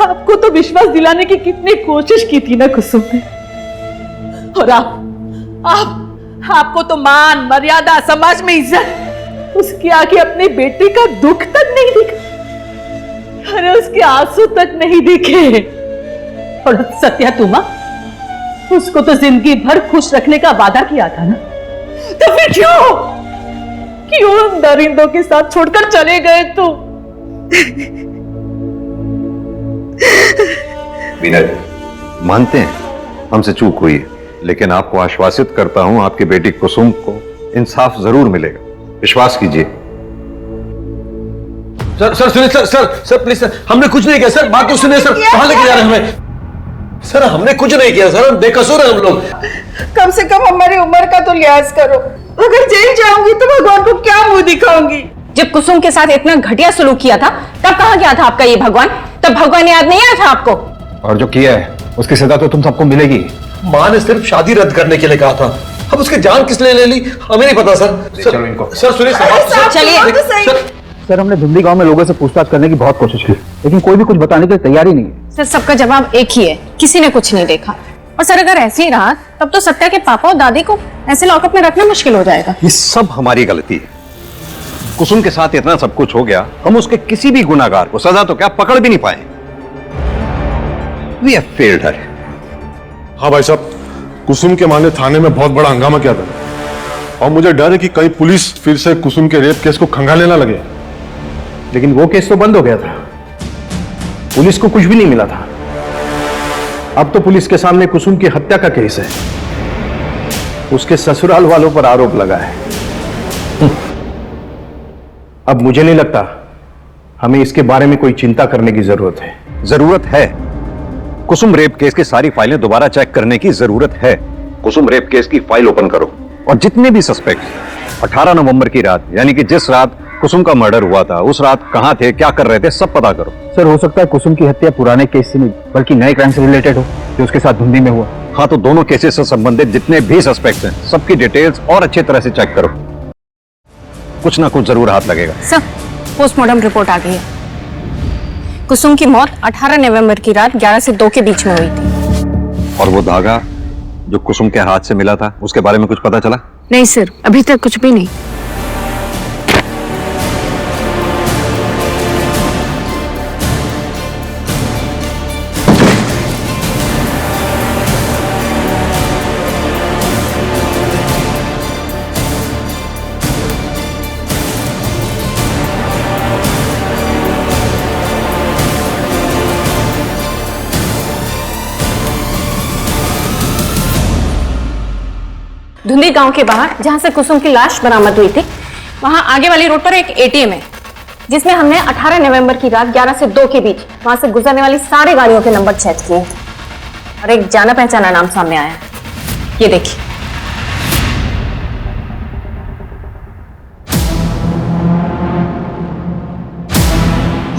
आपको तो विश्वास दिलाने की कितनी कोशिश की थी ना कुसुम ने। और आपको तो मान, मर्यादा, समाज में इज्जत, उसके आगे अपने बेटे का दुख तक नहीं दिखा। अरे उसके आंसू तक नहीं दिखे। और सत्या, तुमा उसको तो जिंदगी भर खुश रखने का वादा किया था ना, तो फिर क्यों उन दरिंदों के साथ छोड़कर चले गए? तो मीना जी, मानते हैं हमसे चूक हुई है, लेकिन आपको आश्वासित करता हूं आपकी बेटी कुसुम को इंसाफ जरूर मिलेगा। विश्वास कीजिए। सर सुनिए, सर प्लीज सर, हमने कुछ नहीं किया सर। बात तो सुनिए सर, कहां लेके जा रहे हैं हमें? सर हमने कुछ नहीं किया सर, हम बेकसूर हैं हम लोग। कम से कम हमारी उम्र का तो लिहाज करो। अगर जेल जाऊंगी तो भगवान को क्या मुंह दिखाऊंगी? जब कुसुम के साथ इतना घटिया सलूक किया था, तब कहाँ गया था आपका ये भगवान? तब भगवान याद नहीं आया था आपको? और जो किया है उसकी सजा तो तुम सबको मिलेगी। माँ ने सिर्फ शादी रद्द करने के लिए कहा था, अब उसकी जान किसने ले ली हमें नहीं पता सर। चलो इनको। सर सुनिए सर, चलिए। सर, हमने धुंधली गांव में लोगों से पूछताछ करने की बहुत कोशिश की, लेकिन कोई भी कुछ बताने के लिए तैयार ही नहीं है। सर, सबका जवाब एक ही है, किसी ने कुछ नहीं देखा। और सर, अगर ऐसे ही रहा तब तो सत्या के पापा और दादी को ऐसे लॉकअप में रखना मुश्किल हो जाएगा। ये सब हमारी गलती है। कुसुम के साथ इतना सब कुछ हो गया, हम उसके किसी भी गुनाहगार को सजा तो क्या पकड़ भी नहीं पाए। We have failed her. हाँ भाई साहब, कुसुम के मां ने थाने में बहुत बड़ा हंगामा किया था, और मुझे डर है कि कहीं पुलिस फिर से कुसुम के रेप केस को खंगालने ना लगे। लेकिन वो केस तो बंद हो गया था, पुलिस को कुछ भी नहीं मिला था। अब तो पुलिस के सामने कुसुम की हत्या का केस है, उसके ससुराल वालों पर आरोप लगा है। अब मुझे नहीं लगता हमें इसके बारे में कोई चिंता करने की जरूरत है। जरूरत है। कुसुम रेप केस की सारी फाइलें दोबारा चेक करने की जरूरत है। कुसुम रेप केस की फाइल ओपन करो और जितने भी सस्पेक्ट 18 नवंबर की रात, यानी कि जिस रात कुसुम का मर्डर हुआ था, उस रात कहां थे, क्या कर रहे थे, सब पता करो। सर, हो सकता है कुसुम की हत्या पुराने केस से नहीं बल्कि नए क्राइम से रिलेटेड हो जो उसके साथ धुंधी में हुआ। हाँ, तो दोनों केसेस से संबंधित जितने भी सस्पेक्ट्स हैं सबकी डिटेल्स और अच्छी तरह से चेक करो। कुछ ना कुछ जरूर हाथ लगेगा। सर, पोस्टमार्टम रिपोर्ट आ गई है। कुसुम की मौत 18 नवंबर की रात 11 से 2 के बीच में हुई थी। और वो धागा जो कुसुम के हाथ से मिला था, उसके बारे में कुछ पता चला? नहीं सर, अभी तक कुछ भी नहीं। धुंधी गांव के बाहर जहां से कुसुम की लाश बरामद हुई थी, वहां आगे वाली रोड पर एक एटीएम है, जिसमें हमने 18 नवंबर की रात 11 से 2 के बीच वहां से गुजरने वाली सारी गाड़ियों के नंबर चेक किए और एक जाना पहचाना नाम सामने आया है। ये देखिए,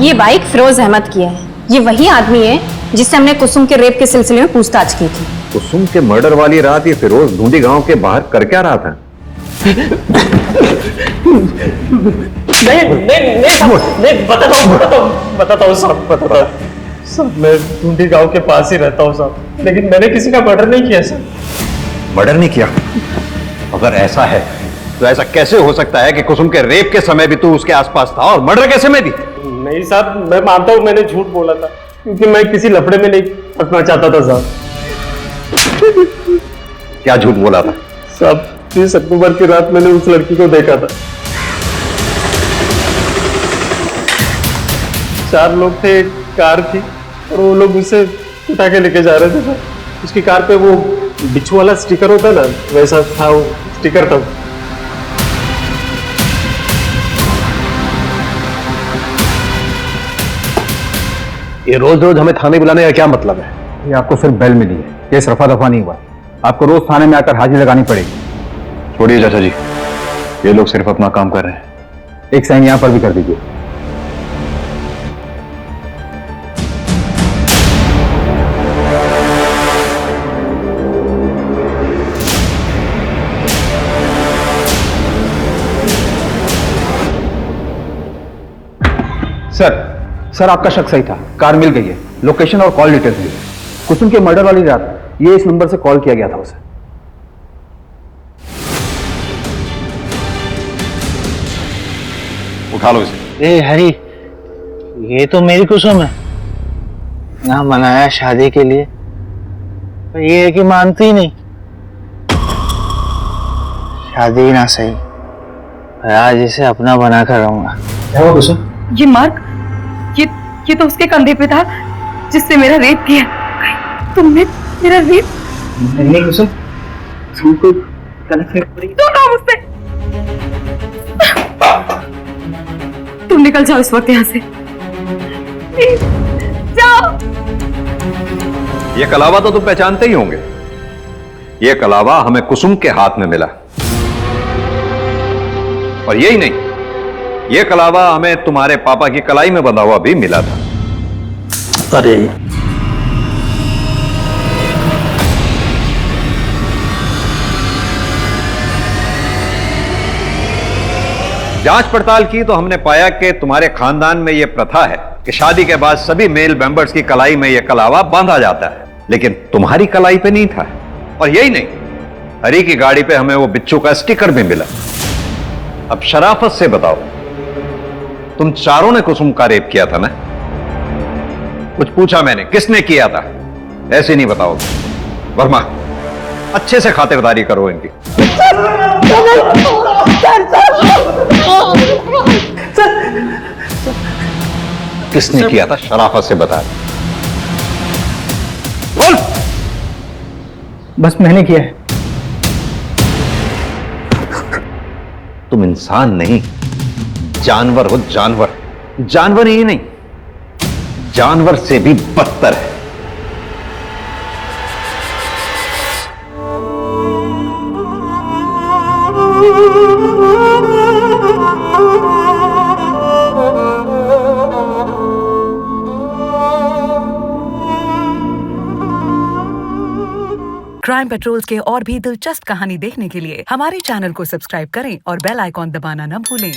ये बाइक फिरोज अहमद की है। ये वही आदमी है जिससे हमने कुसुम के रेप के सिलसिले में पूछताछ की थी। कुसुम के मर्डर वाली रात ये फिरोज धुंधी गांव के बाहर कर क्या रहा था? नहीं बताता हूँ साहब, मैं धुंधी गांव के पास ही रहता हूँ साहब, लेकिन मैंने किसी का मर्डर नहीं किया सर। मर्डर नहीं किया? अगर ऐसा है तो ऐसा कैसे हो सकता है कि कुसुम के रेप के समय भी तू उसके आसपास था और मर्डर के समय भी? नहीं साहब, मैं मानता हूँ मैंने झूठ बोला था, क्योंकि मैं किसी लफड़े में नहीं फंसना चाहता था साहब। क्या झूठ बोला था? साहब, 30 अक्टूबर की रात मैंने उस लड़की को देखा था। 4 लोग थे, एक कार थी और वो लोग उसे उठा के लेके जा रहे थे सर। उसकी कार पे वो बिच्छू वाला स्टिकर होता है ना, वैसा था वो स्टिकर था। ये रोज रोज हमें थाने बुलाने का क्या मतलब है? ये आपको सिर्फ बेल मिली है, केस रफा दफा नहीं हुआ। आपको रोज थाने में आकर हाजिरी लगानी पड़ेगी। छोड़िए चाचा जी, ये लोग सिर्फ अपना काम कर रहे हैं। एक साइन यहां पर भी कर दीजिए। सर आपका शक सही था, कार मिल गई है, लोकेशन और कॉल डिटेल्स भी। कुसुम के मर्डर वाली रात ये इस नंबर से कॉल किया गया था उसे। उठा लो इसे। ए हरी, ये तो मेरी कुसुम है ना, मनाया शादी के लिए, पर ये है कि मानती ही नहीं। शादी ना सही, पर आज इसे अपना बनाकर रहूंगा। क्या हुआ कुसुम? ये मार्क, ये तो उसके कंधे पे था जिससे मेरा रेप किया। तुमने मेरा रेप? नहीं कुसुम, तुमको गलतफहमी हो रही है। तुम ना मुझसे, तुम निकल जाओ इस वक्त यहाँ से, प्लीज जाओ। ये कलावा तो तुम पहचानते ही होंगे। ये कलावा हमें कुसुम के हाथ में मिला, और यही नहीं, ये कलावा हमें तुम्हारे पापा की कलाई में बंधा हुआ भी मिला था। अरे जांच पड़ताल की तो हमने पाया कि तुम्हारे खानदान में यह प्रथा है कि शादी के बाद सभी मेल मेंबर्स की कलाई में यह कलावा बांधा जाता है, लेकिन तुम्हारी कलाई पे नहीं था। और यही नहीं, हरी की गाड़ी पे हमें वो बिच्छू का स्टिकर भी मिला। अब शराफत से बताओ, तुम चारों ने कुसुम का रेप किया था ना? कुछ पूछा मैंने, किसने किया था? ऐसे नहीं बताओ। वर्मा, अच्छे से खातिरदारी करो इनकी। किसने किया था? शराफत से बता। बोल। बस मैंने किया है। तुम इंसान नहीं, जानवर हो, जानवर। जानवर ही नहीं, जानवर से भी बदतर है। क्राइम पेट्रोल्स के और भी दिलचस्प कहानी देखने के लिए हमारे चैनल को सब्सक्राइब करें और बेल आइकॉन दबाना न भूलें।